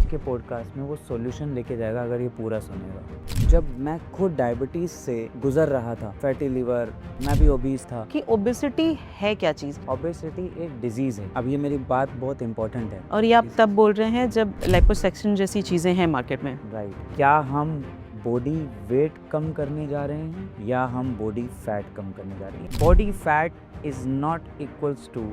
के पॉडकास्ट में वो सॉल्यूशन लेके जाएगा अगर ये पूरा सुनेगा। जब मैं खुद डायबिटीज से गुजर रहा था, फैटी लिवर, मैं भी ओबीस था। कि ओबेसिटी है क्या चीज़? ओबेसिटी एक डिजीज है। अब ये मेरी बात बहुत इंपॉर्टेंट है। और ये आप तब बोल रहे हैं जब लिपोसक्शन जैसी चीज़ें हैं मार्केट में। राइट। क्या हम बॉडी वेट कम करने जा रहे हैं या हम बॉडी फैट कम करने जा रहे हैं? Body fat is not equals to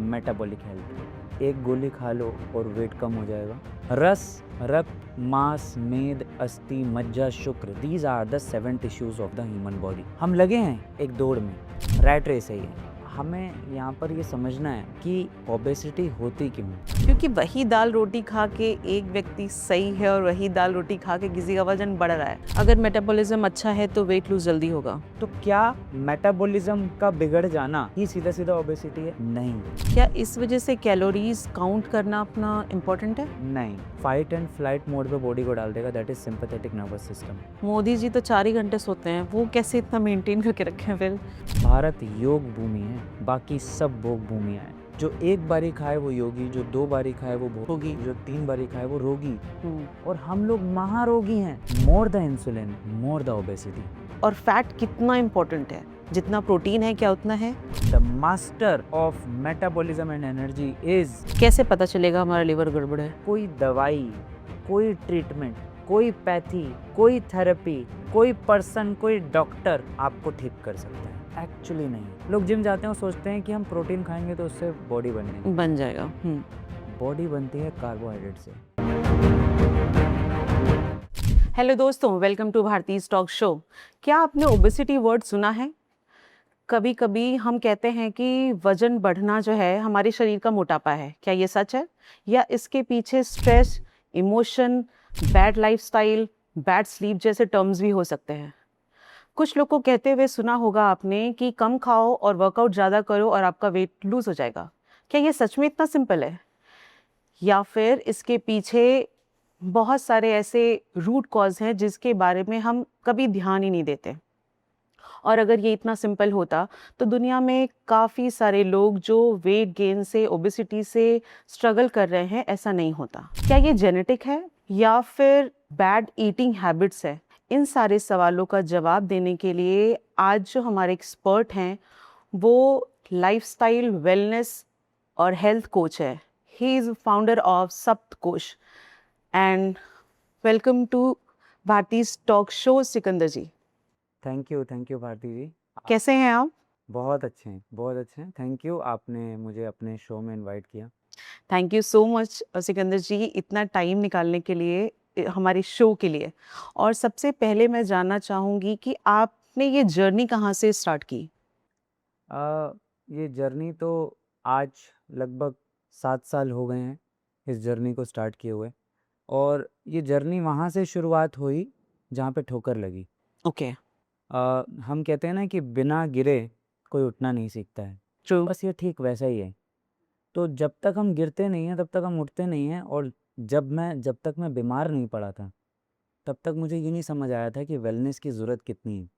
metabolic health. एक गोली खा लो और वेट कम हो जाएगा। रस, रक्त, मांस, मेद, अस्थि, मज्जा, शुक्र, these are the 7 tissues of the human body. हम लगे हैं एक दौड़ में, रैट रेस है ये। हमें यहाँ पर ये समझना है कि ओबेसिटी होती क्यों है। क्योंकि वही दाल रोटी खा के एक व्यक्ति सही है और वही दाल रोटी खा के किसी का वजन बढ़ रहा है। अगर मेटाबॉलिज्म अच्छा है तो वेट लूज जल्दी होगा। तो क्या मेटाबॉलिज्म का बिगड़ जाना ही सीधा सीधा ओबेसिटी है? नहीं। क्या इस वजह से कैलोरीज काउंट करना अपना इम्पोर्टेंट है? नहीं। फाइट एंड फ्लाइट मोड पे बॉडी को डाल देगा, that is sympathetic nervous system. Modi ji तो 4 ही घंटे सोते हैं, वो कैसे इतना मेंटेन करके रखे हैं फिर? भारत योग भूमि है, बाकी सब भोग भूमियाँ हैं। जो एक बारी खाए वो योगी, जो 2 बारी खाए वो भोगी, जो 3 बारी खाए वो रोगी। और हम लोग महारोगी हैं। More the insulin, more the obesity. और फैट कितना इम्पोर्टेंट है? जितना प्रोटीन है क्या उतना है? The master of metabolism and energy is. कैसे पता चलेगा हमारा लिवर गड़बड़ है? कोई दवाई, कोई ट्रीटमेंट, कोई पैथी, कोई थेरेपी, कोई पर्सन, कोई डॉक्टर आपको ठीक कर सकता है। एक्चुअली नहीं। लोग जिम जाते हैं और सोचते हैं कि हम प्रोटीन खाएंगे तो उससे बॉडी बन जाएगा। बॉडी बनती है कार्बोहाइड्रेट से। हेलो दोस्तों, welcome to Bharti talk show. क्या आपने ओबेसिटी वर्ड सुना है? कभी कभी हम कहते हैं कि वजन बढ़ना जो है हमारे शरीर का मोटापा है। क्या ये सच है, या इसके पीछे stress, emotion, bad lifestyle, bad sleep जैसे टर्म्स भी हो सकते हैं? कुछ लोग को कहते हुए सुना होगा आपने कि कम खाओ और वर्कआउट ज़्यादा करो और आपका वेट लूज हो जाएगा। क्या ये सच में इतना सिंपल है, या फिर इसके पीछे बहुत सारे ऐसे रूट कॉज हैं जिसके बारे में हम कभी ध्यान ही नहीं देते? और अगर ये इतना सिंपल होता तो दुनिया में काफ़ी सारे लोग जो वेट गेन से, ओबेसिटी से स्ट्रगल कर रहे हैं, ऐसा नहीं होता। क्या ये जेनेटिक है या फिर बैड ईटिंग हैबिट्स है? इन सारे सवालों का जवाब देने के लिए आज जो हमारे एक्सपर्ट हैं वो लाइफस्टाइल, वेलनेस और हेल्थ कोच है। He is founder of Saptakosh. And welcome to Bharti talk show, Sikandar ji. Thank you Bharti ji. कैसे हैं आप? बहुत अच्छे हैं, बहुत अच्छे हैं। थैंक यू, आपने मुझे अपने शो में इनवाइट किया। Thank you so much Sikandar ji, इतना टाइम निकालने के लिए हमारे शो के लिए। और सबसे पहले मैं जानना चाहूँगी कि आपने ये जर्नी कहाँ से स्टार्ट की? ये जर्नी तो आज लगभग 7 साल हो गए हैं इस जर्नी को स्टार्ट किए हुए। और ये जर्नी वहाँ से शुरुआत हुई जहाँ पे ठोकर लगी। ओके। हम कहते हैं ना कि बिना गिरे कोई उठना नहीं सीखता है। ट्रू। बस ये ठीक वैसा ही है। तो जब तक हम गिरते नहीं हैं तब तक हम उठते नहीं हैं। और जब तक मैं बीमार नहीं पड़ा था तब तक मुझे ये नहीं समझ आया था कि वेलनेस की ज़रूरत कितनी है,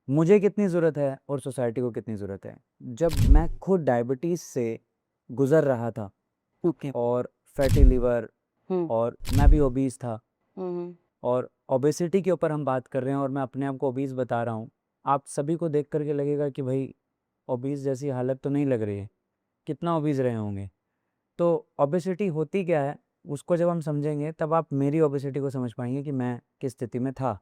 मुझे कितनी ज़रूरत है और सोसाइटी को कितनी ज़रूरत है। जब मैं खुद डायबिटीज़ से गुज़र रहा था ओके। और फैटी लिवर, और मैं भी ओबीस था, और ओबेसिटी के ऊपर हम बात कर रहे हैं और मैं अपने आप को ओबीस बता रहा हूँ। आप सभी को देख करके लगेगा कि भाई ओबीस जैसी हालत तो नहीं लग रही है, कितना ओबीस रहे होंगे। तो ओबेसिटी होती क्या है उसको जब हम समझेंगे तब आप मेरी ओबेसिटी को समझ पाएंगे कि मैं किस स्थिति में था।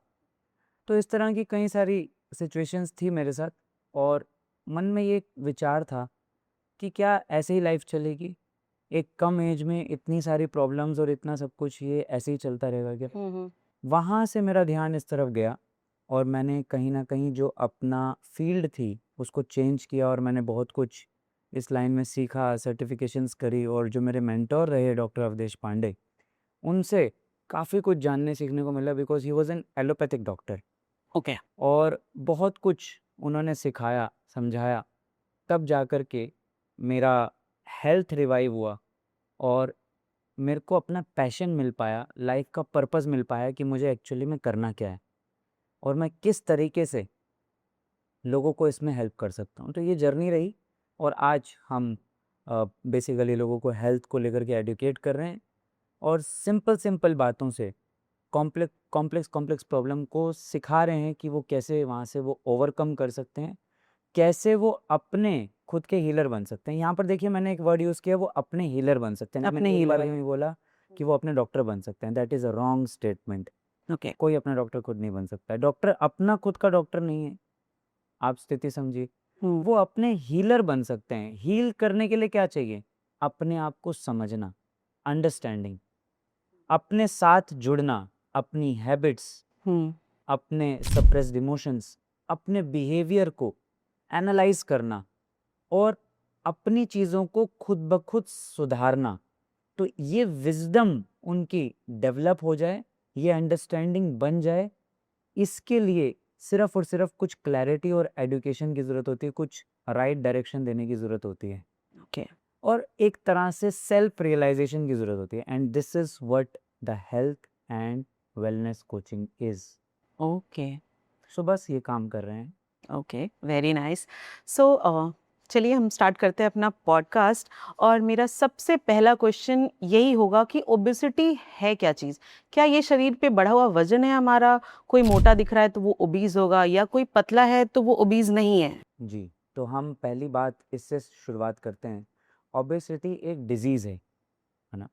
तो इस तरह की कई सारी सिचुएशंस थी मेरे साथ, और मन में ये विचार था कि क्या ऐसे ही लाइफ चलेगी? एक कम एज में इतनी सारी प्रॉब्लम्स और इतना सब कुछ, ये ऐसे ही चलता रहेगा क्या? वहाँ से मेरा ध्यान इस तरफ गया और मैंने कहीं न कहीं जो अपना फ़ील्ड थी उसको चेंज किया, और मैंने बहुत कुछ इस लाइन में सीखा, सर्टिफ़िकेशंस करी, और जो मेरे मेंटर रहे डॉक्टर अवधेश पांडे, उनसे काफ़ी कुछ जानने सीखने को मिला, because he was an allopathic doctor. Okay. और बहुत कुछ उन्होंने सिखाया, समझाया, तब जा कर के मेरा हेल्थ रिवाइव हुआ और मेरे को अपना पैशन मिल पाया, लाइफ का पर्पस मिल पाया कि मुझे एक्चुअली में करना क्या है और मैं किस तरीके से लोगों को इसमें हेल्प कर सकता हूँ। तो ये जर्नी रही, और आज हम बेसिकली लोगों को हेल्थ को लेकर के एडुकेट कर रहे हैं, और सिंपल सिंपल बातों से कॉम्प्लेक्स प्रॉब्लम को सिखा रहे हैं कि वो कैसे वहाँ से वो ओवरकम कर सकते हैं, कैसे वो अपने खुद के हीलर बन सकते हैं। यहाँ पर देखिए मैंने एक वर्ड यूज़ किया, वो अपने हीलर बन सकते हैं। अपने मैंने एक हीलर बार यूँ ही बोला कि वो अपने डॉक्टर बन सकते हैं। That is a wrong statement. Okay कोई अपना डॉक्टर खुद नहीं बन सकता है। डॉक्टर अपना खुद का डॉक्टर नहीं है, आप स्थिति समझिए। वो अपने हीलर बन सकते हैं। हील करने के लिए क्या चाहिए? अपने आप को समझना, अंडरस्टैंडिंग, अपने साथ जुड़ना, अपनी हैबिट्स, अपने सप्रेस्ड इमोशंस, अपने बिहेवियर को एनालाइज करना और अपनी चीज़ों को खुद ब खुद सुधारना। तो ये विजडम उनकी डेवलप हो जाए, ये अंडरस्टैंडिंग बन जाए, इसके लिए सिर्फ और सिर्फ कुछ क्लैरिटी और एजुकेशन की ज़रूरत होती है, कुछ राइट डायरेक्शन देने की ज़रूरत होती है, ओके और एक तरह से सेल्फ रियलाइजेशन की ज़रूरत होती है। And this is what the health and wellness coaching is. Okay so बस ये काम कर रहे हैं। Okay very nice. सो चलिए हम स्टार्ट करते हैं अपना पॉडकास्ट। और मेरा सबसे पहला क्वेश्चन यही होगा कि ओबेसिटी है क्या चीज़? क्या ये शरीर पे बढ़ा हुआ वजन है हमारा? कोई मोटा दिख रहा है तो वो ओबीज होगा, या कोई पतला है तो वो ओबीज नहीं है? जी, तो हम पहली बात इससे शुरुआत करते हैं। ओबेसिटी एक डिजीज़ है ना?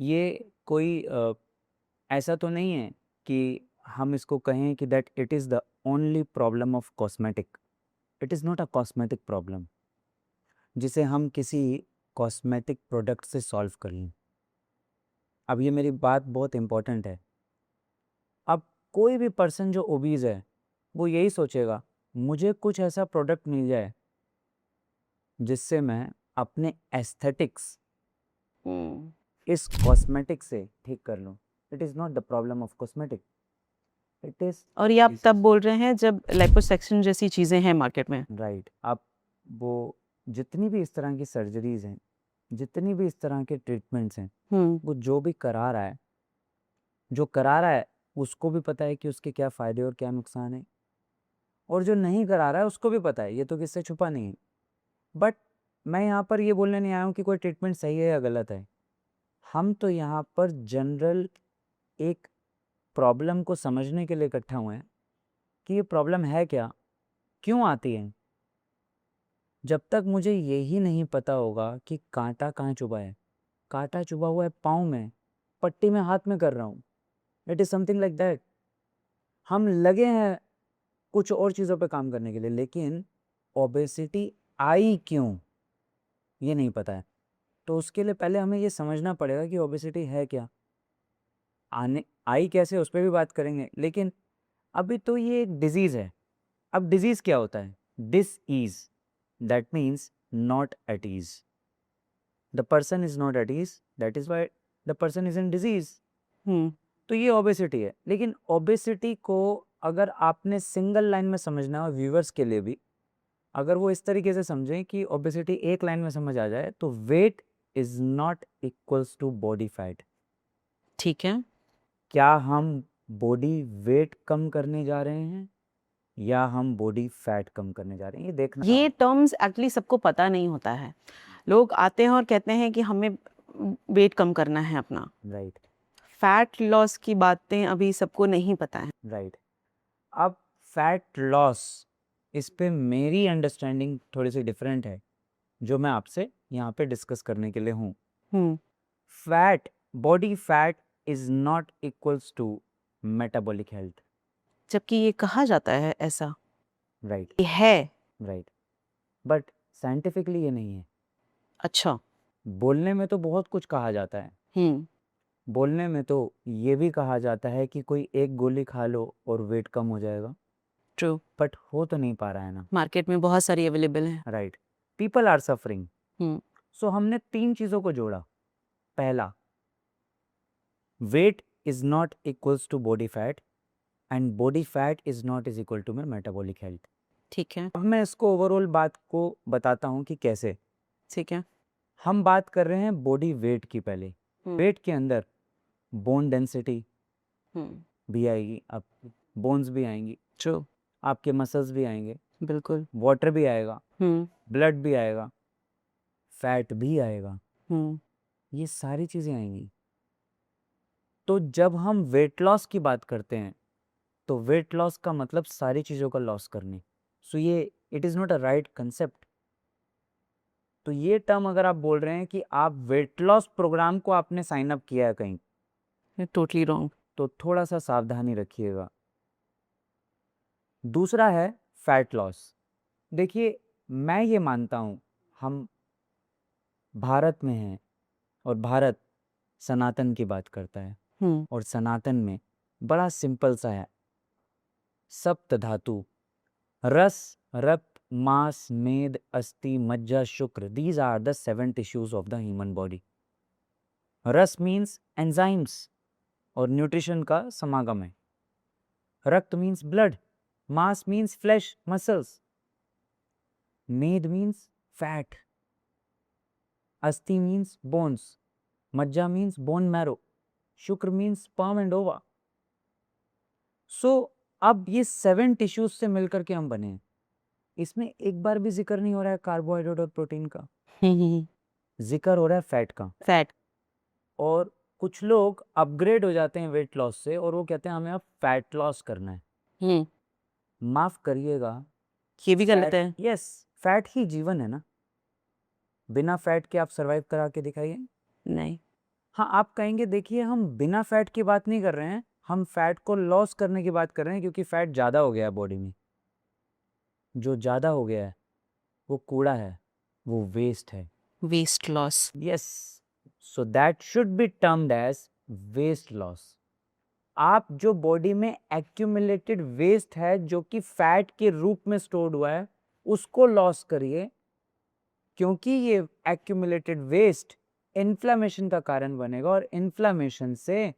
ये कोई ऐसा तो नहीं है कि हम इसको कहें कि that it is the only problem of cosmetic. It is not a cosmetic problem जिसे हम किसी कॉस्मेटिक प्रोडक्ट से सॉल्व कर लें। अब ये मेरी बात बहुत इम्पोर्टेंट है। अब कोई भी पर्सन जो ओबीज़ है, वो यही सोचेगा मुझे कुछ ऐसा प्रोडक्ट मिल जाए जिससे मैं अपने एस्थेटिक्स इस कॉस्मेटिक से ठीक कर लूँ। It is not the problem of cosmetic, it is और ये आप तब बोल रहे हैं जब लाइपोसक्शन जैसी चीज़ें हैं मार्केट में? राइट। आप वो जितनी भी इस तरह की सर्जरीज हैं, जितनी भी इस तरह के ट्रीटमेंट्स हैं, वो जो भी करा रहा है, जो करा रहा है उसको भी पता है कि उसके क्या फ़ायदे और क्या नुकसान है, और जो नहीं करा रहा है उसको भी पता है, ये तो किससे छुपा नहीं है। बट मैं यहाँ पर ये बोलने नहीं आया हूँ कि कोई ट्रीटमेंट सही है या गलत है। हम तो यहाँ पर जनरल एक प्रॉब्लम को समझने के लिए इकट्ठा हुए हैं कि ये प्रॉब्लम है क्या, क्यों आती है। जब तक मुझे यही नहीं पता होगा कि कांटा कहाँ चुभा है, कांटा चुभा हुआ है पाँव में, पट्टी में हाथ में कर रहा हूँ, it is something like that. हम लगे हैं कुछ और चीज़ों पे काम करने के लिए, लेकिन ओबेसिटी आई क्यों ये नहीं पता है। तो उसके लिए पहले हमें ये समझना पड़ेगा कि ओबेसिटी है क्या, आने आई कैसे उस पर भी बात करेंगे, लेकिन अभी तो ये एक डिजीज़ है। अब डिजीज़ क्या होता है? Dish-ease, that means not at ease. The person is not at ease, that is why the person is in disease. तो ये ओबेसिटी है। लेकिन ओबेसिटी को अगर आपने सिंगल लाइन में समझना है, और व्यूअर्स के लिए भी अगर वो इस तरीके से समझें कि ओबेसिटी एक लाइन में समझ आ जाए, तो weight is not equals to body fat. ठीक है। क्या हम बॉडी वेट कम करने जा रहे हैं या हम बॉडी फैट कम करने जा रहे हैं, ये देखना। ये टर्म्स एक्चुअली सबको पता नहीं होता है। लोग आते हैं और कहते हैं कि हमें वेट कम करना है अपना। राइट फैट लॉस की बातें अभी सबको नहीं पता है। राइट। अब फैट लॉस, इस पे मेरी अंडरस्टैंडिंग थोड़ी सी डिफरेंट है, जो मैं आपसे यहाँ पे डिस्कस करने के लिए हूँ। Fat, body fat is not equals to metabolic health. जबकि ये कहा जाता है ऐसा राइट ये है। राइट। बट साइंटिफिकली ये नहीं है। अच्छा। बोलने में तो बहुत कुछ कहा जाता है, बोलने में तो ये भी कहा जाता है कि कोई एक गोली खा लो और वेट कम हो जाएगा, ट्रू। बट हो तो नहीं पा रहा है ना। मार्केट में बहुत सारी अवेलेबल है। Right, people are suffering. So हमने तीन चीज़ों को जोड़ा। पहला, weight is not equals to body fat and body fat is not is equal to my metabolic health. ठीक है। अब मैं इसको ओवरऑल बात को बताता हूँ कि कैसे। ठीक है। हम बात कर रहे हैं बॉडी वेट की। पहले वेट के अंदर बोन डेंसिटी भी आएगी, आप बोन्स भी आएंगी, ट्रू। आपके मसल्स भी आएंगे, बिल्कुल। वाटर भी आएगा, ब्लड भी आएगा, फैट भी आएगा, ये सारी चीज़ें आएंगी। तो जब हम वेट लॉस की बात करते हैं तो वेट लॉस का मतलब सारी चीज़ों का लॉस करनी। सो ये it is not a right concept. तो ये टर्म अगर आप बोल रहे हैं कि आप वेट लॉस प्रोग्राम को आपने साइन अप किया है कहीं, टोटली रॉन्ग। तो थोड़ा सा सावधानी रखिएगा। दूसरा है फैट लॉस। देखिए, मैं ये मानता हूँ हम भारत में हैं और भारत सनातन की बात करता है, और सनातन में बड़ा सिंपल सा है, सप्त धातु, रस, रक्त, मांस, मेद, अस्थि, मज्जा, शुक्र। These are the 7 tissues of the human body. रस मीन्स एंजाइम्स और न्यूट्रिशन का समागम है। रक्त means blood, mass means flash muscles, मेद मीन्स फैट, अस्थि मीन्स बोन्स, मज्जा मीन्स बोन मैरो, शुक्र मीन्स स्पर्म एंड ओवा। सो अब ये 7 टिश्यूज से मिलकर के हम बने हैं। इसमें एक बार भी जिक्र नहीं हो रहा है कार्बोहाइड्रेट और प्रोटीन का, जिक्र हो रहा है फैट का। फैट। और कुछ लोग अपग्रेड हो जाते हैं वेट लॉस से और वो कहते हैं हमें अब फैट लॉस करना है। माफ करिएगा, ये भी गलत है। यस, फैट ही जीवन है ना। बिना फैट के आप सरवाइव करा के दिखाइए। नहीं। हाँ, आप कहेंगे देखिए हम बिना फैट की बात नहीं कर रहे हैं, हम फैट को लॉस करने की बात कर रहे हैं, क्योंकि फैट ज़्यादा हो गया है बॉडी में। जो ज़्यादा हो गया है वो कूड़ा है, वो वेस्ट है। Waist loss. Yes, so that should be termed as waist loss. आप जो बॉडी में एक्यूमुलेटेड वेस्ट है जो कि फैट के रूप में स्टोर्ड हुआ है, उसको लॉस करिए, क्योंकि ये एक्यूमुलेटेड वेस्ट इन्फ्लामेशन का कारण बनेगा और इन्फ्लामेशन से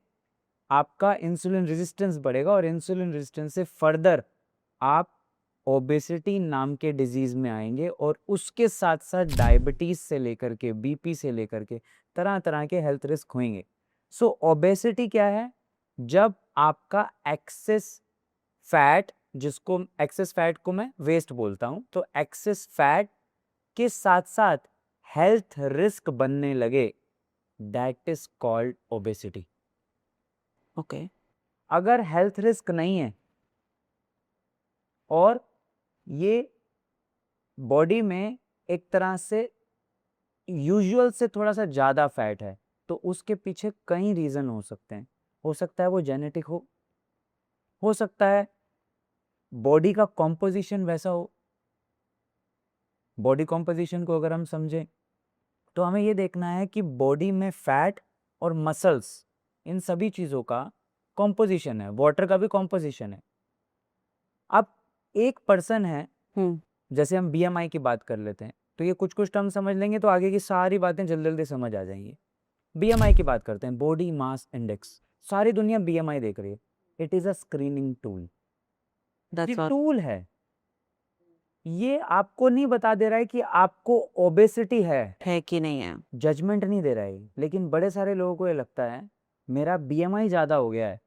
आपका इंसुलिन रेजिस्टेंस बढ़ेगा और इंसुलिन रेजिस्टेंस से फर्दर आप ओबेसिटी नाम के डिजीज में आएंगे और उसके साथ साथ डायबिटीज से लेकर के बीपी से लेकर के तरह तरह के हेल्थ रिस्क होंगे। सो ओबेसिटी क्या है? जब आपका एक्सेस फैट, जिसको एक्सेस फैट को मैं वेस्ट बोलता हूं, तो एक्सेस फैट के साथ साथ हेल्थ रिस्क बनने लगे, that is called obesity. Okay. अगर हेल्थ रिस्क नहीं है और ये बॉडी में एक तरह से यूजुअल से थोड़ा सा ज़्यादा फैट है, तो उसके पीछे कई रीज़न हो सकते हैं। हो सकता है वो जेनेटिक हो सकता है बॉडी का कॉम्पोजिशन वैसा हो। बॉडी कॉम्पोजिशन को अगर हम समझें तो हमें ये देखना है कि बॉडी में फैट और मसल्स, इन सभी चीज़ों का कॉम्पोजिशन है, वाटर का भी कॉम्पोजिशन है। अब एक पर्सन है, जैसे हम BMI की बात कर लेते हैं, तो ये कुछ कुछ टर्म समझ लेंगे तो आगे की सारी बातें जल्दी जल्दी समझ आ जाएंगी। BMI की बात करते हैं, बॉडी मास इंडेक्स। सारी दुनिया BMI देख रही है। It is a screening tool. ये टूल है, ये आपको नहीं बता दे रहा है कि आपको ओबेसिटी है कि नहीं है। जजमेंट नहीं दे रहा है। लेकिन बड़े सारे लोगों को ये लगता है मेरा BMI ज़्यादा हो गया है,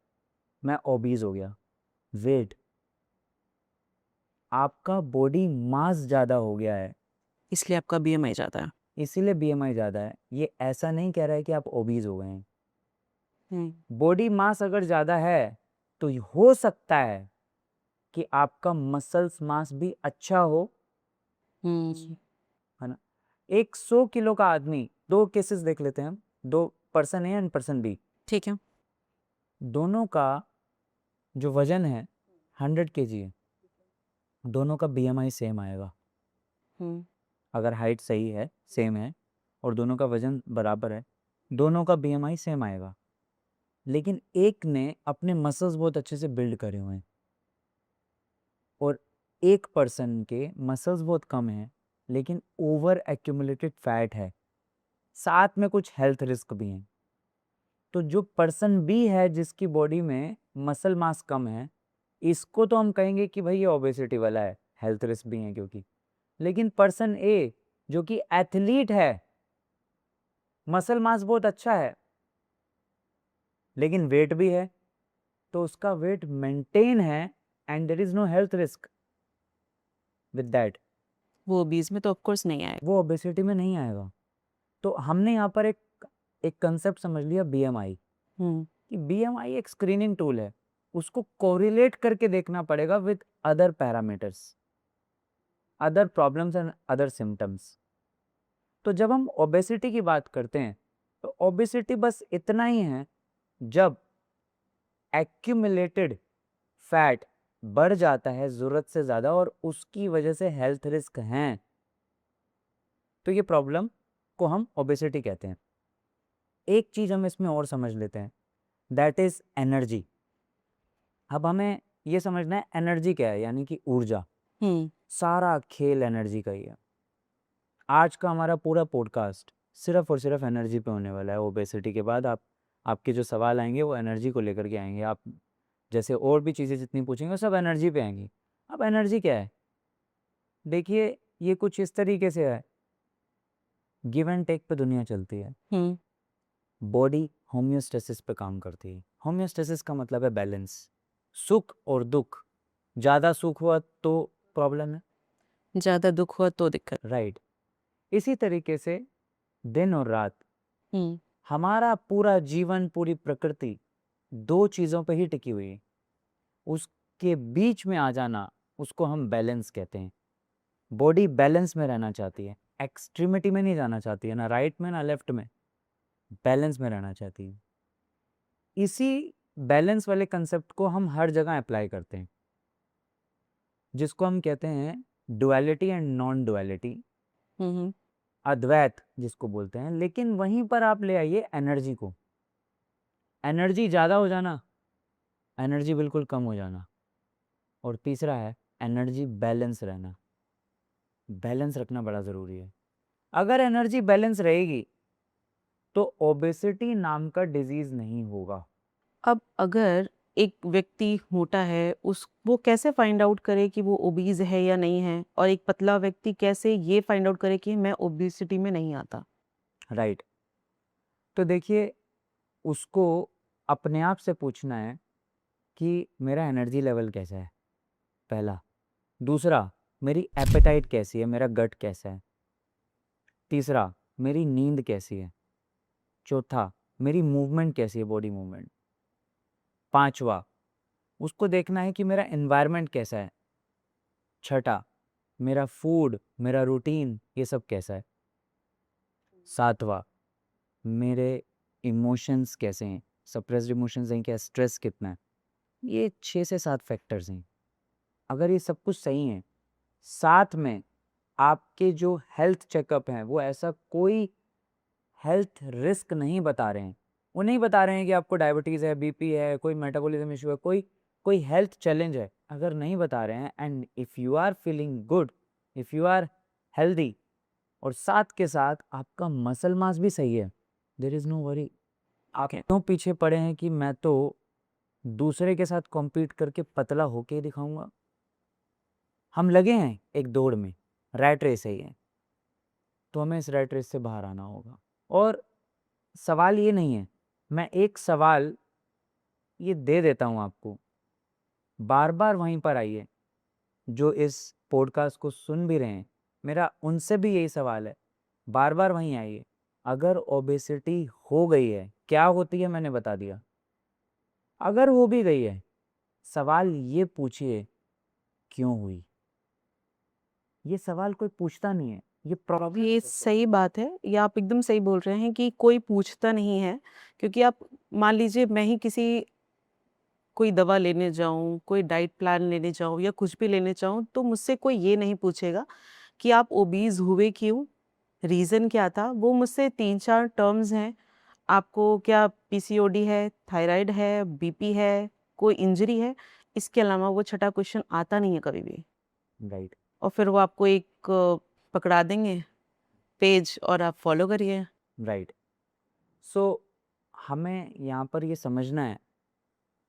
मैं ओबीज हो गया। वेट, आपका बॉडी मास ज़्यादा हो गया है, इसलिए आपका BMI ज़्यादा है। इसीलिए BMI ज़्यादा है। ये ऐसा नहीं कह रहा है कि आप ओबीज हो गए हैं। बॉडी मास अगर ज़्यादा है तो हो सकता है कि आपका मसल्स मास भी अच्छा हो, है ना। एक 100 किलो का आदमी, दो केसेस देख लेते हैं हम, दो person A and person B. ठीक है। दोनों का जो वजन है 100 kg है, दोनों का BMI सेम आएगा। अगर हाइट सही है, सेम है और दोनों का वजन बराबर है, दोनों का BMI सेम आएगा। लेकिन एक ने अपने मसल्स बहुत अच्छे से बिल्ड करे हुए हैं और एक पर्सन के मसल्स बहुत कम हैं लेकिन ओवर एक्यूमुलेटेड फैट है, साथ में कुछ हेल्थ रिस्क भी हैं। तो जो पर्सन बी है जिसकी बॉडी में मसल मास कम है, इसको तो हम कहेंगे कि भाई ये ओबेसिटी वाला है, हेल्थ रिस्क भी हैं क्योंकि। लेकिन पर्सन ए जो कि एथलीट है, मसल मास बहुत अच्छा है लेकिन वेट भी है, तो उसका वेट मेंटेन है and there is no health risk with that. वो ओबीज में तो ऑफ कोर्स नहीं आएगा, वो ओबेसिटी में नहीं आएगा। तो हमने यहाँ पर एक कंसेप्ट समझ लिया BMI, कि बीएमआई एक स्क्रीनिंग टूल है, उसको कोरिलेट करके देखना पड़ेगा with other parameters, other problems and other symptoms. तो जब हम ओबेसिटी की बात करते हैं तो ओबेसिटी बस इतना ही है, जब एक्यूमुलेटेड फैट बढ़ जाता है ज़रूरत से ज़्यादा और उसकी वजह से हेल्थ रिस्क हैं, तो ये प्रॉब्लम को हम ओबेसिटी कहते हैं। एक चीज़ हम इसमें और समझ लेते हैं, दैट इज़ एनर्जी। अब हमें ये समझना है एनर्जी क्या है, यानी कि ऊर्जा। सारा खेल एनर्जी का ही है। आज का हमारा पूरा पॉडकास्ट सिर्फ और सिर्फ एनर्जी पे होने वाला है। ओबेसिटी के बाद आपके जो सवाल आएंगे वो एनर्जी को लेकर के आएंगे। आप जैसे और भी चीज़ें जितनी पूछेंगे सब एनर्जी पे आएंगी। अब एनर्जी क्या है, देखिए ये कुछ इस तरीके से है, गिव एंड टेक पे दुनिया चलती है। बॉडी होम्योस्टेसिस पे काम करती है। होम्योस्टेसिस का मतलब है बैलेंस, सुख और दुख। ज़्यादा सुख हुआ तो प्रॉब्लम है, ज्यादा दुख हुआ तो दिक्कत। राइट। इसी तरीके से दिन और रात, हमारा पूरा जीवन, पूरी प्रकृति दो चीज़ों पे ही टिकी हुई है। उसके बीच में आ जाना, उसको हम बैलेंस कहते हैं। बॉडी बैलेंस में रहना चाहती है, एक्सट्रीमिटी में नहीं जाना चाहती है, ना राइट में ना लेफ्ट में, बैलेंस में रहना चाहती है। इसी बैलेंस वाले कंसेप्ट को हम हर जगह अप्लाई करते हैं, जिसको हम कहते हैं डुअलिटी एंड नॉन डुअलिटी, अद्वैत जिसको बोलते हैं। लेकिन वहीं पर आप ले आइए एनर्जी को। एनर्जी ज़्यादा हो जाना, एनर्जी बिल्कुल कम हो जाना, और तीसरा है एनर्जी बैलेंस रहना। बैलेंस रखना बड़ा ज़रूरी है। अगर एनर्जी बैलेंस रहेगी तो ओबेसिटी नाम का डिजीज़ नहीं होगा। अब अगर एक व्यक्ति मोटा है, वो कैसे फाइंड आउट करे कि वो ओबीज है या नहीं है, और एक पतला व्यक्ति कैसे ये फाइंड आउट करे कि मैं ओबेसिटी में नहीं आता? राइट। तो देखिए, उसको अपने आप से पूछना है कि मेरा एनर्जी लेवल कैसा है, पहला। दूसरा, मेरी एपेटाइट कैसी है, मेरा गट कैसा है। तीसरा, मेरी नींद कैसी है। चौथा, मेरी मूवमेंट कैसी है, बॉडी मूवमेंट। पांचवा, उसको देखना है कि मेरा एनवायरनमेंट कैसा है। छठा, मेरा फूड, मेरा रूटीन, ये सब कैसा है। सातवां, मेरे इमोशंस कैसे हैं, सप्रेस्ड इमोशंस हैं क्या, स्ट्रेस कितना है। ये 6 से 7 फैक्टर्स हैं। अगर ये सब कुछ सही है, साथ में आपके जो हेल्थ चेकअप हैं वो ऐसा कोई हेल्थ रिस्क नहीं बता रहे हैं, वो नहीं बता रहे हैं कि आपको डायबिटीज़ है, बीपी है, कोई मेटाबॉलिज्म इशू है, कोई हेल्थ चैलेंज है, अगर नहीं बता रहे हैं, and if you are feeling good, if you are healthy, और साथ के साथ आपका मसल मास भी सही है, देयर इज़ नो वरी। आप क्यों पीछे पड़े हैं कि मैं तो दूसरे के साथ कॉम्पीट करके पतला होके ही दिखाऊंगा। हम लगे हैं एक दौड़ में, रैट रेस है ये, तो हमें इस रैट रेस से बाहर आना होगा। और सवाल ये नहीं है, मैं एक सवाल ये दे देता हूँ आपको, बार बार वहीं पर आइए, जो इस पॉडकास्ट को सुन भी रहे हैं, मेरा उनसे भी यही सवाल है, बार बार वहीं आइए। अगर ओबेसिटी हो गई है, क्या होती है मैंने बता दिया। अगर हो भी गई है, सवाल ये पूछिए क्यों हुई। ये सवाल कोई पूछता नहीं है, ये प्रॉब्लम। ये सही बात है, ये आप एकदम सही बोल रहे हैं कि कोई पूछता नहीं है। क्योंकि आप मान लीजिए, मैं ही कोई दवा लेने जाऊं, कोई डाइट प्लान लेने जाऊं या कुछ भी लेने जाऊं, तो मुझसे कोई ये नहीं पूछेगा कि आप ओबीज हुए क्यों, रीज़न क्या था। वो मुझसे 3-4 टर्म्स हैं, आपको क्या पीसीओडी है, थायराइड है, बीपी है, कोई इंजरी है, इसके अलावा वो छठा क्वेश्चन आता नहीं है कभी भी। राइट। और फिर वो आपको एक पकड़ा देंगे पेज और आप फॉलो करिए। राइट। सो हमें यहाँ पर ये समझना है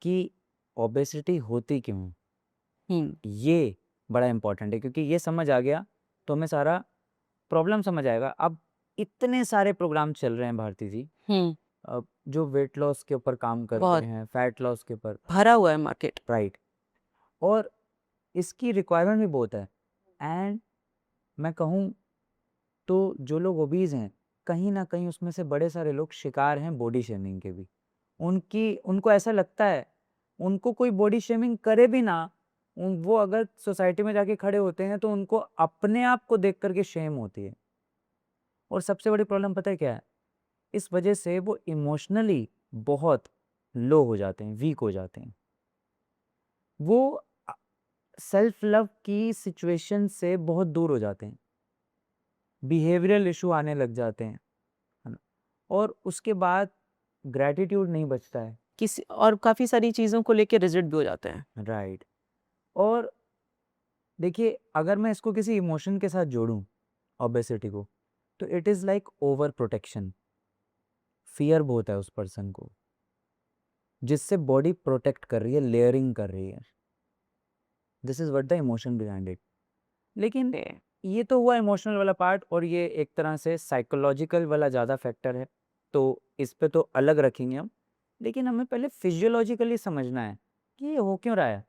कि ओबेसिटी होती क्यों है। ये बड़ा इम्पोर्टेंट है, क्योंकि ये समझ आ गया तो हमें सारा प्रॉब्लम समझ आएगा। अब इतने सारे प्रोग्राम चल रहे हैं भारती जी, जो वेट लॉस के ऊपर काम कर बहुत रहे हैं, फैट लॉस के ऊपर, भरा हुआ है मार्केट। राइट। और इसकी रिक्वायरमेंट भी बहुत है। एंड मैं कहूँ तो जो लोग ओबीज हैं, कहीं ना कहीं उसमें से बड़े सारे लोग शिकार हैं बॉडी शेमिंग के भी। उनको ऐसा लगता है, उनको कोई बॉडी शेमिंग करे भी ना, वो अगर सोसाइटी में जाके खड़े होते हैं तो उनको अपने आप को देख करके शेम होती है। और सबसे बड़ी प्रॉब्लम पता है क्या है? इस वजह से वो इमोशनली बहुत लो हो जाते हैं, वीक हो जाते हैं। वो सेल्फ लव की सिचुएशन से बहुत दूर हो जाते हैं, बिहेवियरल इशू आने लग जाते हैं, है ना? और उसके बाद ग्रैटिट्यूड नहीं बचता है। किसी और काफ़ी सारी चीज़ों को लेके रिजिड भी हो जाते हैं। राइट। और देखिए, अगर मैं इसको किसी इमोशन के साथ जोड़ूं, ओबेसिटी को, तो it is like over protection. Fear बहुत है उस पर्सन को, जिससे बॉडी प्रोटेक्ट कर रही है, लेयरिंग कर रही है। This is what the emotion behind it. लेकिन ये तो हुआ इमोशनल वाला पार्ट, और ये एक तरह से साइकोलॉजिकल वाला ज़्यादा फैक्टर है, तो इस पे तो अलग रखेंगे हम। लेकिन हमें पहले फिजियोलॉजिकली समझना है कि ये हो क्यों रहा है,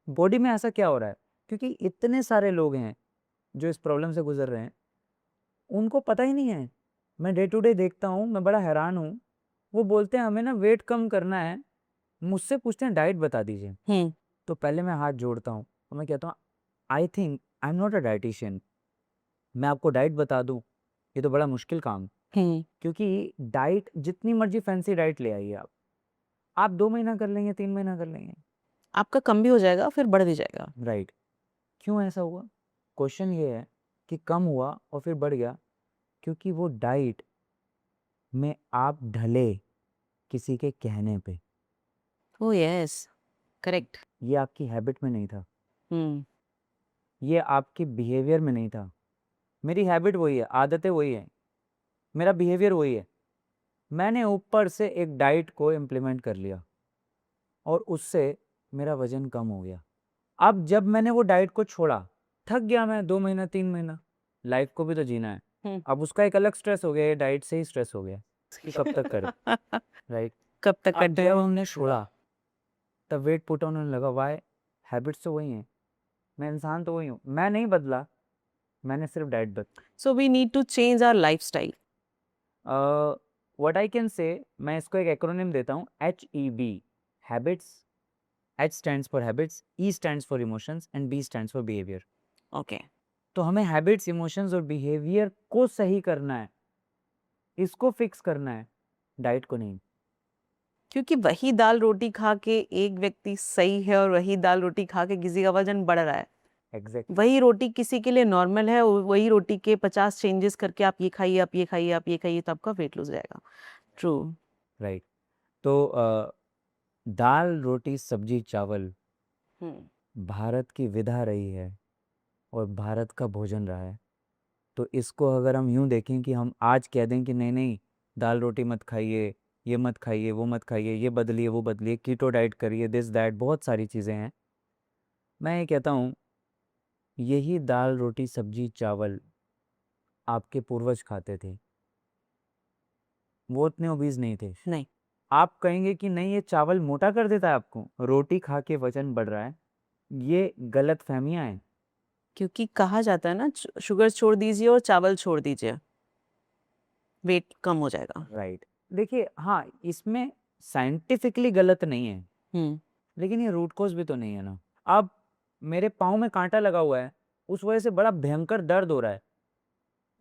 बॉडी में ऐसा क्या हो रहा है। क्योंकि इतने सारे लोग हैं जो इस प्रॉब्लम से गुजर रहे हैं, उनको पता ही नहीं है। मैं डे टू डे देखता हूँ, मैं बड़ा हैरान हूँ। वो बोलते हैं हमें ना वेट कम करना है, मुझसे पूछते हैं डाइट बता दीजिए। तो पहले मैं हाथ जोड़ता हूँ और मैं कहता हूँ, I think I am not a dietitian, मैं आपको डाइट बता दूँ, ये तो बड़ा मुश्किल काम। क्योंकि डाइट, जितनी मर्जी फैंसी डाइट ले आइए आप 2 महीना कर लेंगे, 3 महीना कर लेंगे, आपका कम भी हो जाएगा, फिर बढ़ भी जाएगा। राइट। क्यों ऐसा हुआ? क्वेश्चन ये है कि कम हुआ और फिर बढ़ गया, क्योंकि वो डाइट में आप ढले किसी के कहने पे। Oh yes, correct. ये आपकी हैबिट में नहीं था, ये आपके बिहेवियर में नहीं था। मेरी हैबिट वही है, आदतें वही है, मेरा बिहेवियर वही है। मैंने ऊपर से एक डाइट को इम्प्लीमेंट कर लिया और उससे मेरा वजन कम हो गया। अब जब मैंने वो डाइट को छोड़ा, थक गया मैं 2 महीना 3 महीना, लाइफ को भी तो जीना है। अब उसका एक अलग स्ट्रेस हो गया, ये डाइट से ही स्ट्रेस हो गया कि कब तक करे, राइट। कब तक अब जब हमने छोड़ा तब वेट पुट ऑन होने लगा। वाई? हैबिट्स तो वही हैं, मैं इंसान तो वही हूँ, मैं नहीं बदला, मैंने सिर्फ डाइट बदली। So we need to change our lifestyle. What I can say, मैं इसको एक एक्रोनिम देता हूँ, HEB, habits. H stands for habits, E stands for emotions and B stands for behavior. Okay. तो हमें हैबिट्स, इमोशंस और behaviour को सही करना है, इसको फिक्स करना है, डाइट को नहीं। क्योंकि वही दाल रोटी खा के एक व्यक्ति सही है और वही दाल रोटी खा के किसी का वजन बढ़ रहा है। एग्जैक्ट। वही रोटी किसी के लिए नॉर्मल है, और वही रोटी के 50 चेंजेस करके आप ये खाइए, आप ये खाइए, आप ये खाइए, तो आपका वेट लूज जाएगा। ट्रू। राइट। तो दाल रोटी सब्जी चावल भारत की विधा रही है और भारत का भोजन रहा है। तो इसको अगर हम यूं देखें कि हम आज कह दें कि नहीं नहीं, दाल रोटी मत खाइए, ये मत खाइए, वो मत खाइए, ये बदलिए, वो बदलिए, कीटो डाइट करिए, दिस दैट, बहुत सारी चीज़ें हैं। मैं ये कहता हूँ, यही दाल रोटी सब्जी चावल आपके पूर्वज खाते थे, वो उतने ओबीज नहीं थे। नहीं। आप कहेंगे कि नहीं, ये चावल मोटा कर देता है आपको, रोटी खा के वजन बढ़ रहा है, ये गलत फहमियाँ हैं। क्योंकि कहा जाता है ना, शुगर छोड़ दीजिए और चावल छोड़ दीजिए, वेट कम हो जाएगा। राइट। देखिए, हाँ, इसमें साइंटिफिकली गलत नहीं है, लेकिन ये रूट कॉज भी तो नहीं है ना। अब मेरे पाँव में कांटा लगा हुआ है, उस वजह से बड़ा भयंकर दर्द हो रहा है,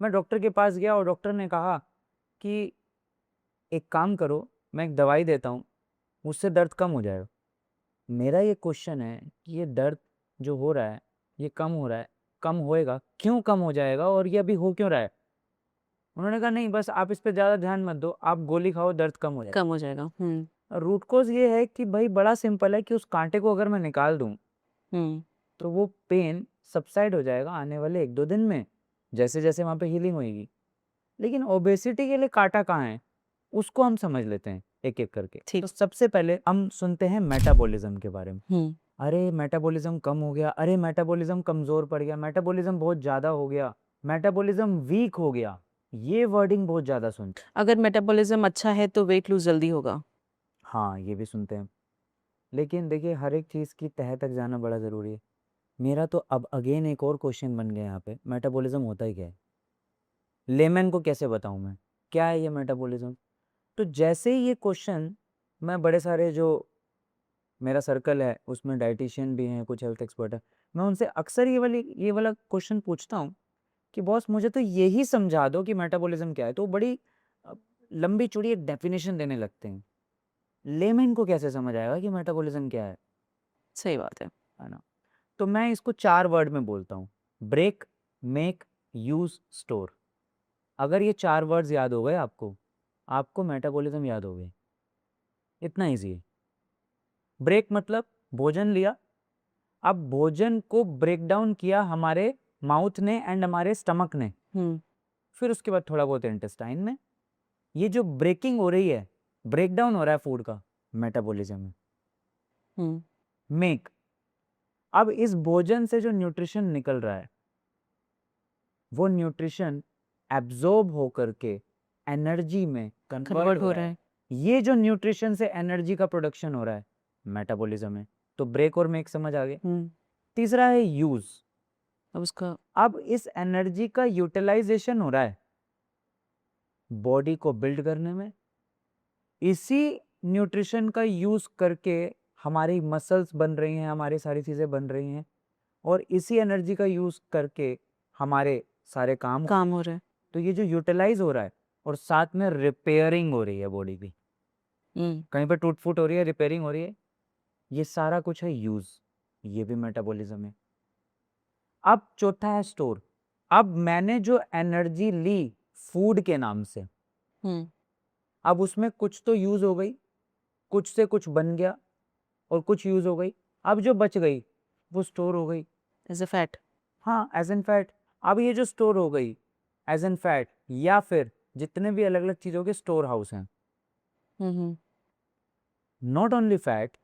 मैं डॉक्टर के पास गया और डॉक्टर ने कहा कि एक काम करो, मैं एक दवाई देता हूँ, उससे दर्द कम हो जाएगा। मेरा ये क्वेश्चन है कि ये दर्द जो हो रहा है, ये कम हो रहा है, कम होएगा, क्यों कम हो जाएगा, और ये अभी हो क्यों रहा है? उन्होंने कहा नहीं, बस आप इस पे ज़्यादा ध्यान मत दो, आप गोली खाओ, दर्द कम हो जाएगा। कम हो जाएगा। रूट कॉज ये है कि भाई बड़ा सिंपल है कि उस कांटे को अगर मैं निकाल दूं तो वो पेन सबसाइड हो जाएगा आने वाले 1-2 दिन में, जैसे जैसे वहाँ पे हीलिंग होगी। लेकिन ओबेसिटी के लिए कांटा कहाँ है, उसको हम समझ लेते हैं एक एक करके। ठीक। तो सबसे पहले हम सुनते हैं मेटाबॉलिज्म के बारे में। अरे मेटाबॉलिज्म कम हो गया, अरे मेटाबॉलिज्म कमज़ोर पड़ गया, मेटाबॉलिज्म बहुत ज़्यादा हो गया, मेटाबॉलिज्म वीक हो गया, ये वर्डिंग बहुत ज़्यादा सुनते हैं। अगर मेटाबॉलिज्म अच्छा है तो वेट लूज जल्दी होगा। हाँ, ये भी सुनते हैं। लेकिन देखिए, हर एक चीज़ की तह तक जाना बड़ा ज़रूरी है। मेरा तो अब अगेन एक और क्वेश्चन बन गया यहाँ पे, मेटाबॉलिज्म होता ही क्या है? लेमैन को कैसे बताऊँ मैं, क्या है ये मेटाबॉलिज्म? तो जैसे ही ये क्वेश्चन मैं बड़े सारे जो मेरा सर्कल है उसमें डाइटिशियन भी हैं, कुछ हेल्थ एक्सपर्ट है, मैं उनसे अक्सर ये वाला क्वेश्चन पूछता हूँ कि बॉस मुझे तो यही समझा दो कि मेटाबॉलिज्म क्या है, तो बड़ी लंबी चौड़ी एक डेफिनेशन देने लगते हैं। लेमैन को कैसे समझ आएगा कि मेटाबॉलिज्म क्या है सही बात है। ना? तो मैं इसको 4 वर्ड में बोलता हूँ, ब्रेक, मेक, यूज, स्टोर। अगर ये 4 वर्ड्स याद हो गए आपको, आपको मेटाबॉलिज्म याद हो गए। इतना ईजी है। ब्रेक मतलब भोजन लिया, अब भोजन को ब्रेक डाउन किया हमारे माउथ ने एंड हमारे स्टमक ने, फिर उसके बाद थोड़ा बहुत इंटेस्टाइन में। ये जो ब्रेकिंग हो रही है, ब्रेक डाउन हो रहा है फूड का, मेटाबॉलिज्म है। मेक, अब इस भोजन से जो न्यूट्रिशन निकल रहा है वो न्यूट्रिशन एब्जॉर्ब होकर के एनर्जी में कन्वर्ट हो रहा है। ये जो न्यूट्रिशन से एनर्जी का प्रोडक्शन हो रहा है, मेटाबॉलिज्म है। तो ब्रेक और मेक समझ आ गए। तीसरा है यूज। अब इस एनर्जी का यूटिलाइजेशन हो रहा है बॉडी को बिल्ड करने में। इसी न्यूट्रिशन का यूज करके हमारी मसल्स बन रही हैं, हमारी सारी चीजें बन रही हैं, और इसी एनर्जी का यूज करके हमारे सारे काम हो रहे हैं। तो ये जो यूटिलाइज हो रहा है और साथ में रिपेयरिंग हो रही है बॉडी की, कहीं पर टूट फूट हो रही है, रिपेयरिंग हो रही है, ये सारा कुछ है यूज। ये भी मेटाबॉलिज्म है। अब चौथा है स्टोर। अब मैंने जो एनर्जी ली फूड के नाम से, अब उसमें कुछ तो यूज हो गई, कुछ से कुछ बन गया और कुछ यूज हो गई। अब जो बच गई वो स्टोर हो गई एज ए फैट। हाँ, एज एन फैट। अब ये जो स्टोर हो गई एज एन फैट, या फिर जितने भी अलग अलग चीजों के स्टोर हाउस हैं, नॉट ओनली फैट,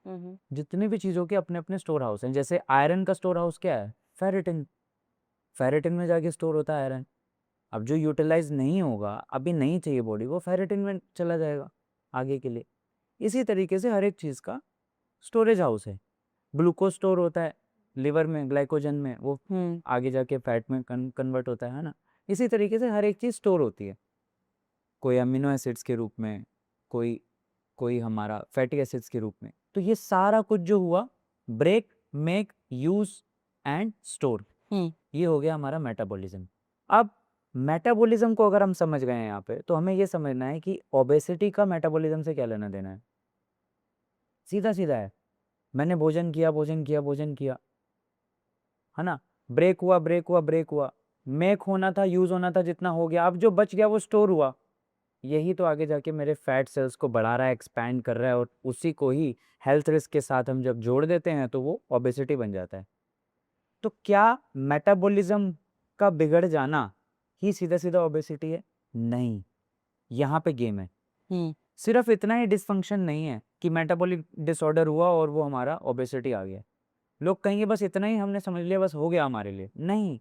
जितने भी चीजों के अपने अपने स्टोर हाउस हैं। जैसे आयरन का स्टोर हाउस क्या है? फेरेटिन। फेरेटिन में जाके स्टोर होता है आयरन। अब जो यूटिलाइज नहीं होगा, अभी नहीं चाहिए बॉडी को, फेरेटिन में चला जाएगा आगे के लिए। इसी तरीके से हर एक चीज का स्टोरेज हाउस है। ग्लूकोज स्टोर होता है लिवर में, ग्लाइकोजन में, वो आगे जाके फैट में कन्वर्ट होता है ना। इसी तरीके से हर एक चीज स्टोर होती है, कोई अमीनो एसिड्स के रूप में, कोई कोई हमारा फैटी एसिड्स के रूप में। तो ये सारा कुछ जो हुआ, break, make, use and store, ये हो गया हमारा मेटाबॉलिज्म। अब मेटाबॉलिज्म को अगर हम समझ गए हैं यहाँ पे, तो हमें ये समझना है कि ओबेसिटी का मेटाबॉलिज्म से क्या लेना देना है। सीधा सीधा है, मैंने भोजन किया भोजन किया भोजन किया, है ना, ब्रेक हुआ ब्रेक हुआ ब्रेक हुआ, मेक होना था, यूज होना था, जितना हो गया, अब जो बच गया वो स्टोर हुआ। यही तो आगे जाके मेरे फैट सेल्स को बढ़ा रहा है, एक्सपैंड कर रहा है, और उसी को ही हेल्थ रिस्क के साथ हम जब जोड़ देते हैं तो वो ओबेसिटी बन जाता है। तो क्या मेटाबॉलिज्म का बिगड़ जाना ही सीधा सीधा ओबेसिटी है? नहीं, यहाँ पे गेम है। सिर्फ इतना ही डिसफंक्शन नहीं है कि मेटाबॉलिक डिसऑर्डर हुआ और वो हमारा ओबेसिटी आ गया। लोग कहेंगे बस इतना ही हमने समझ लिया, बस हो गया हमारे लिए। नहीं,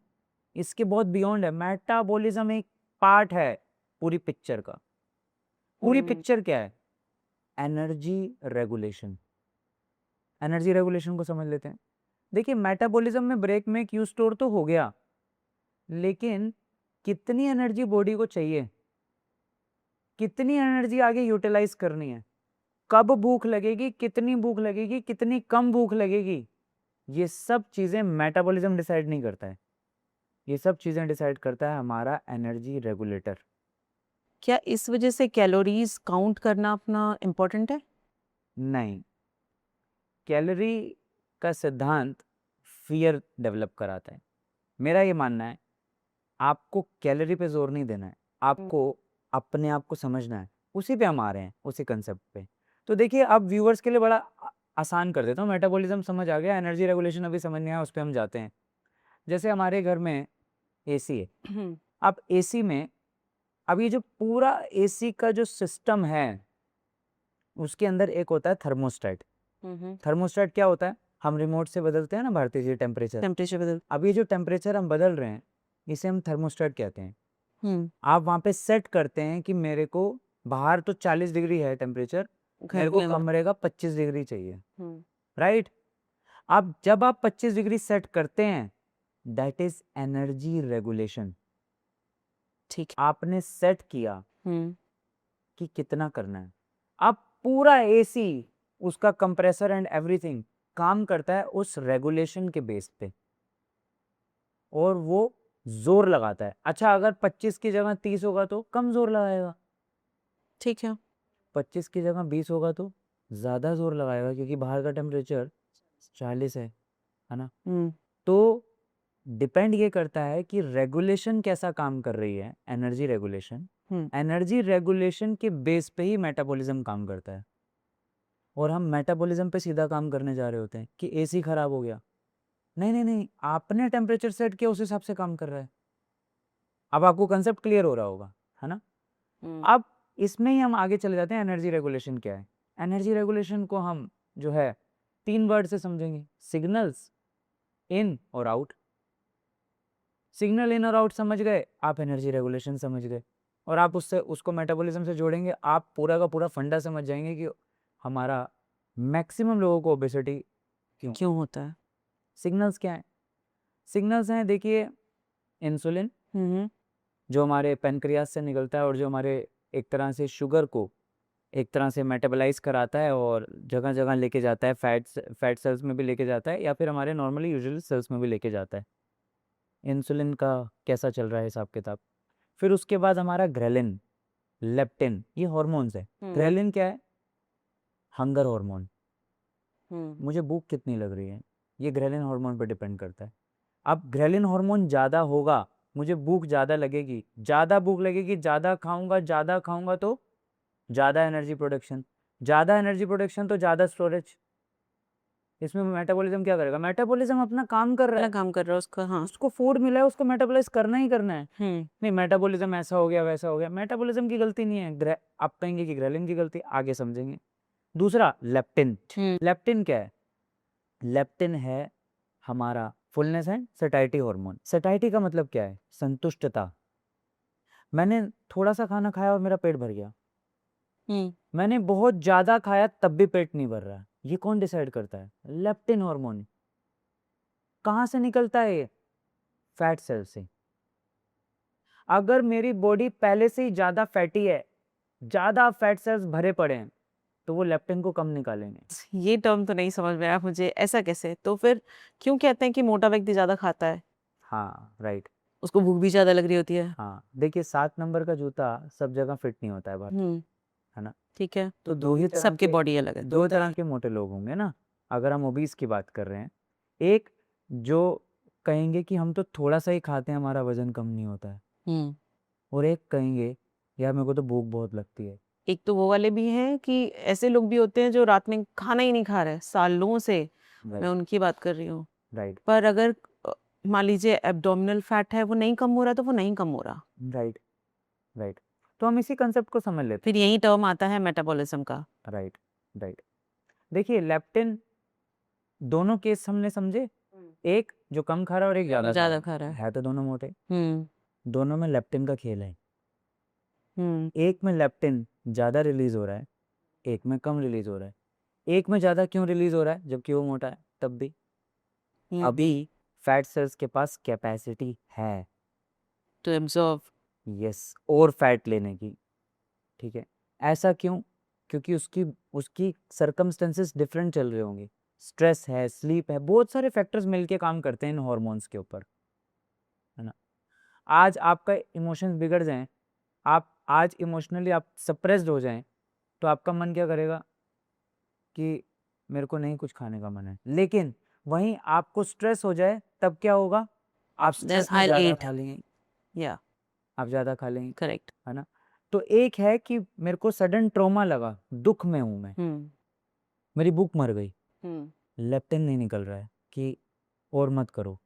इसके बहुत बियॉन्ड है। मेटाबॉलिज्म एक पार्ट है पूरी पिक्चर का। पूरी पिक्चर क्या है? Energy regulation. एनर्जी रेगुलेशन को समझ लेते हैं। देखिए, मेटाबॉलिज्म में ब्रेक, मेक, यूज, स्टोर तो हो गया, लेकिन कितनी एनर्जी बॉडी को चाहिए, कितनी एनर्जी आगे यूटिलाइज करनी है, कब भूख लगेगी, कितनी भूख लगेगी, कितनी कम भूख लगेगी, ये सब चीजें मेटाबॉलिज्म डिसाइड नहीं करता है। ये सब चीजें डिसाइड करता है हमारा एनर्जी रेगुलेटर। क्या इस वजह से कैलोरीज काउंट करना अपना इम्पोर्टेंट है? नहीं, कैलोरी का सिद्धांत फियर डेवलप कराता है। मेरा ये मानना है, आपको कैलोरी पे जोर नहीं देना है, आपको अपने आप को समझना है। उसी पे हम आ रहे हैं, उसी कंसेप्ट पे। तो देखिए, अब व्यूअर्स के लिए बड़ा आसान कर देता हूँ। मेटाबॉलिज्म समझ आ गया, एनर्जी रेगुलेशन अभी समझ नहीं आया, उस पर हम जाते हैं। जैसे हमारे घर में एसी है। अब एसी में, अब ये जो पूरा एसी का जो सिस्टम है, उसके अंदर एक होता है थर्मोस्टेट। थर्मोस्टेट क्या होता है? हम रिमोट से बदलते हैं ना भारतीय जी टेम्परेचर बदल। अब ये जो टेम्परेचर हम बदल रहे हैं, इसे हम थर्मोस्टेट कहते हैं। आप वहां पे सेट करते हैं कि मेरे को बाहर तो 40 डिग्री है टेम्परेचर, मेरे को कमरे का 25 डिग्री चाहिए, राइट? अब जब आप 25 डिग्री सेट करते हैं, दैट इज एनर्जी रेगुलेशन। ठीक, आपने सेट किया कि कितना करना है। अब पूरा एसी, उसका कंप्रेसर एंड एवरीथिंग काम करता है उस रेगुलेशन के बेस पे, और वो जोर लगाता है। अच्छा, अगर 25 की जगह 30 होगा तो कम जोर लगाएगा, ठीक है। 25 की जगह 20 होगा तो ज़्यादा जोर लगाएगा, क्योंकि बाहर का टेम्परेचर 40 है ना। तो डिपेंड ये करता है कि रेगुलेशन कैसा काम कर रही है, एनर्जी रेगुलेशन। एनर्जी रेगुलेशन के बेस पे ही मेटाबॉलिज्म काम करता है, और हम मेटाबॉलिज्म पे सीधा काम करने जा रहे होते हैं कि एसी खराब हो गया। नहीं नहीं नहीं, आपने टेम्परेचर सेट किया, उस हिसाब से काम कर रहा है। अब आपको कंसेप्ट क्लियर हो रहा होगा, है ना। अब इसमें ही हम आगे चले जाते हैं, एनर्जी रेगुलेशन क्या है। एनर्जी रेगुलेशन को हम जो है 3 वर्ड से समझेंगे, सिग्नल्स, इन और आउट। सिग्नल इन और आउट समझ गए, आप एनर्जी रेगुलेशन समझ गए, और आप उससे उसको मेटाबॉलिज्म से जोड़ेंगे, आप पूरा का पूरा फंडा समझ जाएंगे कि हमारा मैक्सिमम लोगों को ओबेसिटी क्यों होता है। सिग्नल्स क्या है? सिग्नल्स हैं, देखिए, इंसुलिन जो हमारे पेनक्रियास से निकलता है और जो हमारे एक तरह से शुगर को एक तरह से मेटाबोलाइज कराता है और जगह जगह लेके जाता है, फैट सेल्स में भी लेके जाता है, या फिर हमारे नॉर्मली यूजुअल सेल्स में भी लेके जाता है। इंसुलिन का कैसा चल रहा है हिसाब किताब। फिर उसके बाद हमारा ग्रेलिन, लेप्टिन, ये हॉर्मोन्स है। ग्रेलिन क्या है? हंगर हार्मोन, मुझे भूख कितनी लग रही है, ये ग्रेलिन हार्मोन पर डिपेंड करता है। अब ग्रेलिन हार्मोन ज़्यादा होगा, मुझे भूख ज़्यादा लगेगी, ज़्यादा भूख लगेगी, ज़्यादा खाऊंगा तो ज़्यादा एनर्जी प्रोडक्शन, ज़्यादा एनर्जी प्रोडक्शन तो ज़्यादा स्टोरेज। इसमें मेटाबॉलिज्म क्या करेगा? मेटाबॉलिज्म अपना काम कर रहा है, काम कर रहा है उसका। हाँ, उसको फूड मिला है, उसको मेटाबॉलाइज करना ही करना है। नहीं, मेटाबॉलिज्म ऐसा हो गया वैसा हो गया, मेटाबॉलिज्म की गलती नहीं है, आप कहेंगे कि ग्रेलिन की गलती, आगे समझेंगे। दूसरा लेप्टिन। लेप्टिन क्या है? लेप्टिन है हमारा fullness and satisfaction hormone. Satisfaction का मतलब क्या है? संतुष्टता। मैंने थोड़ा सा खाना खाया और मेरा पेट भर गया, मैंने बहुत ज्यादा खाया तब भी पेट नहीं भर रहा, ये कौन डिसाइड करता है? Leptin hormone. कहाँ से निकलता है ये? फैट सेल से। अगर मेरी बॉडी पहले से ही ज्यादा फैटी है, ज्यादा फैट सेल्स भरे पड़े हैं, तो वो लेप्टिन को कम निकालेंगे। ये टर्म तो नहीं समझ में आया मुझे, ऐसा कैसे? तो फिर क्यों कहते हैं कि मोटा व्यक्ति ज्यादा खाता है? हाँ, राइट। उसको भूख भी ज्यादा लग रही होती है। हाँ, देखिए, 7 नंबर का जूता सब जगह फिट नहीं होता है बात, है ना। ठीक है, तो दो ही तरह सबके के बॉडी अलग है। 2 तरह के मोटे लोग होंगे ना, अगर हम ओबीस की बात कर रहे हैं। एक जो कहेंगे कि हम तो थोड़ा सा ही खाते हैं, हमारा वजन कम नहीं होता है, और एक कहेंगे यार मेरे को तो भूख बहुत लगती है। एक तो वो वाले भी हैं कि ऐसे लोग भी होते हैं जो रात में खाना ही नहीं खा रहे सालों से, मैं उनकी बात कर रही हूँ। राइट, पर अगर मान लीजिए एब्डोमिनल फैट है, वो नहीं कम हो रहा तो वो नहीं कम हो रहा। Right, right. तो हम इसी कंसेप्ट को समझ लेते फिर यही टर्म आता है मेटाबॉलिज्म का। हैं। Right, right. देखिए, लेप्टिन दोनों केस हमने समझे, एक जो कम खा रहा है और एक ज्यादा खा रहा है, तो दोनों मोटे। है। दोनों में लेप्टिन का खेल है। एक में लेप्टिन ज्यादा रिलीज हो रहा है, एक में कम रिलीज हो रहा है। एक में ज्यादा क्यों रिलीज हो रहा है जबकि वो मोटा है? तब भी अभी फैट सेल्स के पास कैपेसिटी है टू एब्जॉर्ब। यस, और फैट लेने की। ठीक है, ऐसा क्यों? क्योंकि उसकी उसकी सर्कमस्टेंसेस डिफरेंट चल रहे होंगे, स्ट्रेस है, स्लीप है, बहुत सारे फैक्टर्स मिलके काम करते हैं इन हॉर्मोन्स के ऊपर, है ना। आज आपका इमोशंस बिगड़ जाएं, आप आज इमोशनली आप सप्रेस्ड हो जाएं, तो आपका मन क्या करेगा कि मेरे को नहीं कुछ खाने का मन है। लेकिन वहीं आपको स्ट्रेस हो जाए तब क्या होगा? आप स्ट्रेस में ज़्यादा खा लेंगे, या आप ज़्यादा खा लेंगे, करेक्ट। है ना। तो एक है कि मेरे को सडन ट्रॉमा लगा, दुख में हूँ मैं, मेरी भूख मर गई, लेप्टिन नहीं निकल रहा है कि और मत करो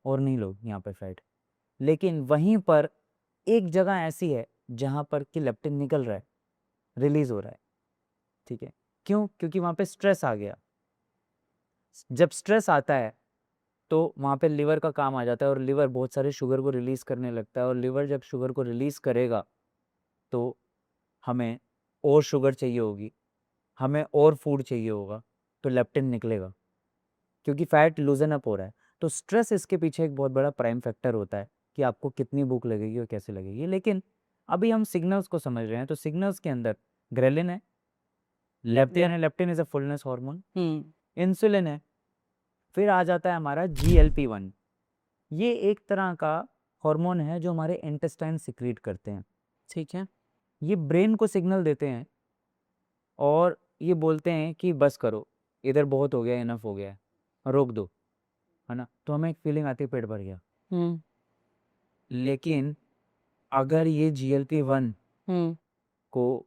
और नहीं लो यहाँ पे फैट। लेकिन वहीं पर एक जगह ऐसी है जहाँ पर कि लेप्टिन निकल रहा है, रिलीज हो रहा है। ठीक है, क्यों? क्योंकि वहाँ पे स्ट्रेस आ गया। जब स्ट्रेस आता है तो वहाँ पे लिवर का काम आ जाता है, और लिवर बहुत सारे शुगर को रिलीज़ करने लगता है, और लिवर जब शुगर को रिलीज़ करेगा तो हमें और शुगर चाहिए होगी, हमें और फूड चाहिए होगा, तो लेप्टिन निकलेगा क्योंकि फैट लूजन अप हो रहा है। तो स्ट्रेस इसके पीछे एक बहुत बड़ा प्राइम फैक्टर होता है कि आपको कितनी भूख लगेगी और कैसे लगेगी। लेकिन अभी हम सिग्नल्स को समझ रहे हैं, तो सिग्नल्स के अंदर ग्रेलिन है, leptin is a fullness hormone, insulin है, फिर आ जाता है हमारा GLP-1। ये एक तरह का हार्मोन है जो हमारे इंटेस्टाइन सिक्रीट करते हैं। ठीक है। ये ब्रेन को सिग्नल देते हैं और ये बोलते हैं कि बस करो, इधर बहुत हो गया, इनफ हो गया है, रोक दो, है ना। तो हमें एक फीलिंग आती है पेट भर गया। लेकिन अगर ये GLP-1 को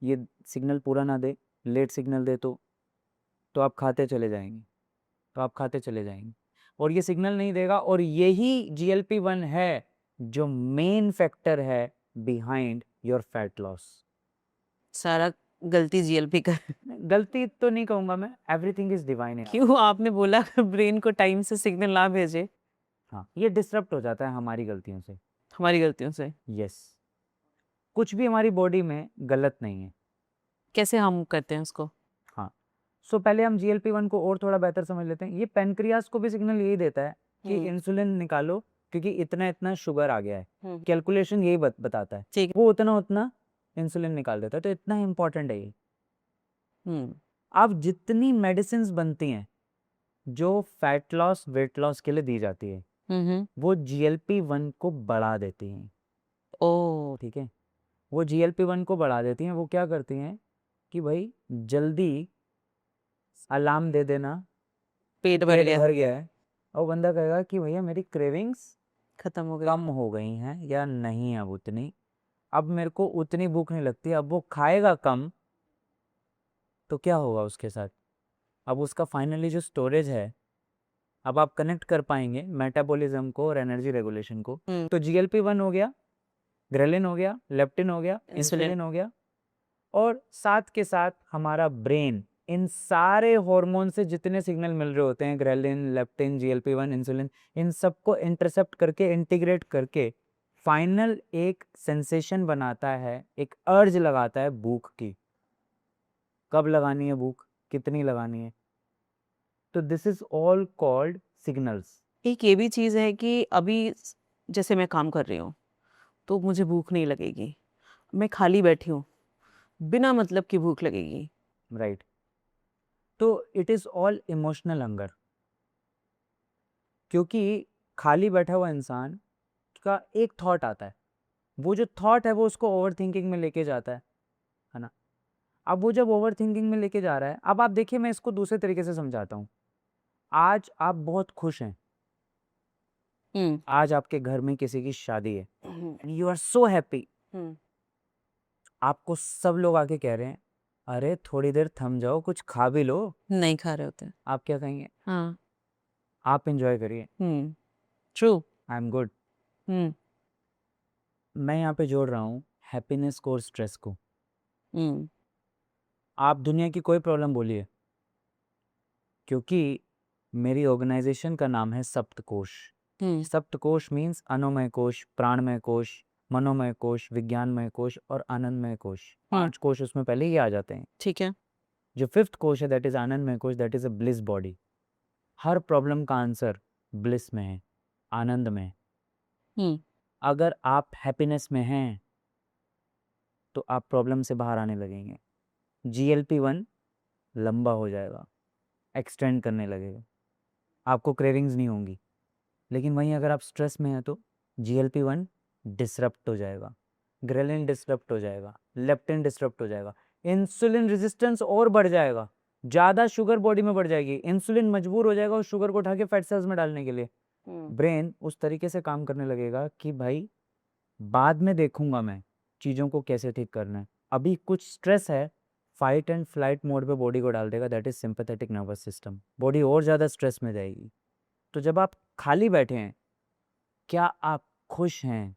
ये सिग्नल पूरा ना दे, लेट सिग्नल दे, तो आप खाते चले जाएंगे, और ये सिग्नल नहीं देगा, और यही GLP-1 है जो मेन फैक्टर है बिहाइंड योर फैट लॉस। सारा गलती GLP का है। गलती तो नहीं कहूंगा मैं, एवरीथिंग इज डिवाइन। क्यों आपने बोला ब्रेन को टाइम से सिग्नल ना भेजे? हाँ, ये डिस्टर्ब हो जाता है हमारी गलतियों से। हमारी गलतियों से? यस, कुछ भी हमारी बॉडी में गलत नहीं है। कैसे हम करते हैं उसको? हाँ, सो पहले हम GLP-1 को और थोड़ा बेहतर समझ लेते हैं। ये पेनक्रियास को भी सिग्नल यही देता है कि इंसुलिन निकालो, क्योंकि इतना इतना शुगर आ गया है। कैलकुलेशन यही बताता है, ठीक। वो उतना उतना इंसुलिन निकाल देता है। तो इतना इम्पोर्टेंट है ये। अब जितनी मेडिसिन बनती हैं जो फैट लॉस वेट लॉस के लिए दी जाती है, वो GLP-1 को बढ़ा देती हैं। ओ, ठीक है, वो GLP-1 को बढ़ा देती हैं। वो क्या करती हैं कि भाई जल्दी अलार्म दे देना, पेट भर गया, भर गया है, और बंदा कहेगा कि भैया मेरी क्रेविंग्स खत्म हो गई। कम हो गई हैं या नहीं अब उतनी, अब मेरे को उतनी भूख नहीं लगती। अब वो खाएगा कम, तो क्या होगा उसके साथ? अब उसका फाइनली जो स्टोरेज है, अब आप कनेक्ट कर पाएंगे मेटाबॉलिज्म को और एनर्जी रेगुलेशन को। तो GLP-1 हो गया, ग्रेलिन हो गया, लेप्टिन हो गया, इंसुलिन हो गया, और साथ के साथ हमारा ब्रेन इन सारे हार्मोन से जितने सिग्नल मिल रहे होते हैं, ग्रेलिन, लेप्टिन, GLP-1, इंसुलिन, इन सबको इंटरसेप्ट करके, इंटीग्रेट करके फाइनल एक सेंसेशन बनाता है, एक अर्ज लगाता है भूख की। कब लगानी है भूख, कितनी लगानी है। तो this is all called signals. एक ये भी चीज़ है कि अभी जैसे मैं काम कर रही हूँ तो मुझे भूख नहीं लगेगी, मैं खाली बैठी हूँ, बिना मतलब की भूख लगेगी। राइट, तो it is all emotional hunger, क्योंकि खाली बैठा हुआ इंसान का एक थॉट आता है, वो जो थॉट है वो उसको ओवर थिंकिंग में लेके जाता है ना। अब वो जब ओवर थिंकिंग में लेके जा रहा है, अब आप देखिए, मैं इसको दूसरे तरीके से समझाता हूँ। आज आप बहुत खुश हैं, आज आपके घर में किसी की शादी है, यू आर सो हैप्पी। आपको सब लोग आके कह रहे हैं, अरे थोड़ी देर थम जाओ, कुछ खा भी लो। नहीं खा रहे होते। आप क्या कहेंगे? हाँ, आप एंजॉय करिए, ट्रू। I am good. मैं यहाँ पे जोड़ रहा हूँ हैप्पीनेस को और स्ट्रेस को। आप दुनिया की कोई प्रॉब्लम बोलिए, क्योंकि मेरी ऑर्गेनाइजेशन का नाम है सप्तकोश। सप्तकोश मीन्स अनोमय कोश, प्राणमय कोश, मनोमय कोश, विज्ञानमय कोश और आनंदमय कोश। 5 कोश उसमें पहले ही आ जाते हैं। ठीक है। जो 5th कोश है, दैट इज आनंदमय कोश, that is a bliss body. Her problem का आंसर ब्लिस में है, आनंद में। अगर आप हैप्पीनेस में हैं तो आप प्रॉब्लम से बाहर आने लगेंगे। GLP-1 लंबा हो जाएगा, एक्सटेंड करने लगेगा, आपको क्रेविंग्स नहीं होंगी। लेकिन वहीं अगर आप स्ट्रेस में हैं तो GLP-1 डिसरप्ट हो जाएगा, ग्रेलिन डिसरप्ट हो जाएगा, लेप्टिन डिसरप्ट हो जाएगा, इंसुलिन रेजिस्टेंस और बढ़ जाएगा, ज़्यादा शुगर बॉडी में बढ़ जाएगी, इंसुलिन मजबूर हो जाएगा उस शुगर को उठा के फैट सेल्स में डालने के लिए। ब्रेन उस तरीके से काम करने लगेगा कि भाई बाद में देखूंगा मैं चीज़ों को कैसे ठीक करना है, अभी कुछ स्ट्रेस है, फाइट एंड फ्लाइट मोड पे बॉडी को डाल देगा, that is sympathetic nervous system. Body और ज़्यादा स्ट्रेस में जाएगी। तो जब आप खाली बैठे हैं, क्या आप खुश हैं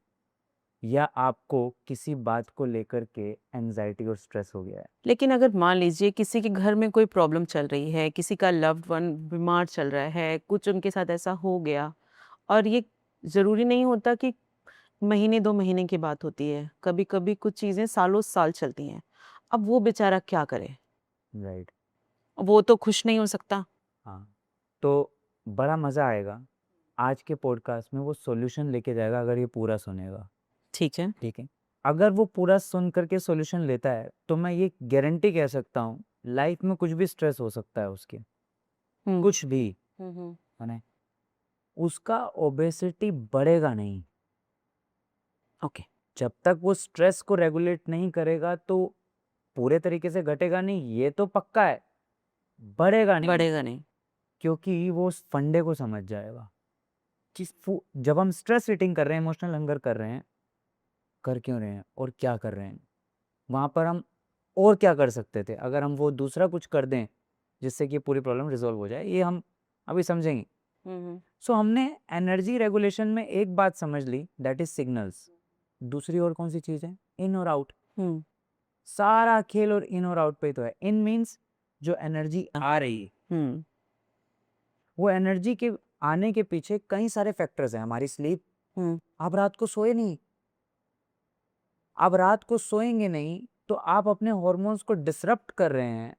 या आपको किसी बात को लेकर के एंजाइटी और स्ट्रेस हो गया है? लेकिन अगर मान लीजिए किसी के घर में कोई प्रॉब्लम चल रही है, किसी का लव्ड वन बीमार चल रहा है, कुछ उनके साथ ऐसा हो गया, और ये ज़रूरी नहीं होता कि महीने 2 महीने की बात होती है, कभी कभी कुछ चीज़ें सालों साल चलती हैं। अब वो बेचारा क्या करे? राइट, वो तो खुश नहीं हो सकता। हाँ, तो बड़ा मज़ा आएगा आज के पॉडकास्ट में, वो सॉल्यूशन लेके जाएगा अगर ये पूरा सुनेगा। ठीक है। ठीक है, अगर वो पूरा सुन करके सॉल्यूशन लेता है तो मैं ये गारंटी कह सकता हूँ लाइफ में कुछ भी स्ट्रेस हो सकता है उसके, हम्म कुछ भी, हम्म है ना, उसका ओबेसिटी बढ़ेगा नहीं। ओके जब तक वो स्ट्रेस को रेगुलेट नहीं करेगा तो पूरे तरीके से घटेगा नहीं, ये तो पक्का है, बढ़ेगा नहीं, बढ़ेगा नहीं। क्योंकि वो उस फंडे को समझ जाएगा कि जब हम स्ट्रेस ईटिंग कर रहे हैं, इमोशनल हंगर कर रहे हैं, कर क्यों रहे हैं और क्या कर रहे हैं, वहाँ पर हम और क्या कर सकते थे अगर हम वो दूसरा कुछ कर दें जिससे कि पूरी प्रॉब्लम रिजॉल्व हो जाए, ये हम अभी समझेंगे। सो हमने एनर्जी रेगुलेशन में एक बात समझ ली, दैट इज सिग्नल्स। दूसरी और कौन सी चीज़ है? इन और आउट। हम्म सारा खेल और इन और आउट पे ही तो है। इन मीन्स जो एनर्जी आ रही है, हम्म वो एनर्जी के आने के पीछे कई सारे फैक्टर्स हैं। हमारी स्लीप, हम्म आप रात को सोए नहीं, आप रात को सोएंगे नहीं तो आप अपने हॉर्मोन्स को डिसरप्ट कर रहे हैं,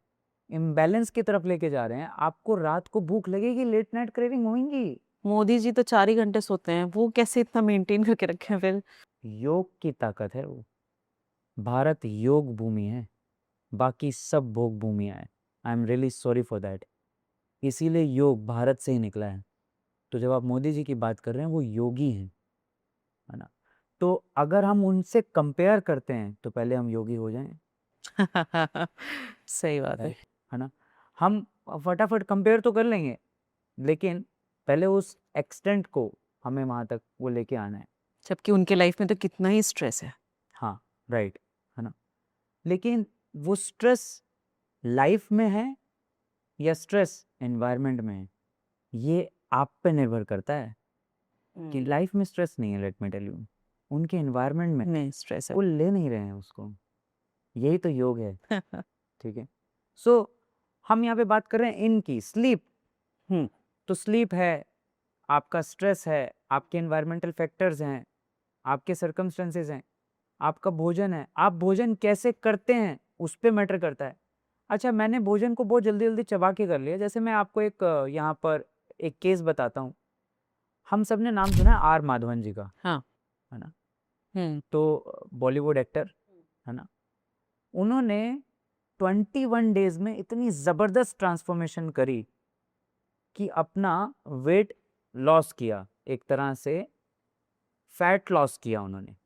इम्बैलेंस की तरफ लेके जा रहे हैं। आपको रात को भूख लगेगी, लेट नाइट क्रेविंग होंगी। मोदी जी तो 4 ही घंटे सोते हैं, वो कैसे इतना मेंटेन करके रखे हैं फिर? योग की ताकत है वो। भारत योग भूमि है, बाकी सब भोग भूमियाँ हैं। I am really sorry for that. इसीलिए योग भारत से ही निकला है। तो जब आप मोदी जी की बात कर रहे हैं, वो योगी हैं, है ना। तो अगर हम उनसे कंपेयर करते हैं तो पहले हम योगी हो जाएं, सही बात है। है ना। हम फटाफट कंपेयर तो कर लेंगे, लेकिन पहले उस एक्सटेंट को हमें वहाँ तक वो लेके आना है। जबकि उनके लाइफ में तो कितना ही स्ट्रेस है। हाँ, राइट, है ना। लेकिन वो स्ट्रेस लाइफ में है या स्ट्रेस एनवायरनमेंट में है, ये आप पे निर्भर करता है। कि लाइफ में स्ट्रेस नहीं है, लेट मी टेल यू, उनके एनवायरनमेंट में नहीं स्ट्रेस है। वो ले नहीं रहे हैं उसको। यही तो योग है, ठीक है। सो हम यहाँ पे बात कर रहे हैं इनकी स्लीप। तो स्लीप है, आपका स्ट्रेस है, आपके एनवायरमेंटल फैक्टर्स हैं, आपके सर्कमस्टेंसेस हैं, आपका भोजन है, आप भोजन कैसे करते हैं उस पर मैटर करता है। अच्छा, मैंने भोजन को बहुत जल्दी जल्दी चबा के कर लिया। जैसे मैं आपको एक यहाँ पर एक केस बताता हूँ। हम सब ने नाम सुना है आर माधवन जी का, हाँ। है ना। हम्म तो बॉलीवुड एक्टर, है ना। उन्होंने 21 डेज में इतनी ज़बरदस्त ट्रांसफॉर्मेशन करी कि अपना वेट लॉस किया, एक तरह से फैट लॉस किया उन्होंने।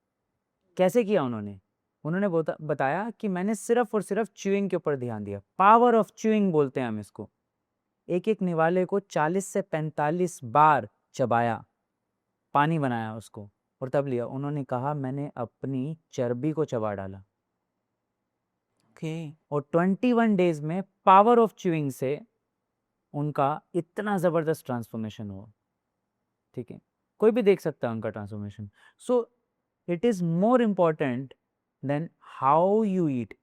कैसे किया उन्होंने? उन्होंने बताया कि मैंने सिर्फ और सिर्फ च्यूइंग के ऊपर ध्यान दिया। पावर ऑफ च्यूइंग बोलते हैं हम इसको। एक एक निवाले को 40 से 45 बार चबाया, पानी बनाया उसको, और तब लिया। उन्होंने कहा मैंने अपनी चर्बी को चबा डाला। ओके। और 21 डेज में पावर ऑफ च्यूइंग से उनका इतना ज़बरदस्त ट्रांसफॉर्मेशन हुआ, ठीक है। कोई भी देख सकता है उनका transformation. So it is more important than how you eat.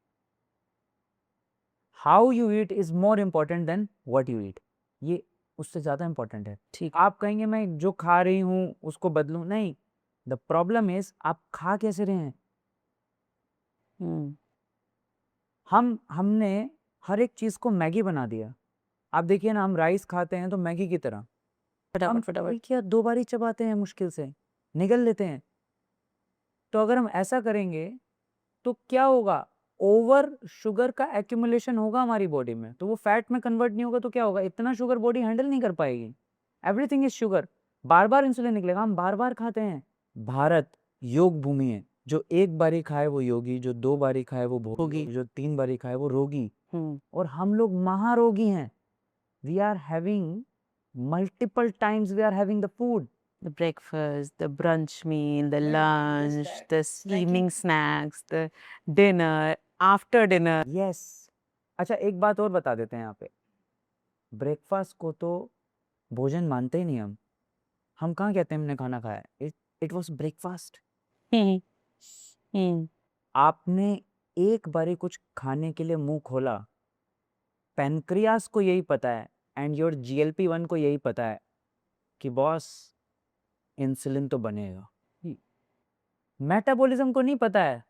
How you eat is more important than what you eat. ये उससे ज़्यादा इम्पॉर्टेंट है। ठीक। आप कहेंगे मैं जो खा रही हूँ उसको बदलूं, नहीं। द प्रॉब्लम इज आप खा कैसे रहे हैं। हम्म हमने हर एक चीज़ को मैगी बना दिया। आप देखिए ना, हम राइस खाते हैं तो मैगी की तरह हम फटाफट फटाफट। एक या दो बार ही चबाते हैं, मुश्किल से निगल लेते हैं। तो अगर हम ऐसा करेंगे तो क्या होगा? ओवर शुगर का एक्यूमुलेशन होगा हमारी बॉडी में, तो वो फैट में कन्वर्ट नहीं होगा तो क्या होगा? इतना शुगर बॉडी हैंडल नहीं कर पाएगी। Everything is sugar. Bar bar insulin निकलेगा, हम बार बार खाते हैं। भारत योग भूमि है। जो एक बारी खाए वो योगी, जो दो बारी खाए वो भोगी, जो 3 बारी खाए वो रोगी। और हम लोग महारोगी हैं। We are having multiple times we are having the food. The breakfast, the brunch meal, the lunch, the evening snacks, the dinner, after dinner. Yes. अच्छा, एक बात और बता देते हैं यहाँ पे। ब्रेकफास्ट को तो भोजन मानते ही नहीं हम कहाँ कहते हैं हमने खाना खाया? It was breakfast. Hmm hmm आपने एक बारी कुछ खाने के लिए मुंह खोला, पैनक्रियास को यही पता है एंड योर GLP-1 को यही पता है कि बॉस इंसुलिन तो बनेगा। मेटाबॉलिज्म को नहीं पता है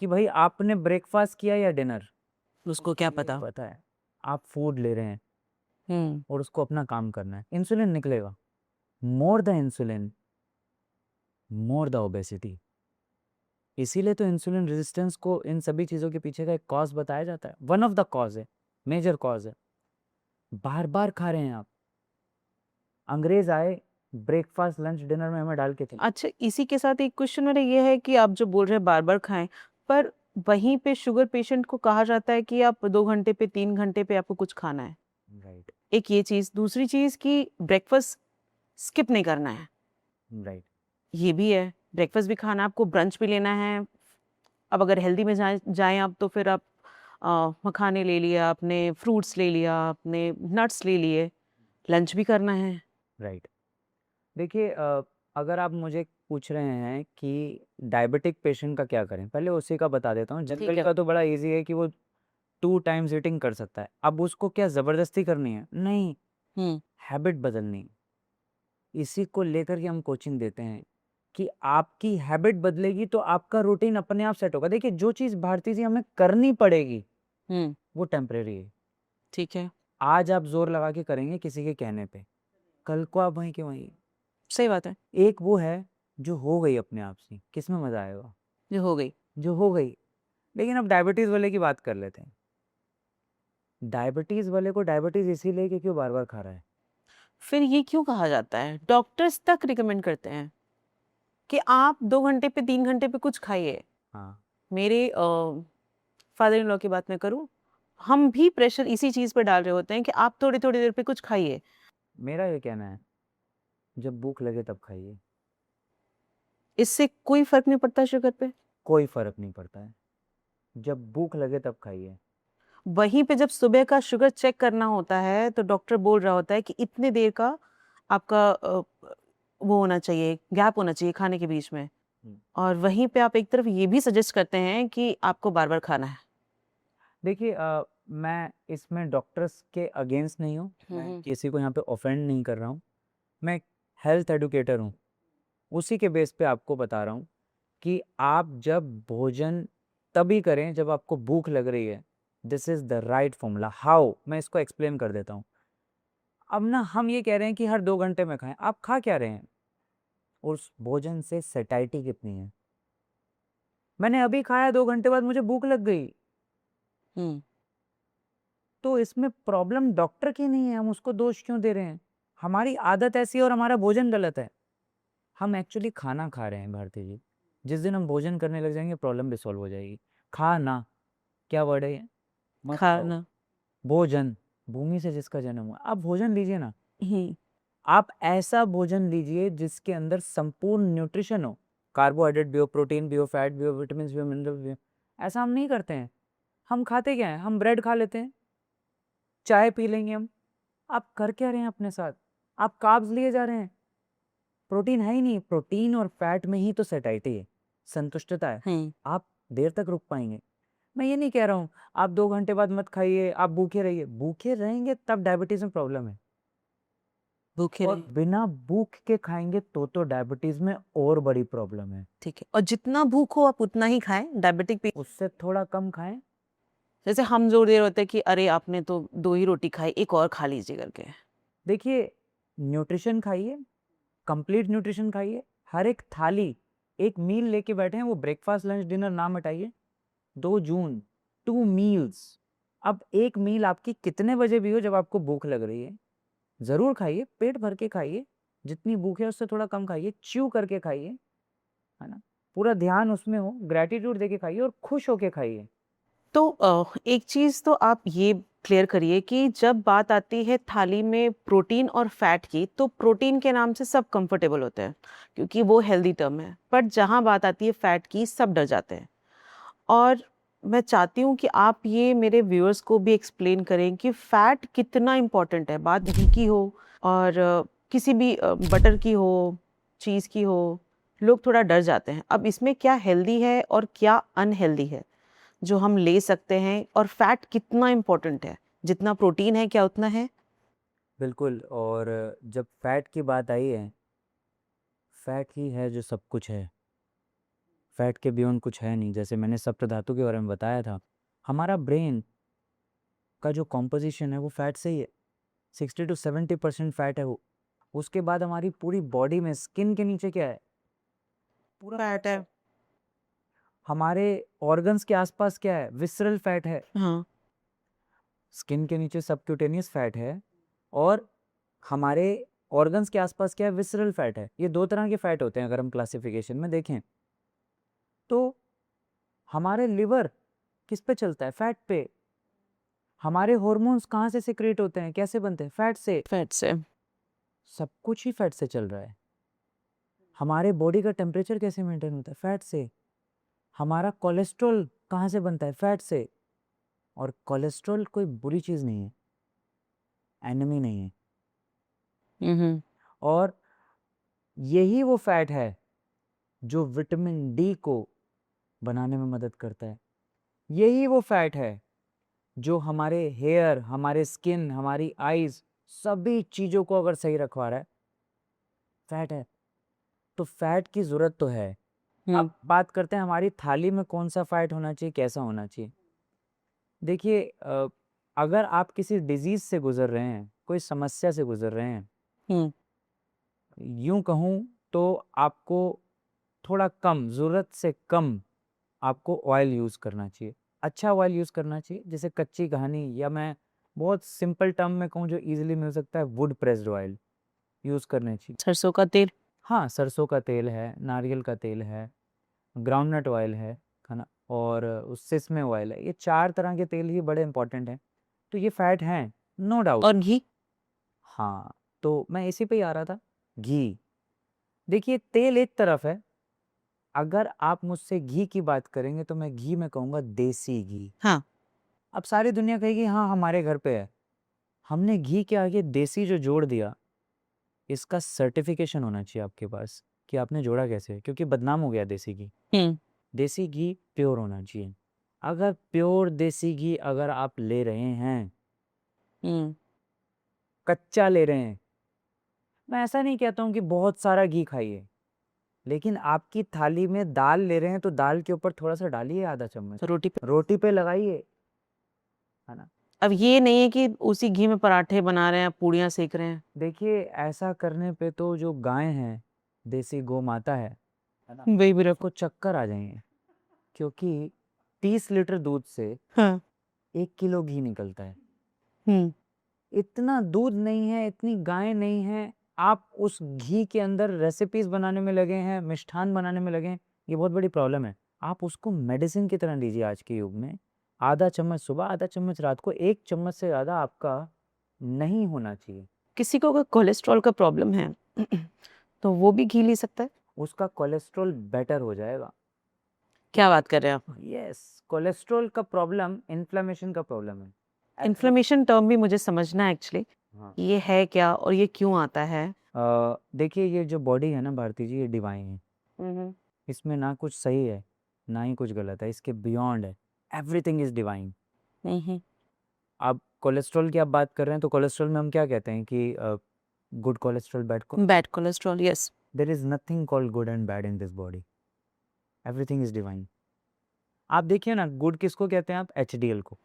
कि भाई आपने ब्रेकफास्ट किया या डिनर। उसको क्या पता? पता है आप फूड ले रहे हैं और उसको अपना काम करना है। इंसुलिन निकलेगा। More the insulin, more the obesity. इसीलिए तो इंसुलिन रेजिस्टेंस को इन सभी चीज़ों के पीछे का एक कॉज बताया जाता है। वन ऑफ द कॉज है। मेजर कॉज है। बार बार खा रहे हैं आप। अंग्रेज आए, ब्रेकफास्ट लंच डिनर में हमें डाल के थे। अच्छा, इसी के साथ एक क्वेश्चन मेरा ये है कि आप जो बोल रहे हैं बार बार खाएं, पर वहीं पे शुगर पेशेंट को कहा जाता है कि आप 2 घंटे पे 3 घंटे पे आपको कुछ खाना है। राइट एक ये चीज, दूसरी चीज कि ब्रेकफास्ट स्किप नहीं करना है, राइट ये भी है। ब्रेकफास्ट भी खाना है आपको, ब्रंच भी लेना है। अब अगर हेल्दी में जाएं आप, तो फिर आप मखाने ले लिया आपने, फ्रूट्स ले लिया आपने, नट्स ले लिए, लंच भी करना है। राइट। देखिए अगर आप मुझे पूछ रहे हैं कि डायबिटिक पेशेंट का क्या करें, पहले उसी का बता देता हूँ। जनरल है। का तो बड़ा इजी है कि वो 2 टाइम्स ईटिंग कर सकता है। अब उसको क्या ज़बरदस्ती करनी है? नहीं, हम्म हैबिट बदलनी है। इसी को लेकर के हम कोचिंग देते हैं कि आपकी हैबिट बदलेगी तो आपका रूटीन अपने आप सेट होगा। देखिए जो चीज़ भारती जी हमें करनी पड़ेगी हम्म वो टेम्परेरी है। ठीक है, आज आप जोर लगा के करेंगे किसी के कहने पे, कल को आप वहीं के वहीं। सही बात है। एक वो है जो हो गई अपने आप से, किसमें मजा आएगा? जो हो गई। जो हो गई। लेकिन अब डायबिटीज वाले की बात कर लेते हैं। डायबिटीज वाले को डायबिटीज इसीलिए क्योंकि वो बार बार खा रहा है। फिर ये क्यों कहा जाता है, डॉक्टर्स तक रिकमेंड करते हैं कि आप 2 घंटे पे 3 घंटे पे कुछ खाइए। हाँ मेरे फादर इन लॉ की बात मैं करूं, हम भी प्रेशर इसी चीज पे डाल रहे होते हैं कि आप थोड़ी थोड़ी देर पे कुछ खाइए। मेरा ये कहना है, जब भूख लगे तब खाइए। इससे कोई फर्क नहीं पड़ता शुगर पे। कोई फर्क नहीं पड़ता है, जब भूख लगे तब खाइए। वहीं पे जब सुबह का शुगर चेक करना होता है तो डॉक्टर बोल रहा होता है कि इतने देर का आपका वो होना चाहिए, गैप होना चाहिए खाने के बीच में। हम्म। और वहीं पे आप एक तरफ ये भी सजेस्ट करते हैं कि आपको बार बार खाना है। देखिए मैं इसमें डॉक्टर्स के अगेंस्ट नहीं हूँ, मैं किसी को यहाँ पे ऑफेंड नहीं कर रहा हूँ। मैं हेल्थ एडुकेटर हूँ, उसी के बेस पे आपको बता रहा हूँ कि आप जब भोजन तभी करें जब आपको भूख लग रही है। This is the right formula. How, मैं इसको एक्सप्लेन कर देता हूँ। अब ना हम ये कह रहे हैं कि हर 2 घंटे में खाएं, आप खा क्या रहे हैं? उस भोजन से सेटाइटी कितनी है? मैंने अभी खाया, 2 घंटे बाद मुझे भूख लग गई, हम्म तो इसमें प्रॉब्लम डॉक्टर की नहीं है, हम उसको दोष क्यों दे रहे हैं? हमारी आदत ऐसी है और हमारा भोजन गलत है। हम एक्चुअली खाना खा रहे हैं भारती जी। जिस दिन हम भोजन करने लग जाएंगे प्रॉब्लम भी सॉल्व हो जाएगी। खाना, क्या वर्ड है ये? मत खाओ। खाना। भोजन, भूमि से जिसका जन्म हुआ, आप भोजन लीजिए ना। हम्म आप ऐसा भोजन लीजिए जिसके अंदर संपूर्ण न्यूट्रिशन हो। कार्बोहाइड्रेट भी हो, प्रोटीन भी हो, फैट भी हो, विटामिन भी हो, मिनरल भी हो। ऐसा हम नहीं करते हैं। हम खाते क्या है? हम ब्रेड खा लेते हैं, चाय पी लेंगे हम। आप कर क्या रहे हैं अपने साथ? आप कार्ब्स लिए जा रहे हैं, प्रोटीन है ही नहीं। प्रोटीन और फैट में ही तो सेटाइटी है, संतुष्टता है। हम्म आप देर तक रुक पाएंगे? मैं ये नहीं कह रहा हूँ आप 2 घंटे बाद मत खाइए, आप भूखे रहिए। भूखे रहेंगे तब डायबिटीज में प्रॉब्लम है, भूखे और रहे। बिना भूख के खाएंगे तो डायबिटीज में और बड़ी प्रॉब्लम है। ठीक है, और जितना भूख हो आप उतना ही खाएं, डायबिटिक पे। उससे थोड़ा कम खाएं। जैसे हम जोर दे रहे होते हैं कि अरे आपने तो 2 ही रोटी खाई, एक और खा लीजिए करके। देखिए न्यूट्रिशन खाइए, कंप्लीट न्यूट्रिशन खाइए। हर एक थाली, एक मील लेके बैठे हैं, वो ब्रेकफास्ट लंच डिनर ना मिटाइए। 2 जून, 2 मील्स। अब एक मील आपकी कितने बजे भी हो, जब आपको भूख लग रही है जरूर खाइए, पेट भर के खाइए। जितनी भूख है उससे थोड़ा कम खाइए, च्यू करके खाइए, है ना। पूरा ध्यान उसमें हो, ग्रेटिट्यूड देके खाइए और खुश होके खाइए। तो एक चीज तो आप ये क्लियर करिए कि जब बात आती है थाली में प्रोटीन और फैट की, तो प्रोटीन के नाम से सब कंफर्टेबल होते हैं क्योंकि वो हेल्दी टर्म है, बट जहाँ बात आती है फैट की सब डर जाते हैं। और मैं चाहती हूँ कि आप ये मेरे व्यूअर्स को भी एक्सप्लेन करें कि फैट कितना इम्पोर्टेंट है। बात घी की हो और किसी भी बटर की हो, चीज़ की हो, लोग थोड़ा डर जाते हैं। अब इसमें क्या हेल्दी है और क्या अनहेल्दी है जो हम ले सकते हैं, और फैट कितना इम्पोर्टेंट है, जितना प्रोटीन है क्या उतना है? बिल्कुल। और जब फैट की बात आई है, फैट ही है जो सब कुछ है। फैट के बियॉन्ड कुछ है नहीं। जैसे मैंने सप्त धातु के बारे में बताया था, हमारा ब्रेन का जो कॉम्पोजिशन है वो फैट से ही है। 60 to 70% फैट है वो। उसके बाद हमारी पूरी बॉडी में स्किन के नीचे क्या है? पूरा फैट है। हमारे ऑर्गन्स के आसपास क्या है? विसरल फैट है। हाँ। स्किन के नीचे सबक्यूटेनियस फैट है, और हमारे ऑर्गन्स के आसपास क्या है, विसरल फैट है। ये 2 तरह के फैट होते हैं अगर हम क्लासिफिकेशन में देखें तो। हमारे लिवर किस पे चलता है, फैट पे। हमारे हॉर्मोन्स कहाँ से सिक्रेट होते हैं, कैसे बनते हैं, फैट से। फैट से। सब कुछ ही फैट से चल रहा है। हमारे बॉडी का टेम्परेचर कैसे मेंटेन होता है, फैट से। हमारा कोलेस्ट्रॉल कहाँ से बनता है, फैट से। और कोलेस्ट्रॉल कोई बुरी चीज़ नहीं है, एनिमी नहीं है। और यही वो फैट है जो विटामिन डी को बनाने में मदद करता है। यही वो फैट है जो हमारे हेयर, हमारे स्किन, हमारी आईज, सभी चीज़ों को अगर सही रखवा रहा है, फैट है। तो फैट की ज़रूरत तो है। अब बात करते हैं हमारी थाली में कौन सा फैट होना चाहिए, कैसा होना चाहिए। देखिए, अगर आप किसी डिजीज़ से गुजर रहे हैं, कोई समस्या से गुजर रहे हैं, यूं कहूँ तो आपको थोड़ा कम, ज़रूरत से कम आपको ऑयल यूज़ करना चाहिए। अच्छा ऑयल यूज़ करना चाहिए, जैसे कच्ची घानी, या मैं बहुत सिंपल टर्म में कहूँ जो ईजिली मिल सकता है, वुड प्रेस्ड ऑयल यूज़ करने चाहिए। सरसों का तेल। हाँ, सरसों का तेल है, नारियल का तेल है, ग्राउंडनट ऑयल है ना, और सिसमे ऑयल है। ये 4 तरह के तेल ही बड़े इंपॉर्टेंट हैं। तो ये फैट हैं, नो डाउट। और घी। हाँ, तो मैं इसी पे ही आ रहा था, घी। देखिए, तेल एक तरफ है, अगर आप मुझसे घी की बात करेंगे तो मैं घी में कहूँगा देसी घी। हाँ। अब सारी दुनिया कहेगी हाँ हमारे घर पे है। हमने घी के आगे देसी जो जोड़ दिया, इसका सर्टिफिकेशन होना चाहिए आपके पास कि आपने जोड़ा कैसे, क्योंकि बदनाम हो गया देसी घी। देसी घी प्योर होना चाहिए। अगर प्योर देसी घी अगर आप ले रहे हैं, कच्चा ले रहे हैं, मैं ऐसा नहीं कहता हूँ कि बहुत सारा घी खाइए, लेकिन आपकी थाली में दाल ले रहे हैं तो दाल के ऊपर थोड़ा सा डालिए, आधा चम्मच रोटी पे लगाइए, है ना। अब ये नहीं है कि उसी घी में पराठे बना रहे हैं, पूड़ियाँ सेक रहे हैं। देखिए, ऐसा करने पे तो जो गाय है, देसी गौ माता है ना, वही भी उसको चक्कर आ जाएंगे, क्योंकि 30 लीटर दूध से हाँ। 1 किलो घी निकलता है। इतना दूध नहीं है, इतनी गाय नहीं है, आप उस घी के अंदर रेसिपीज बनाने में लगे हैं, मिष्ठान बनाने में लगे हैं। ये बहुत बड़ी प्रॉब्लम है। आप उसको मेडिसिन की तरह लीजिए। आज के युग में आधा चम्मच सुबह, आधा चम्मच रात को, 1 चम्मच से ज़्यादा आपका नहीं होना चाहिए। किसी को अगर कोलेस्ट्रॉल का प्रॉब्लम है तो वो भी घी ले सकता है। उसका कोलेस्ट्रॉल बेटर हो जाएगा। क्या बात कर रहे हैं आप? यस, कोलेस्ट्रॉल का प्रॉब्लम इन्फ्लेमेशन का प्रॉब्लम है। इन्फ्लेमेशन टर्म भी मुझे समझना है एक्चुअली। हाँ, ये है क्या और ये क्यों आता है? देखिए, ये जो बॉडी है ना भारती जी, ये डिवाइन है। इसमें ना कुछ सही है, ना ही कुछ गलत है, इसके बियॉन्ड है। Everything is divine. अब कोलेस्ट्रॉल की आप बात कर रहे हैं, तो कोलेस्ट्रॉल में हम क्या कहते हैं कि good cholesterol, bad cholesterol, yes. There is nothing called good and bad in this body. Everything is divine. आप देखिए ना, गुड किसको कहते हैं आप, एचडीएल को।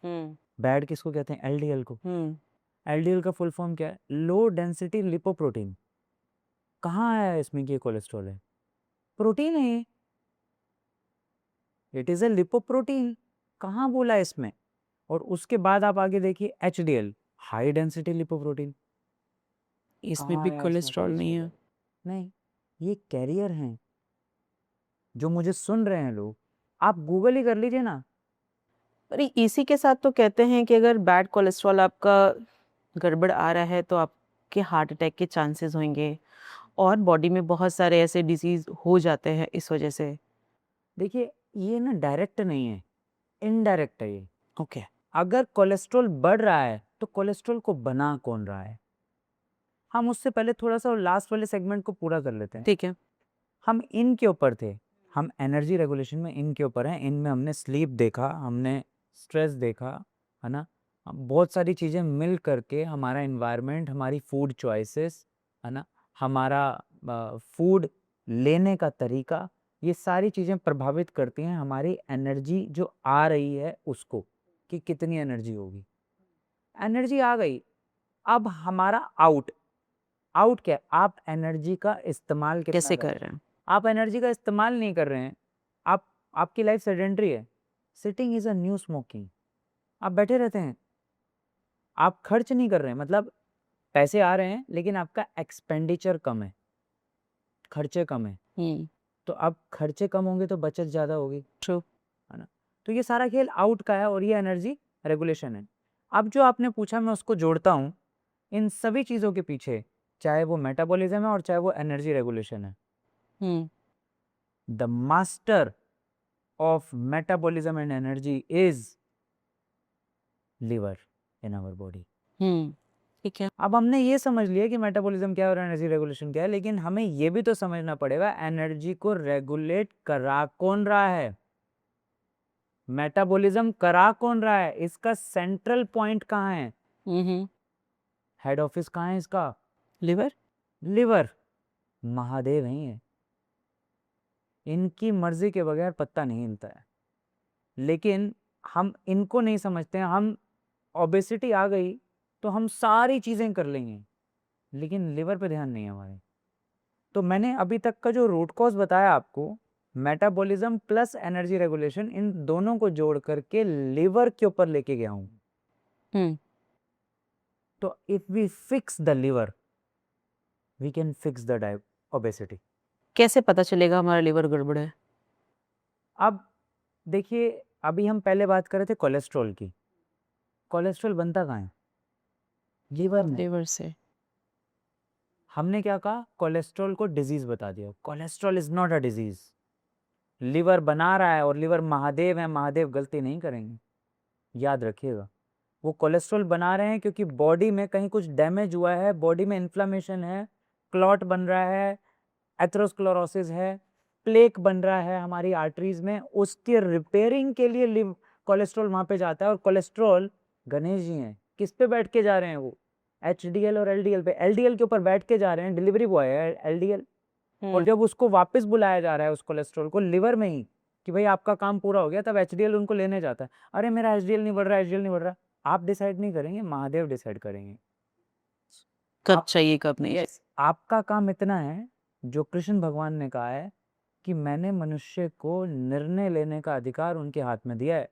बैड किसको कहते हैं, एलडीएल को। एलडीएल का फुल फॉर्म क्या है, लो डेंसिटी लिपोप्रोटीन। कहाँ आया इसमें कि कोलेस्ट्रॉल है, प्रोटीन है ये, इट इज ए लिपोप्रोटीन। कहाँ बोला इसमें। और उसके बाद आप आगे देखिए, एचडीएल, हाई डेंसिटी लिपोप्रोटीन। इसमें भी कोलेस्ट्रॉल नहीं है। नहीं, ये कैरियर हैं जो मुझे सुन रहे हैं लोग। आप गूगल ही कर लीजिए ना। पर इसी के साथ तो कहते हैं कि अगर बैड कोलेस्ट्रॉल आपका गड़बड़ आ रहा है तो आपके हार्ट अटैक के चांसेस होंगे और बॉडी में बहुत सारे ऐसे डिजीज हो जाते हैं इस वजह से। देखिए, ये ना डायरेक्ट नहीं है, इनडायरेक्ट है ये। ओके। अगर कोलेस्ट्रॉल बढ़ रहा है तो कोलेस्ट्रॉल को बना कौन रहा है, हम उससे पहले थोड़ा सा लास्ट वाले सेगमेंट को पूरा कर लेते हैं। ठीक है। हम इन के ऊपर थे, हम एनर्जी रेगुलेशन में इन के ऊपर हैं। इनमें हमने स्लीप देखा, हमने स्ट्रेस देखा, है ना। बहुत सारी चीज़ें मिल करके हमारा इन्वायरमेंट, हमारी फूड चॉइसेस, है ना, हमारा फूड लेने का तरीका, ये सारी चीज़ें प्रभावित करती हैं हमारी एनर्जी जो आ रही है उसको, कि कितनी एनर्जी होगी। एनर्जी आ गई, अब हमारा आउट क्या है? आप एनर्जी का इस्तेमाल कितना कैसे कर कर रहे रहे हैं। हैं? आप एनर्जी का इस्तेमाल नहीं कर रहे हैं, आपकी लाइफ सेडेंटरी है। Sitting is a new smoking. आप बैठे रहते हैं, आप खर्च नहीं कर रहे हैं, मतलब पैसे आ रहे हैं लेकिन आपका एक्सपेंडिचर कम है, खर्चे कम है। तो अब खर्चे कम होंगे तो बचत ज़्यादा होगी, ट्रू। है ना। तो ये सारा खेल आउट का है और ये एनर्जी रेगुलेशन है। अब जो आपने पूछा मैं उसको जोड़ता हूँ, इन सभी चीज़ों के पीछे चाहे वो मेटाबॉलिज्म है और चाहे वो एनर्जी रेगुलेशन है, the master of metabolism and energy is liver in our body. ठीक है। अब हमने ये समझ लिया कि मेटाबॉलिज्म क्या है और एनर्जी रेगुलेशन क्या है, लेकिन हमें ये भी तो समझना पड़ेगा एनर्जी को रेगुलेट करा कौन रहा है, मेटाबॉलिज्म करा कौन रहा है, इसका सेंट्रल पॉइंट कहाँ है, हेड ऑफिस कहाँ है इसका, लिवर। लिवर। महादेव ही है, इनकी मर्जी के बगैर पत्ता नहीं हिलता है। लेकिन हम इनको नहीं समझते हैं, हम ओबेसिटी आ गई तो हम सारी चीजें कर लेंगे, लेकिन लिवर पे ध्यान नहीं है हमारे। तो मैंने अभी तक का जो रूट कॉज बताया आपको, मेटाबॉलिज्म प्लस एनर्जी रेगुलेशन, इन दोनों को जोड़ करके लिवर के ऊपर लेके गया हूं। तो if we fix the liver we can fix the obesity. कैसे पता चलेगा हमारा लिवर गड़बड़ है? अब देखिए, अभी हम पहले बात कर रहे थे कोलेस्ट्रॉल की। कोलेस्ट्रॉल बनता कहाँ है, लिवर में। लिवर से। हमने क्या कहा, कोलेस्ट्रॉल को डिजीज बता दिया। Cholesterol is not a disease, liver बना रहा है और लिवर महादेव है, महादेव गलती नहीं करेंगे, याद रखिएगा। वो कोलेस्ट्रॉल बना रहे हैं क्योंकि बॉडी में कहीं कुछ डैमेज हुआ है, बॉडी में इन्फ्लामेशन है, क्लॉट बन रहा है, एथेरोस्क्लेरोसिस है, प्लेक बन रहा है हमारी आर्टरीज में, उसके रिपेयरिंग के लिए कोलेस्ट्रॉल वहां पे जाता है। और कोलेस्ट्रॉल गणेश जी हैं, किस पे बैठ के जा रहे हैं वो, HDL और LDL पे, LDL के ऊपर बैठ के जा रहे हैं, डिलीवरी बॉय है LDL। और जब उसको वापस बुलाया जा रहा है उस कोलेस्ट्रॉल को लिवर में ही कि भाई आपका काम पूरा हो गया, तब HDL उनको लेने जाता है। अरे मेरा HDL नहीं बढ़ रहा, HDL नहीं बढ़ रहा। आप डिसाइड नहीं करेंगे, महादेव डिसाइड करेंगे कब चाहिए कब नहीं। यस, आपका काम इतना है, जो कृष्ण भगवान ने कहा है कि मैंने मनुष्य को निर्णय लेने का अधिकार उनके हाथ में दिया है।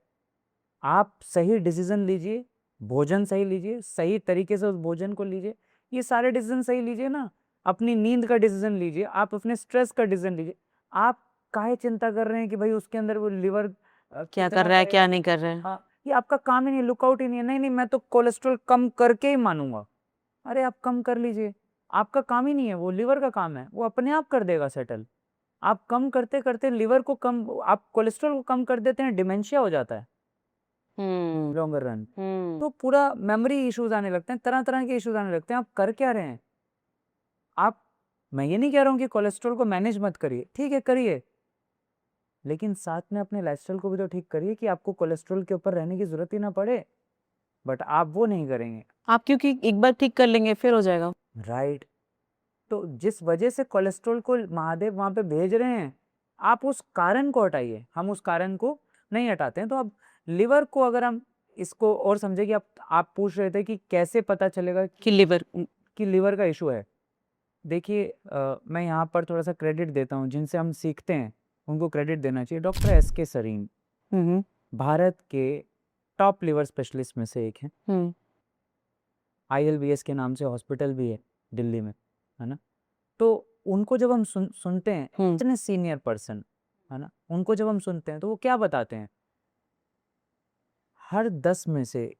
आप सही डिसीजन लीजिए, भोजन सही लीजिए, सही तरीके से उस भोजन को लीजिए, ये सारे डिसीजन सही लीजिए ना। अपनी नींद का डिसीजन लीजिए, आप अपने स्ट्रेस का डिसीजन लीजिए। आप काहे चिंता कर रहे हैं कि भाई उसके अंदर वो लिवर क्या कर रहा है क्या नहीं कर रहा है। हाँ, ये आपका काम ही नहीं, लुकआउट ही नहीं है। नहीं नहीं, मैं तो कोलेस्ट्रॉल कम करके ही मानूंगा। अरे आप कम कर लीजिए, आपका काम ही नहीं है, वो लिवर का काम है, वो अपने आप कर देगा सेटल। आप कम करते करते लिवर को कम, आप कोलेस्ट्रॉल को कम कर देते हैं, डिमेंशिया हो जाता है लॉन्गर रन। तो पूरा मेमोरी इश्यूज आने लगते हैं, तरह तरह के इश्यूज आने लगते हैं। आप कर क्या रहे हैं आप, मैं ये नहीं कह रहा हूँ कि कोलेस्ट्रॉल को मैनेज मत करिए, ठीक है करिए, लेकिन साथ में अपने लाइफस्टाइल को भी तो ठीक करिए कि आपको कोलेस्ट्रॉल के ऊपर रहने की जरूरत ही ना पड़े। बट आप वो नहीं करेंगे। आप क्योंकि एक बार ठीक कर लेंगे फिर हो जाएगा। राइट। तो जिस वजह से कोलेस्ट्रॉल को महादेव वहां पे भेज रहे हैं, आप उस कारण को हटाइए। हम उस कारण को नहीं हटाते हैं। तो अब लिवर को अगर हम इसको और समझे कि आप पूछ रहे थे कि कैसे पता चलेगा कि लिवर कि लिवर का इशू है। देखिए, मैं यहाँ पर थोड़ा सा क्रेडिट देता हूँ, जिनसे हम सीखते हैं उनको क्रेडिट देना चाहिए। डॉक्टर SK सरीन भारत के टॉप लिवर स्पेशलिस्ट में से एक हैं। ILBS के नाम से हॉस्पिटल भी है दिल्ली में, है ना। तो उनको जब हम सुनते हैं, इतने सीनियर पर्सन, है ना, उनको जब हम सुनते हैं तो वो क्या बताते हैं, हर 10 में से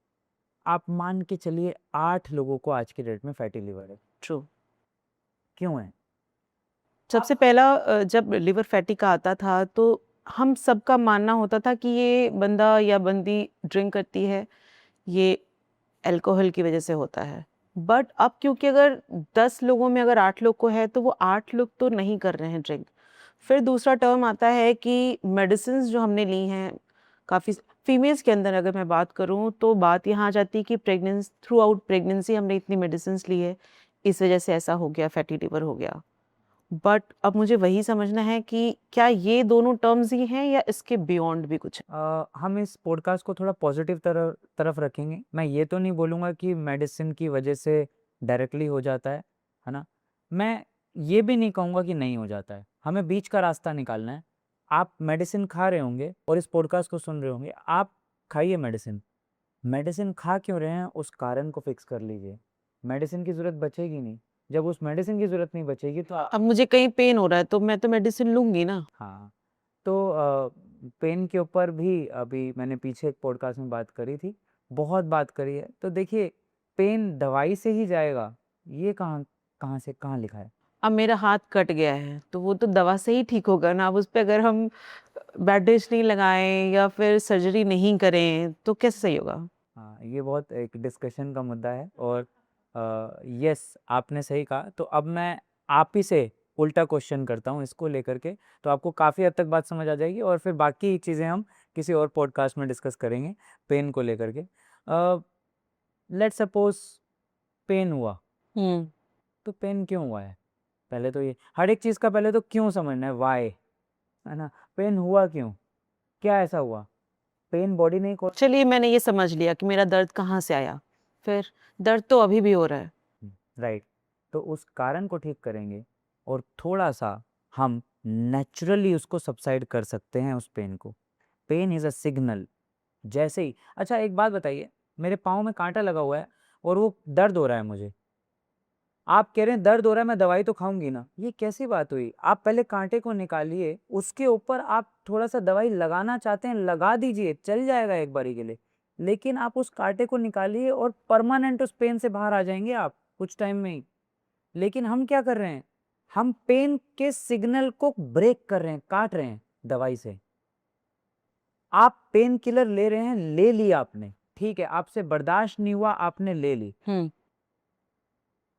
आप मान के चलिए 8 लोगों को आज के डेट में फैटी लिवर है। ट्रू। क्यों है? सबसे पहला जब लिवर फैटी का आता था तो हम सबका मानना होता था कि ये बंदा या बंदी ड्रिंक करती है, ये अल्कोहल की वजह से होता है। बट अब क्योंकि अगर 10 लोगों में अगर 8 लोग को है तो वो 8 लोग तो नहीं कर रहे हैं ड्रिंक। फिर दूसरा टर्म आता है कि मेडिसिन जो हमने ली हैं, काफ़ी फीमेल्स के अंदर अगर मैं बात करूं तो बात यहाँ आ जाती है कि प्रेगनेंसी, थ्रू आउट प्रेगनेंसी हमने इतनी मेडिसिन ली है, इस वजह से ऐसा हो गया, फैटी लिवर हो गया। बट अब मुझे वही समझना है कि क्या ये दोनों टर्म्स ही हैं या इसके बियॉन्ड भी कुछ है? हम इस पॉडकास्ट को थोड़ा पॉजिटिव तरफ रखेंगे। मैं ये तो नहीं बोलूँगा कि मेडिसिन की वजह से डायरेक्टली हो जाता है ना। मैं ये भी नहीं कहूँगा कि नहीं हो जाता है। हमें बीच का रास्ता निकालना है। आप मेडिसिन खा रहे होंगे और इस पॉडकास्ट को सुन रहे होंगे, आप खाइए मेडिसिन, मेडिसिन खा क्यों रहे हैं, उस कारण को फिक्स कर लीजिए। मेडिसिन की ज़रूरत बचेगी नहीं। जब उस मेडिसिन की ज़रूरत नहीं बचेगी तो अब मुझे कहीं पेन हो रहा है तो मैं तो मेडिसिन लूंगी ना। हाँ, तो पेन के ऊपर भी अभी मैंने पीछे एक पॉडकास्ट में बात करी थी, बहुत बात करी है। तो देखिए, पेन दवाई से ही जाएगा, ये कहाँ कहाँ से कहाँ लिखा है? अब मेरा हाथ कट गया है तो वो तो दवा से ही ठीक होगा ना। अब उस पे अगर हम बैंडेज नहीं लगाएं या फिर सर्जरी नहीं करें तो कैसे सही होगा? हाँ, ये बहुत एक डिस्कशन का मुद्दा है और यस, आपने सही कहा। तो अब मैं आप ही से उल्टा क्वेश्चन करता हूँ इसको लेकर के, तो आपको काफ़ी हद तक बात समझ आ जाएगी और फिर बाकी चीज़ें हम किसी और पॉडकास्ट में डिस्कस करेंगे पेन को लेकर के। लेट्स सपोज पेन हुआ, हम्म। तो पेन क्यों हुआ है? पहले तो ये हर एक चीज़ का पहले तो क्यों समझना है, वाई, है ना? पेन हुआ क्यों? क्या ऐसा हुआ? पेन बॉडी नहीं को चलिए मैंने ये समझ लिया कि मेरा दर्द कहाँ से आया। फिर दर्द तो अभी भी हो रहा है। राइट। तो उस कारण को ठीक करेंगे और थोड़ा सा हम नेचुरली उसको सबसाइड कर सकते हैं उस पेन को। Pain is a signal. जैसे ही अच्छा एक बात बताइए, मेरे पाँव में कांटा लगा हुआ है और वो दर्द हो रहा है मुझे। आप कह रहे हैं दर्द हो रहा है, मैं दवाई तो खाऊंगी ना, ये कैसी बात हुई? आप पहले कांटे को निकालिए, उसके ऊपर आप थोड़ा सा दवाई लगाना चाहते हैं लगा दीजिए, चल जाएगा एक बारी के लिए। लेकिन आप उस कांटे को निकालिए और परमानेंट उस पेन से बाहर आ जाएंगे आप कुछ टाइम में ही। लेकिन हम क्या कर रहे हैं, हम पेन के सिग्नल को ब्रेक कर रहे हैं, काट रहे हैं दवाई से। आप पेन किलर ले रहे हैं, ले लिया आपने, ठीक है, आपसे बर्दाश्त नहीं हुआ, आपने ले ली,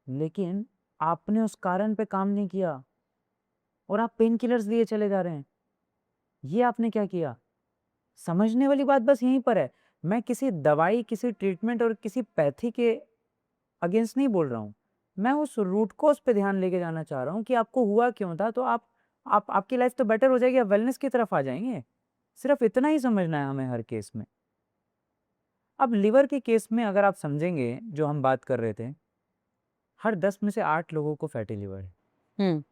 लेकिन आपने उस कारण पे काम नहीं किया और आप पेन किलर्स लिए चले जा रहे हैं। ये आपने क्या किया? समझने वाली बात बस यहीं पर है। मैं किसी दवाई, किसी ट्रीटमेंट और किसी पैथी के अगेंस्ट नहीं बोल रहा हूँ। मैं उस रूट कॉज पे ध्यान लेके जाना चाह रहा हूँ कि आपको हुआ क्यों था, तो आप आपकी लाइफ तो बेटर हो जाएगी, आप वेलनेस की तरफ आ जाएंगे। सिर्फ इतना ही समझना है हमें हर केस में। अब लिवर के केस में अगर आप समझेंगे जो हम बात कर रहे थे, हर 10 में से 8 लोगों को फैटी लिवर है।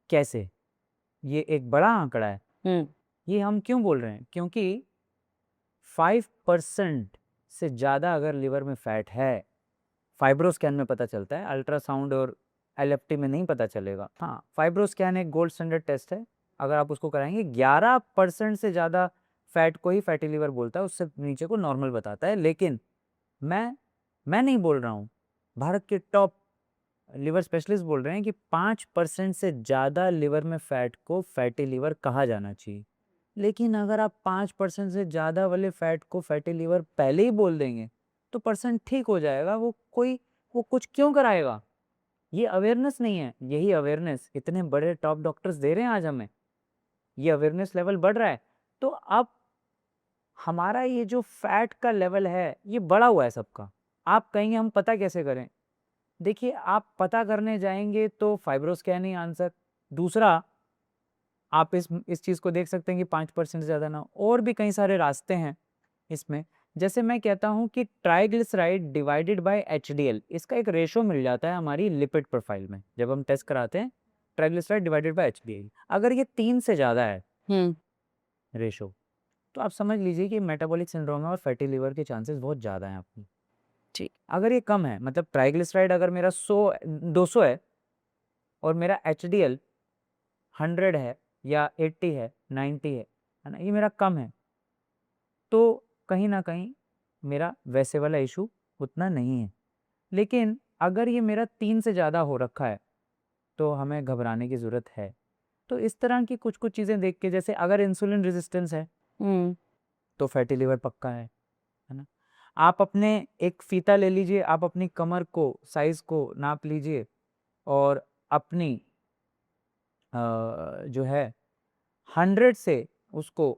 कैसे? ये एक बड़ा आंकड़ा है। ये हम क्यों बोल रहे हैं? क्योंकि 5% से ज़्यादा अगर लिवर में फैट है, फाइब्रोस्कैन में पता चलता है, अल्ट्रासाउंड और एलएफटी में नहीं पता चलेगा। हाँ, फाइब्रोस्कैन एक गोल्ड स्टैंडर्ड टेस्ट है, अगर आप उसको कराएंगे 11% से ज़्यादा फैट को ही फैटी लिवर बोलता है, उससे नीचे को नॉर्मल बताता है। लेकिन मैं नहीं बोल रहा हूँ, भारत के टॉप लिवर स्पेशलिस्ट बोल रहे हैं कि 5% से ज़्यादा लिवर में फैट को फैटी लिवर कहा जाना चाहिए। लेकिन अगर आप 5% से ज़्यादा वाले फैट को फैटी लिवर पहले ही बोल देंगे तो परसेंट ठीक हो जाएगा। वो कुछ क्यों कराएगा? ये अवेयरनेस नहीं है। यही अवेयरनेस इतने बड़े टॉप डॉक्टर्स दे रहे हैं आज हमें। ये अवेयरनेस लेवल बढ़ रहा है। तो अब हमारा ये जो फैट का लेवल है ये बढ़ा हुआ है सबका। आप कहेंगे हम पता कैसे करें? देखिए, आप पता करने जाएंगे तो फाइब्रोस्कैन ही आंसर। दूसरा, आप इस चीज़ को देख सकते हैं कि 5% से ज़्यादा ना हो। और भी कई सारे रास्ते हैं इसमें। जैसे मैं कहता हूँ कि ट्राइग्लिसराइड डिवाइडेड बाय एचडीएल, इसका एक रेशो मिल जाता है हमारी लिपिड प्रोफाइल में जब हम टेस्ट कराते हैं। ट्राइग्लिसराइड डिवाइडेड बाय एचडीएल अगर ये 3 से ज़्यादा है रेशो, तो आप समझ लीजिए कि मेटाबॉलिक सिंड्रोम है और फैटी लिवर के चांसेस बहुत ज़्यादा हैं आपकी। ठीक। अगर ये कम है, मतलब ट्राइग्लिसराइड अगर मेरा 200 है और मेरा एचडीएल 100 है या 80 है, 90 है ना, ये मेरा कम है, तो कहीं ना कहीं मेरा वैसे वाला इशू उतना नहीं है। लेकिन अगर ये मेरा 3 से ज़्यादा हो रखा है तो हमें घबराने की ज़रूरत है। तो इस तरह की कुछ कुछ चीज़ें देख के, जैसे अगर इंसुलिन रेजिस्टेंस है तो फैटी लिवर पक्का है ना। आप अपने एक फीता ले लीजिए, आप अपनी कमर को साइज को नाप लीजिए और अपनी जो है 100 से उसको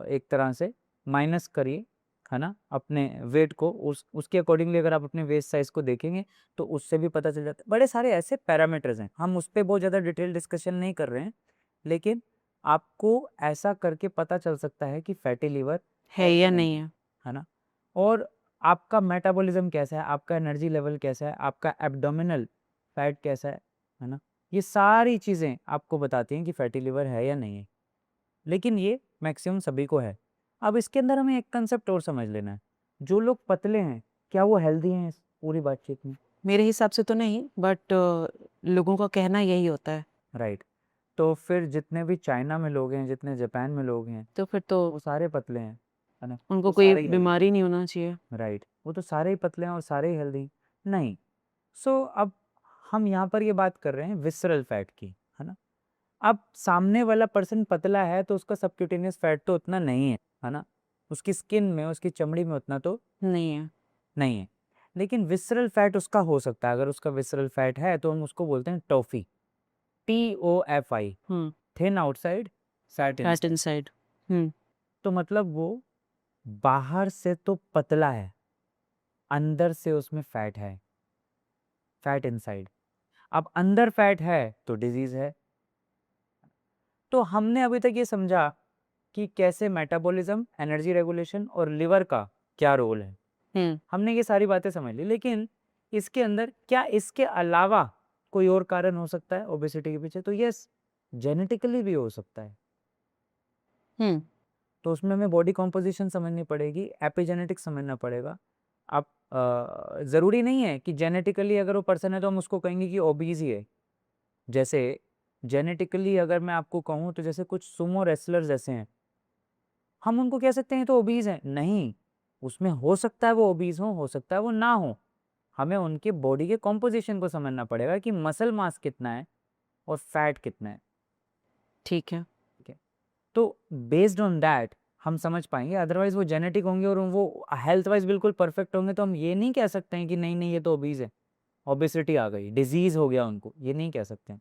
एक तरह से माइनस करिए, है ना, अपने वेट को। उसके अकॉर्डिंगली अगर आप अपने वेस्ट साइज को देखेंगे तो उससे भी पता चल जाता है। बड़े सारे ऐसे पैरामीटर्स हैं, हम उस पर बहुत ज़्यादा डिटेल डिस्कशन नहीं कर रहे हैं, लेकिन आपको ऐसा करके पता चल सकता है कि फैटी लिवर है या नहीं है। है ना। और आपका मेटाबॉलिज्म कैसा है, आपका एनर्जी लेवल कैसा है, आपका एब्डोमिनल फैट कैसा है ना, ये सारी चीज़ें आपको बताती हैं कि फैटी लिवर है या नहीं है। लेकिन ये मैक्सिमम सभी को है। अब इसके अंदर हमें एक कंसेप्ट और समझ लेना है। जो लोग पतले हैं क्या वो हेल्दी हैं इस पूरी बातचीत में? मेरे हिसाब से तो नहीं, बट लोगों का कहना यही होता है। राइट। तो फिर जितने भी चाइना में लोग हैं, जितने जापान में लोग हैं, तो फिर तो वो सारे पतले हैं, है ना? उनको वो कोई सारे ही हेल्दी बीमारी नहीं होना चाहिए। राइट, वो तो सारे ही पतले हैं और सारे ही हेल्दी नहीं। सो अब हम यहाँ पर ये बात कर रहे हैं विसरल फैट की, है ना? अब सामने वाला पर्सन पतला है तो उसका सबक्यूटेनियस फैट तो उतना नहीं है ना? उसकी स्किन में, उसकी चमड़ी में उतना तो नहीं है। नहीं है, लेकिन विसरल फैट उसका हो सकता है। अगर उसका विसरल फैट है तो हम उसको बोलते हैं toffee, TOFI, thin outside fat fat inside. Inside. तो मतलब वो बाहर से तो पतला है, अंदर से उसमें फैट है, फैट इनसाइड। अब अंदर फैट है तो डिजीज है। तो हमने अभी तक ये समझा कि कैसे मेटाबॉलिज्म, एनर्जी रेगुलेशन और लिवर का क्या रोल है। हमने ये सारी बातें समझ ली, लेकिन इसके अंदर क्या इसके अलावा कोई और कारण हो सकता है ओबेसिटी के पीछे? तो यस, जेनेटिकली भी हो सकता है। तो उसमें हमें बॉडी कॉम्पोजिशन समझनी पड़ेगी, एपिजेनेटिक्स समझना पड़ेगा। अब ज़रूरी नहीं है कि जेनेटिकली अगर वो पर्सन है तो हम उसको कहेंगे कि ओबीज ही है। जैसे जेनेटिकली अगर मैं आपको कहूँ तो जैसे कुछ सुमो रेसलर्स ऐसे हैं, हम उनको कह सकते हैं तो ओबीज हैं? नहीं, उसमें हो सकता है वो ओबीज हो सकता है वो ना हो। हमें उनके बॉडी के कॉम्पोजिशन को समझना पड़ेगा कि मसल मास कितना है और फैट कितना है। ठीक है। तो बेस्ड ऑन दैट हम समझ पाएंगे। अदरवाइज वो जेनेटिक होंगे और वो हेल्थ वाइज बिल्कुल परफेक्ट होंगे तो हम ये नहीं कह सकते हैं कि नहीं नहीं ये तो ओबीज है, ओबेसिटी आ गई, डिजीज हो गया उनको, ये नहीं कह सकते हैं।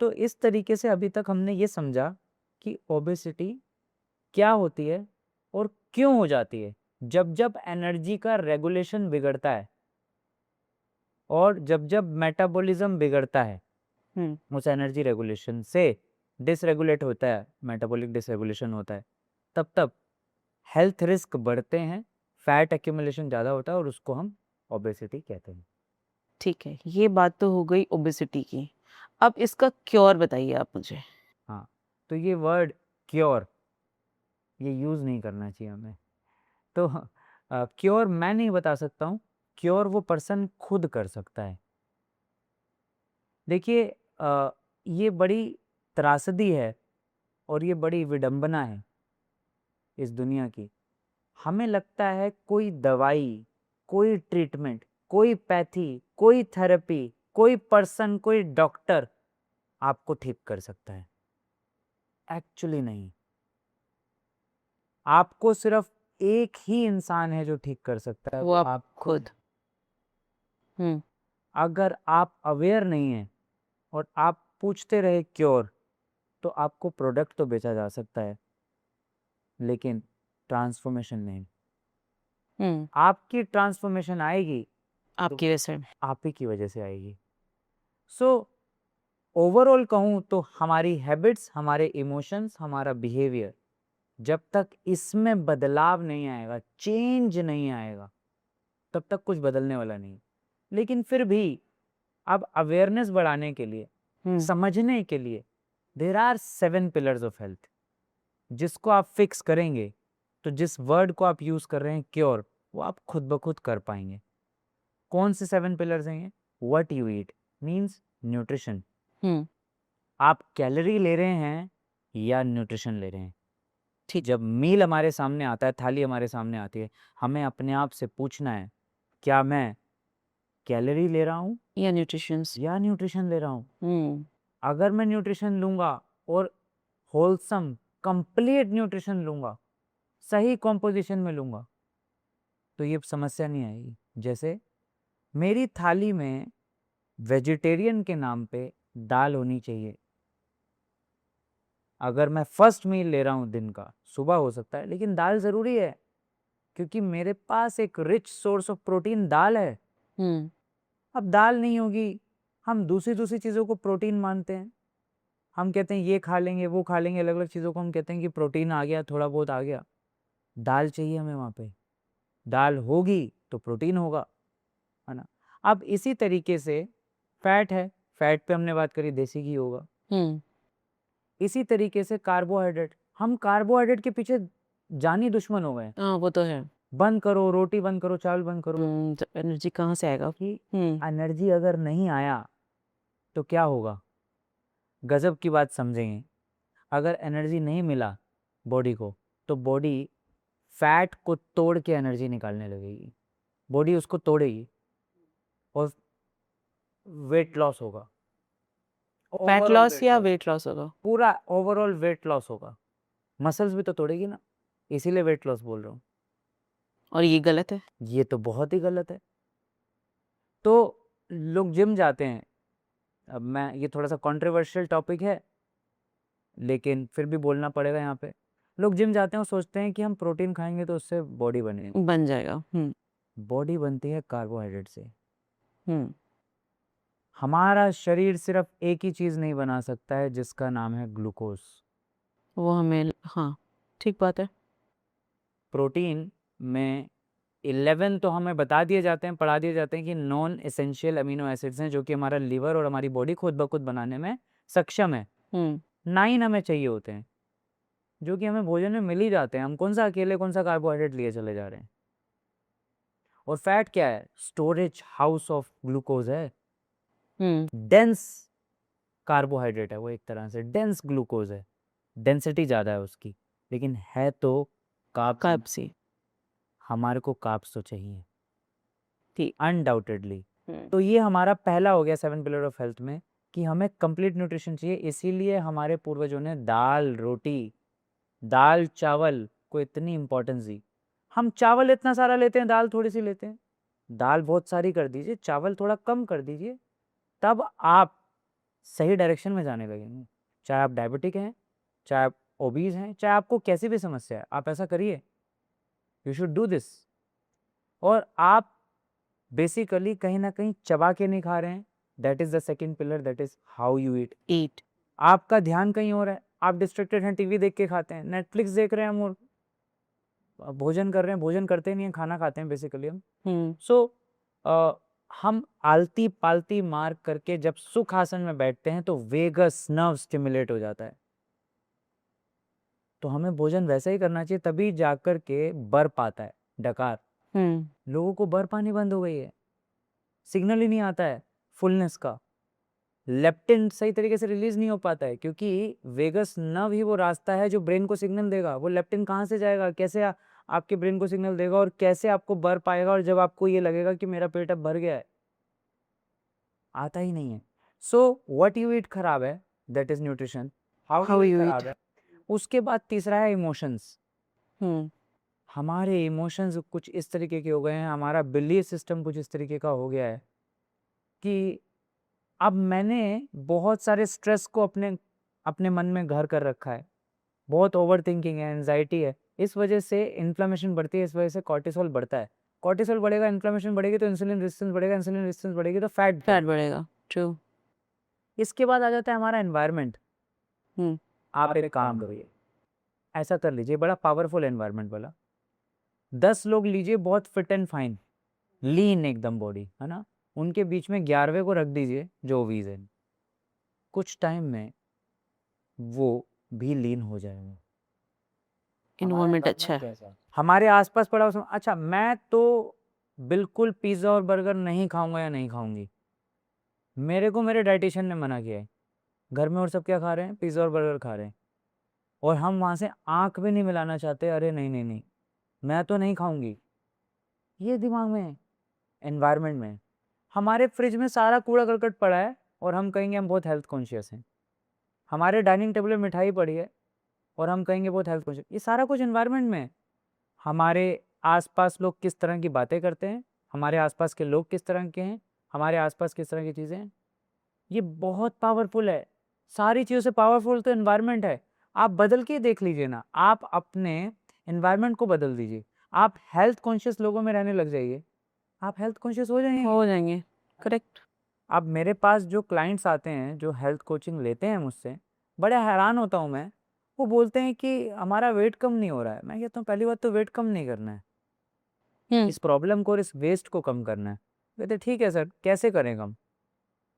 तो इस तरीके से अभी तक हमने ये समझा कि ओबेसिटी क्या होती है और क्यों हो जाती है। जब जब एनर्जी का रेगुलेशन बिगड़ता है और जब जब मेटाबॉलिज्म बिगड़ता है, उस एनर्जी रेगुलेशन से डिसरेगुलेट होता है, मेटाबॉलिक डिसरेगुलेशन होता है, तब तब हेल्थ रिस्क बढ़ते हैं, फैट एक्यूमुलेशन ज़्यादा होता है और उसको हम ओबेसिटी कहते हैं। ठीक है, ये बात तो हो गई ओबेसिटी की। अब इसका क्योर बताइए आप मुझे। हाँ, तो ये वर्ड क्योर ये यूज़ नहीं करना चाहिए हमें। तो क्योर मैं नहीं बता सकता हूँ, क्योर वो पर्सन खुद कर सकता है। देखिए ये बड़ी त्रासदी है और ये बड़ी विडंबना है इस दुनिया की। हमें लगता है कोई दवाई, कोई ट्रीटमेंट, कोई पैथी, कोई थेरेपी, कोई पर्सन, कोई डॉक्टर आपको ठीक कर सकता है। एक्चुअली नहीं, आपको सिर्फ एक ही इंसान है जो ठीक कर सकता है, वो आप आप खुद। अगर आप अवेयर नहीं हैं और आप पूछते रहे क्योर, तो आपको प्रोडक्ट तो बेचा जा सकता है लेकिन ट्रांसफॉर्मेशन नहीं। आपकी ट्रांसफॉर्मेशन आएगी तो आपकी वजह से। आप ही की वजह से आएगी। सो ओवरऑल कहूँ तो हमारी हैबिट्स, हमारे इमोशंस, हमारा बिहेवियर, जब तक इसमें बदलाव नहीं आएगा, चेंज नहीं आएगा, तब तक कुछ बदलने वाला नहीं। लेकिन फिर भी अब अवेयरनेस बढ़ाने के लिए, समझने के लिए, there are 7 pillars of health, जिसको आप फिक्स करेंगे तो जिस वर्ड को आप यूज कर रहे हैं क्योर, वो आप खुद ब खुद कर पाएंगे। कौन से 7 पिलर्स हैं? What you eat means nutrition. आप कैलोरी ले रहे हैं या न्यूट्रिशन ले रहे हैं? ठीक। जब मील हमारे सामने आता है, थाली हमारे सामने आती है, हमें अपने आप से पूछना है क्या मैं कैलोरी ले रहा हूँ या न्यूट्रिशन। या न्यूट्रिशन ले रहा हूँ। अगर मैं न्यूट्रिशन लूंगा और होलसम कंप्लीट न्यूट्रिशन लूंगा, सही कॉम्पोजिशन में लूंगा, तो ये समस्या नहीं आएगी। जैसे मेरी थाली में वेजिटेरियन के नाम पे दाल होनी चाहिए। अगर मैं फर्स्ट मील ले रहा हूँ दिन का, सुबह हो सकता है, लेकिन दाल ज़रूरी है क्योंकि मेरे पास एक रिच सोर्स ऑफ प्रोटीन दाल है। अब दाल नहीं होगी, हम दूसरी दूसरी चीज़ों को प्रोटीन मानते हैं। हम कहते हैं ये खा लेंगे, वो खा लेंगे, अलग अलग चीज़ों को हम कहते हैं कि प्रोटीन आ गया, थोड़ा बहुत आ गया। दाल चाहिए हमें वहाँ पे, दाल होगी तो प्रोटीन होगा, है ना? अब इसी तरीके से फैट है, फैट पे हमने बात करी, देसी घी होगा। इसी तरीके से कार्बोहाइड्रेट, हम कार्बोहाइड्रेट के पीछे जानी दुश्मन हो गए। हाँ, वो तो है। बंद करो, रोटी बंद करो, चावल बंद करो। तो एनर्जी कहाँ से आएगा? कि एनर्जी अगर नहीं आया तो क्या होगा? गजब की बात समझेंगे। अगर एनर्जी नहीं मिला बॉडी को, तो बॉडी फैट को तोड़ के एनर्जी निकालने लगेगी, बॉडी उसको तोड़ेगी और वेट लॉस होगा। फैट लॉस या वेट लॉस होगा? पूरा ओवरऑल वेट लॉस होगा। मसल्स भी तो तोड़ेगी ना, इसीलिए वेट लॉस बोल रहा हूँ। और ये गलत है? ये तो बहुत ही गलत है। तो लोग जिम जाते हैं, अब मैं ये थोड़ा सा कंट्रोवर्शियल टॉपिक है लेकिन फिर भी बोलना पड़ेगा यहाँ पे। लोग जिम जाते हैं और सोचते हैं कि हम प्रोटीन खाएंगे तो उससे बॉडी बनेगी। बन जाएगा। बॉडी बनती है कार्बोहाइड्रेट से। हम्म हमारा शरीर सिर्फ एक ही चीज़ नहीं बना सकता है, जिसका नाम है ग्लूकोज। वो हमें, हाँ ठीक बात है। प्रोटीन में 11 तो हमें बता दिए जाते हैं, पढ़ा दिए जाते हैं कि नॉन एसेंशियल अमीनो एसिड्स हैं, जो कि हमारा लीवर और हमारी बॉडी खुद ब खुद बनाने में सक्षम है। 9 हमें चाहिए होते हैं, जो कि हमें भोजन में मिल ही जाते हैं। हम कौन सा अकेले कौन सा कार्बोहाइड्रेट लिए चले जा रहे हैं। और फैट क्या है? स्टोरेज हाउस ऑफ ग्लूकोज है। डेंस कार्बोहाइड्रेट है वो, एक तरह से डेंस ग्लूकोज है, डेंसिटी ज़्यादा है उसकी, लेकिन है तो कार्ब्स ही। हमारे को कार्ब्स तो चाहिए, ठीक। अनडाउटेडली। तो ये हमारा पहला हो गया 7 पिलर ऑफ हेल्थ में, कि हमें कंप्लीट न्यूट्रिशन चाहिए। इसीलिए हमारे पूर्वजों ने दाल रोटी, दाल चावल को इतनी इंपॉर्टेंस दी। हम चावल इतना सारा लेते हैं, दाल थोड़ी सी लेते हैं। दाल बहुत सारी कर दीजिए, चावल थोड़ा कम कर दीजिए, तब आप सही डायरेक्शन में जाने लगेंगे। चाहे आप डायबिटिक हैं, चाहे आप ओबीज हैं, चाहे आपको कैसी भी समस्या है, आप ऐसा करिए। You should do this. और आप बेसिकली कहीं ना कहीं चबा के नहीं खा रहे हैं। That is the second pillar, that is how you eat. आपका ध्यान कहीं और है, आप डिस्ट्रैक्टेड हैं, टीवी देख के खाते हैं, नेटफ्लिक्स देख रहे हैं हम, और भोजन कर रहे हैं, भोजन करते नहीं है, खाना खाते हैं बेसिकली हम। सो हम आलती पालती मार करके जब सुख आसन में बैठते हैं तो वेगस नर्व स्टिमुलेट हो जाता है। तो हमें भोजन वैसा ही करना चाहिए, तभी जाकर के बर पाता है डकार। लोगों को बर पानी बंद हो गई है, सिग्नल ही नहीं आता है फुलनेस का, लेप्टिन सही तरीके से रिलीज नहीं हो पाता है, क्योंकि वेगस नर्व ही वो रास्ता है जो ब्रेन को सिग्नल देगा। वो लेप्टिन कहाँ से जाएगा, कैसे आपके ब्रेन को सिग्नल देगा, और कैसे आपको बर पाएगा, और जब आपको ये लगेगा कि मेरा पेट अब भर गया है, आता ही नहीं है। सो व्हाट यू ईट खराब है, that is nutrition. How you eat है। उसके बाद तीसरा है इमोशंस। हमारे इमोशंस कुछ इस तरीके के हो गए हैं, हमारा बिलीफ सिस्टम कुछ इस तरीके का हो गया है कि अब मैंने बहुत सारे स्ट्रेस को अपने मन में घर कर रखा है। बहुत ओवर थिंकिंग है, एंजाइटी है, इस वजह से इन्फ्लेमेशन बढ़ती है, इस वजह से कॉर्टिसोल बढ़ता है। कॉर्टिसोल बढ़ेगा, इन्फ्लेमेशन बढ़ेगी तो इंसुलिन रेजिस्टेंस बढ़ेगा, इंसुलिन रेजिस्टेंस बढ़ेगी तो फैट बढ़ेगा। ट्रू। इसके बाद आ जाता है हमारा एनवायरनमेंट। आप एक काम करिए, ऐसा कर लीजिए, बड़ा पावरफुल एनवायरनमेंट वाला। 10 लोग लीजिए बहुत फिट एंड फाइन, लीन एकदम बॉडी है ना, उनके बीच में 11वें को रख दीजिए जो ओबीज है। कुछ टाइम में वो भी लीन हो जाएगा। इन्वायरमेंट अच्छा है। हमारे आसपास पड़ा उसमें, अच्छा मैं तो बिल्कुल पिज्ज़ा और बर्गर नहीं खाऊंगा या नहीं खाऊंगी, मेरे को मेरे डाइटिशियन ने मना किया है। घर में और सब क्या खा रहे हैं, पिज्ज़ा और बर्गर खा रहे हैं, और हम वहाँ से आंख भी नहीं मिलाना चाहते, अरे नहीं नहीं नहीं मैं तो नहीं खाऊंगी। ये दिमाग में है, एनवायरनमेंट में। हमारे फ्रिज में सारा कूड़ा करकट पड़ा है और हम कहेंगे हम बहुत हेल्थ कॉन्शियस हैं। हमारे डाइनिंग टेबल में मिठाई पड़ी है और हम कहेंगे बहुत हेल्थ कॉन्शियस। ये सारा कुछ एनवायरनमेंट में है। हमारे आसपास लोग किस तरह की बातें करते हैं, हमारे आसपास के लोग किस तरह के हैं, हमारे आसपास किस तरह की चीज़ें हैं, ये बहुत पावरफुल है। सारी चीज़ों से पावरफुल तो एनवायरनमेंट है। आप बदल के देख लीजिए ना, आप अपने एनवायरनमेंट को बदल दीजिए, आप हेल्थ कॉन्शियस लोगों में रहने लग जाइए, आप हेल्थ कॉन्शियस हो जाएंगे। करेक्ट। अब मेरे पास जो क्लाइंट्स आते हैं जो हेल्थ कोचिंग लेते हैं मुझसे, बड़ा हैरान होता हूँ मैं। वो बोलते हैं कि हमारा वेट कम नहीं हो रहा है। मैं कहता हूँ पहली बात तो वेट कम नहीं करना है, इस प्रॉब्लम को और इस वेस्ट को कम करना है। कहते ठीक है सर, कैसे करें कम?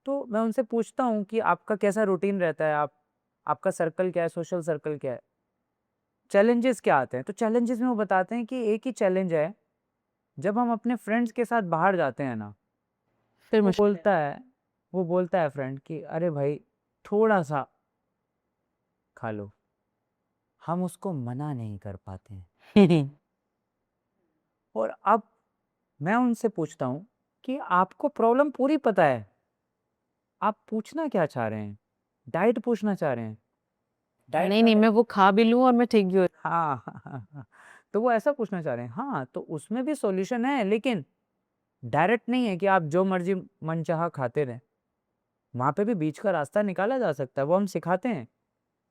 तो मैं उनसे पूछता हूँ कि आपका कैसा रूटीन रहता है, आपका सर्कल क्या है, सोशल सर्कल क्या है, चैलेंजेस क्या आते हैं। तो चैलेंजेस में वो बताते हैं कि एक ही चैलेंज है जब हम अपने फ्रेंड्स के साथ बाहर जाते हैं ना, फिर वो मुश्किल बोलता है फ्रेंड कि अरे भाई थोड़ा सा खा लो, हम उसको मना नहीं कर पाते हैं। है। और अब मैं उनसे पूछता हूँ कि आपको प्रॉब्लम पूरी पता है, आप पूछना क्या चाह रहे हैं? डाइट पूछना चाह रहे हैं? डाइट नहीं का नहीं, मैं वो खा भी लूं और मैं ठीक भी हो। हाँ, हाँ, हाँ, हाँ। तो वो ऐसा पूछना चाह रहे हैं। हाँ, तो उसमें भी सॉल्यूशन है, लेकिन डायरेक्ट नहीं है कि आप जो मर्जी मनचाहा खाते रहें। वहाँ पे भी बीच का रास्ता निकाला जा सकता है, वो हम सिखाते हैं।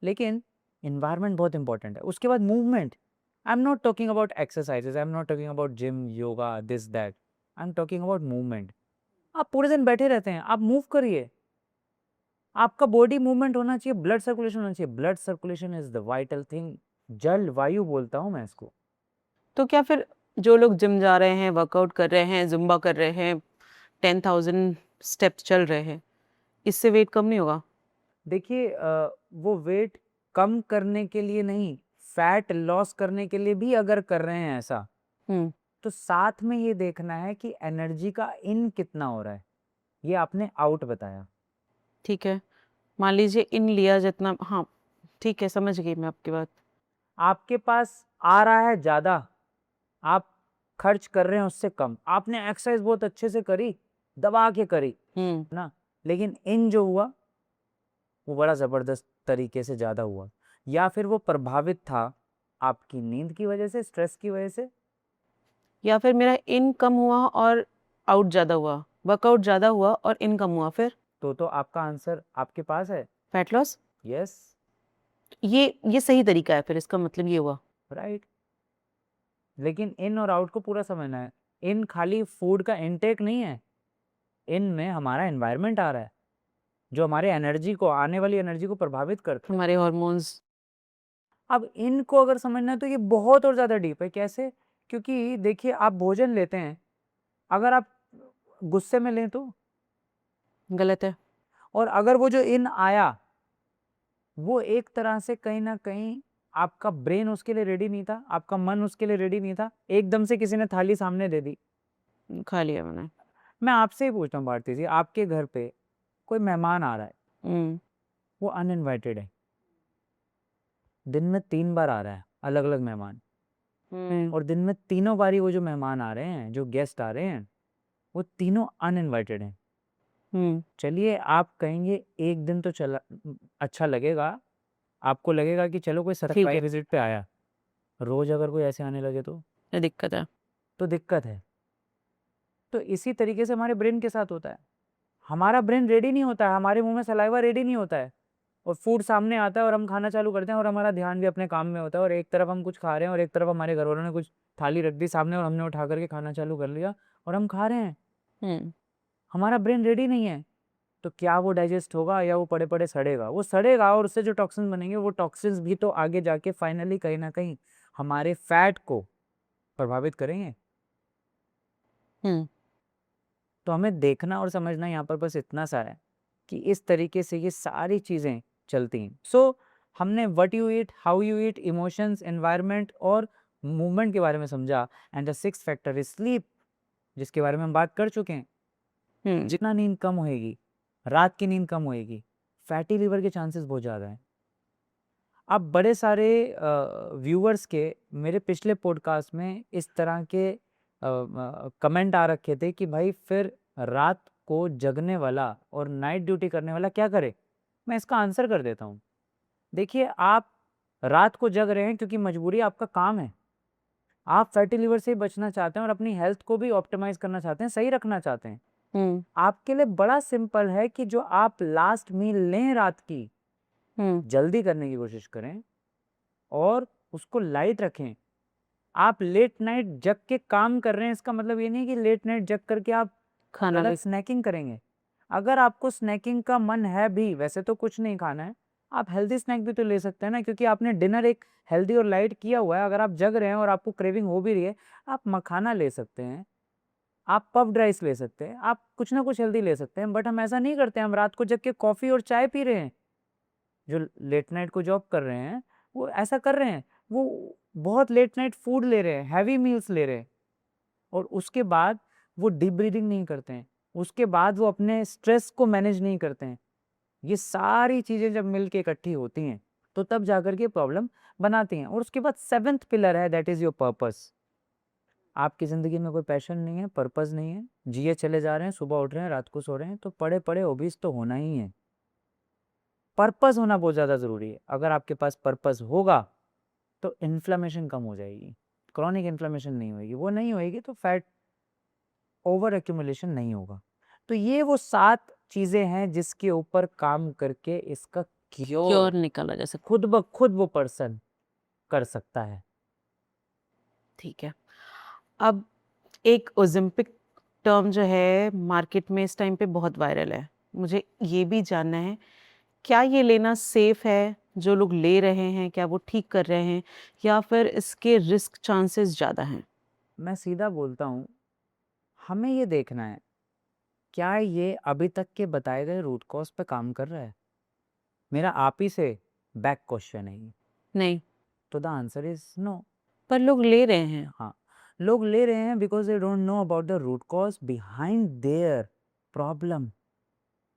लेकिन एनवायरनमेंट बहुत इंपॉर्टेंट है। उसके बाद movement. I am not talking about exercises, I am not talking about gym, yoga, this that. I am talking about movement. आप पूरे दिन बैठे रहते हैं, आप मूव करिए। आपका बॉडी मूवमेंट होना चाहिए, ब्लड सर्कुलेशन होना चाहिए। Blood circulation is the vital thing. जल वायु बोलता हूँ मैं इसको। तो क्या फिर जो लोग जिम जा रहे हैं, वर्कआउट कर रहे हैं, जुम्बा कर रहे हैं, 10,000 स्टेप्स चल रहे हैं, इससे वेट कम नहीं होगा? देखिए वो वेट कम करने के लिए नहीं, फैट लॉस करने के लिए भी अगर कर रहे हैं ऐसा, हम्म। तो साथ में ये देखना है कि एनर्जी का इन कितना हो रहा है। ये आपने आउट बताया। ठीक है, मान लीजिए इन लिया जितना, हाँ ठीक है, समझ गई मैं आपकी बात। आपके पास आ रहा है ज्यादा, आप खर्च कर रहे हैं उससे कम। आपने एक्सरसाइज बहुत अच्छे से करी, दबा के करी हम्म। ना, लेकिन इन जो हुआ वो बड़ा जबरदस्त तरीके से ज्यादा हुआ। या फिर वो प्रभावित था आपकी नींद की वजह से, स्ट्रेस की वजह से। या फिर मेरा इन कम हुआ और आउट ज़्यादा हुआ, वर्कआउट ज़्यादा हुआ और इन कम हुआ, फिर तो आपका आंसर आपके पास है। Fat loss. यस, ये सही तरीका है, फिर इसका मतलब ये हुआ। राइट। लेकिन इन और आउट को पूरा समझना है। इन खाली फूड का इनटेक नहीं है, इन में हमारा एनवायरनमेंट आ रहा है जो हमारे एनर्जी को, आने वाली एनर्जी को प्रभावित करता है। हमारे हॉर्मोन्स। अब इनको अगर समझना है तो ये बहुत और ज़्यादा डीप है। कैसे? क्योंकि देखिए आप भोजन लेते हैं, अगर आप गुस्से में लें तो, गलत है। और अगर वो जो इन आया वो एक तरह से कहीं ना कहीं आपका ब्रेन उसके लिए रेडी नहीं था, आपका मन उसके लिए रेडी नहीं था, एकदम से किसी ने थाली सामने दे दी। खा लिया मैंने। मैं आपसे ही पूछता हूँ भारती जी, आपके घर पे कोई मेहमान आ रहा है, हम्म। वो अनइनवाइटेड है, दिन में 3 बार आ रहा है अलग अलग मेहमान, हम्म। और दिन में तीनों बारी वो जो मेहमान आ रहे हैं, जो गेस्ट आ रहे हैं, वो तीनों अनइनवाइटेड हैं। हम्म। चलिए आप कहेंगे एक दिन तो चला, अच्छा लगेगा, आपको लगेगा कि चलो कोई ठीक सरप्राइज है, विजिट पे आया। रोज अगर कोई ऐसे आने लगे ये दिक्कत है। तो दिक्कत है। तो इसी तरीके से हमारे ब्रेन के साथ होता है। हमारा ब्रेन रेडी नहीं होता है, हमारे मुंह में सलाइवा रेडी नहीं होता है, और फूड सामने आता है और हम खाना चालू करते हैं, और हमारा ध्यान भी अपने काम में होता है, और एक तरफ हम कुछ खा रहे हैं और एक तरफ हमारे घर वालों ने कुछ थाली रख दी सामने और हमने उठा करके खाना चालू कर लिया और हम खा रहे हैं। हम्म। हमारा ब्रेन रेडी नहीं है। तो क्या वो डाइजेस्ट होगा या वो पड़े पड़े सड़ेगा? वो सड़ेगा, और उससे जो टॉक्सिन बनेंगे वो टॉक्सिन्स भी तो आगे जाके फाइनली कहीं ना कहीं हमारे फैट को प्रभावित करेंगे। हम्म। तो हमें देखना और समझना यहाँ पर बस इतना सा है कि इस तरीके से ये सारी चीज़ें चलती हैं। सो हमने what you eat, how you eat, emotions, environment और मूवमेंट के बारे में समझा। And the sixth factor is sleep, जिसके बारे में हम बात कर चुके हैं। हम्म। जितना नींद कम होएगी, रात की नींद कम होएगी, फैटी लिवर के चांसेस बहुत ज़्यादा हैं। अब बड़े सारे व्यूअर्स के मेरे पिछले पॉडकास्ट में इस तरह के कमेंट आ रखे थे कि भाई फिर रात को जगने वाला और नाइट ड्यूटी करने वाला क्या करे। मैं इसका आंसर कर देता हूँ। देखिए आप रात को जग रहे हैं क्योंकि मजबूरी, आपका काम है। आप फैटी लिवर से बचना चाहते हैं और अपनी हेल्थ को भी ऑप्टिमाइज करना चाहते हैं, सही रखना चाहते हैं। हम्म। आपके लिए बड़ा सिंपल है कि जो आप लास्ट मील लें रात की, हम्म। जल्दी करने की कोशिश करें और उसको लाइट रखें। आप लेट नाइट जग के काम कर रहे हैं, इसका मतलब ये नहीं कि लेट नाइट जग करके आप खाना गलत ले। स्नैकिंग करेंगे। अगर आपको स्नैकिंग का मन है भी, वैसे तो कुछ नहीं खाना है, आप हेल्दी स्नैक भी तो ले सकते हैं ना, क्योंकि आपने डिनर एक हेल्दी और लाइट किया हुआ है। अगर आप जग रहे हैं और आपको क्रेविंग हो भी रही है, आप मखाना ले सकते हैं, आप पफ्ड राइस ले सकते हैं, आप कुछ ना कुछ हेल्दी ले सकते हैं। बट हम ऐसा नहीं करते हैं, हम रात को जग के कॉफ़ी और चाय पी रहे हैं। जो लेट नाइट को जॉब कर रहे हैं वो ऐसा कर रहे हैं, वो बहुत लेट नाइट फूड ले रहे हैं, हैवी मील्स ले रहे हैं, और उसके बाद वो डीप ब्रीदिंग नहीं करते हैं, उसके बाद वो अपने स्ट्रेस को मैनेज नहीं करते हैं। ये सारी चीज़ें जब मिल के इकट्ठी होती हैं तो तब जाकर के प्रॉब्लम बनाती हैं। और उसके बाद 7th पिलर है, दैट इज़ योर पर्पस। आपकी ज़िंदगी में कोई पैशन नहीं है, पर्पस नहीं है, जिए चले जा रहे हैं, सुबह उठ रहे हैं, रात को सो रहे हैं, तो पड़े पड़े ओबीस तो होना ही है। पर्पस होना बहुत ज़्यादा ज़रूरी है। अगर आपके पास पर्पस होगा तो इन्फ्लेमेशन कम हो जाएगी, क्रॉनिक इन्फ्लेमेशन नहीं होगी। वो नहीं होएगी तो फैट ओवर एक्यूमुलेशन नहीं होगा। तो ये वो 7 चीज़ें हैं जिसके ऊपर काम करके इसका क्योर क्योर निकाला जा सकता। खुद ब खुद वो पर्सन कर सकता है। ठीक है। अब एक ओज़ेम्पिक टर्म जो है मार्केट में इस टाइम पे बहुत वायरल है। मुझे ये भी जानना है, क्या ये लेना सेफ है? जो लोग ले रहे हैं, क्या वो ठीक कर रहे हैं या फिर इसके रिस्क चांसेस ज़्यादा हैं? मैं सीधा बोलता हूँ, हमें ये देखना है, क्या ये अभी तक के बताए गए रूट कॉज़ पे काम कर रहा है? मेरा आप ही से बैक क्वेश्चन है ये। नहीं, तो द आंसर इज़ नो। पर लोग ले रहे हैं। हाँ, लोग ले रहे हैं because they don't know about the root cause behind their problem,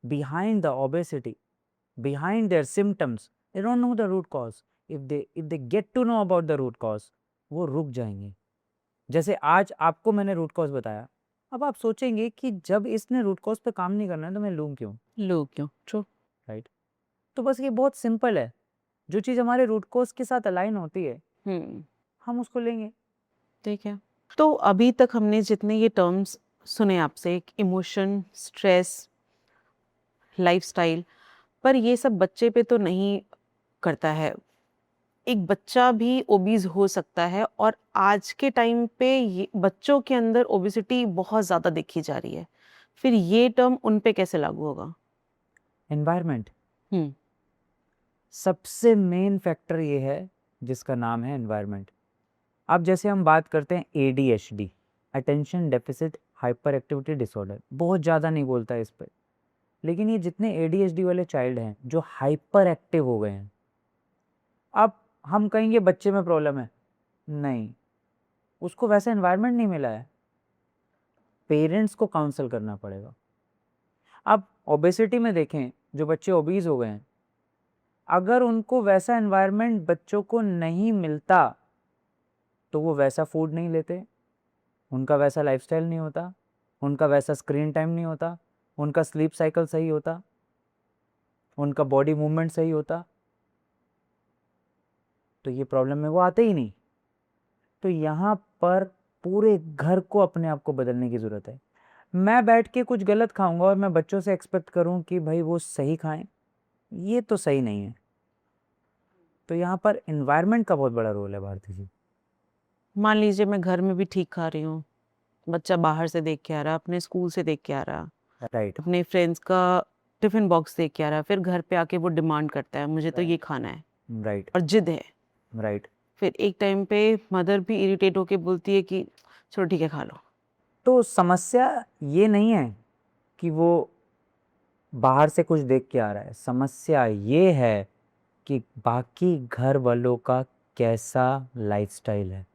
behind the obesity, behind their symptoms. They don't know the root cause. If they get to know about the root cause, वो रुक जाएंगे। जैसे आज आपको मैंने root cause बताया, अब आप सोचेंगे कि जब इसने रूट कॉज पे काम नहीं करना है तो मैं लूँ क्यों, लोग क्यों? ट्रू। राइट? तो बस ये बहुत सिंपल है, जो चीज़ हमारे रूट कॉज के साथ अलाइन होती है हम उसको लेंगे। ठीक है। तो अभी तक हमने जितने ये टर्म्स सुने आपसे, एक इमोशन, स्ट्रेस, लाइफस्टाइल, पर ये सब बच्चे पे तो नहीं करता है। एक बच्चा भी ओबीज हो सकता है और आज के टाइम पे ये बच्चों के अंदर ओबेसिटी बहुत ज़्यादा देखी जा रही है। फिर ये टर्म उन पे कैसे लागू होगा? एनवायरनमेंट हम्म सबसे मेन फैक्टर ये है जिसका नाम है एनवायरनमेंट। अब जैसे हम बात करते हैं ADHD, attention deficit hyper activity disorder, बहुत ज़्यादा नहीं बोलता है इस पर, लेकिन ये जितने ADHD वाले चाइल्ड हैं जो हाइपर एक्टिव हो गए हैं, अब हम कहेंगे बच्चे में प्रॉब्लम है, नहीं, उसको वैसा एनवायरनमेंट नहीं मिला है, पेरेंट्स को काउंसल करना पड़ेगा। अब ओबेसिटी में देखें, जो बच्चे ओबीज हो गए हैं, अगर उनको वैसा एनवायरनमेंट बच्चों को नहीं मिलता तो वो वैसा फूड नहीं लेते, उनका वैसा लाइफस्टाइल नहीं होता, उनका वैसा स्क्रीन टाइम नहीं होता, उनका स्लीप साइकिल सही होता, उनका बॉडी मूवमेंट सही होता, तो ये प्रॉब्लम में वो आते ही नहीं। तो यहाँ पर पूरे घर को अपने आप को बदलने की ज़रूरत है। मैं बैठ के कुछ गलत खाऊंगा और मैं बच्चों से एक्सपेक्ट करूँ कि भाई वो सही खाएं, ये तो सही नहीं है। तो यहाँ पर इन्वायरमेंट का बहुत बड़ा रोल है भारती जी। मान लीजिए मैं घर में भी ठीक खा रही हूँ, बच्चा बाहर से देख के आ रहा, अपने स्कूल से देख के आ रहा, राइट, अपने फ्रेंड्स का टिफिन बॉक्स देख के आ रहा, फिर घर पे आके वो डिमांड करता है मुझे तो ये खाना है राइट, और जिद है। राइट। फिर एक टाइम पे मदर भी इरिटेट होके बोलती है कि चलो ठीक है खा लो। तो समस्या ये नहीं है कि वो बाहर से कुछ देख के आ रहा है, समस्या ये है कि बाकी घर वालों का कैसा लाइफस्टाइल है,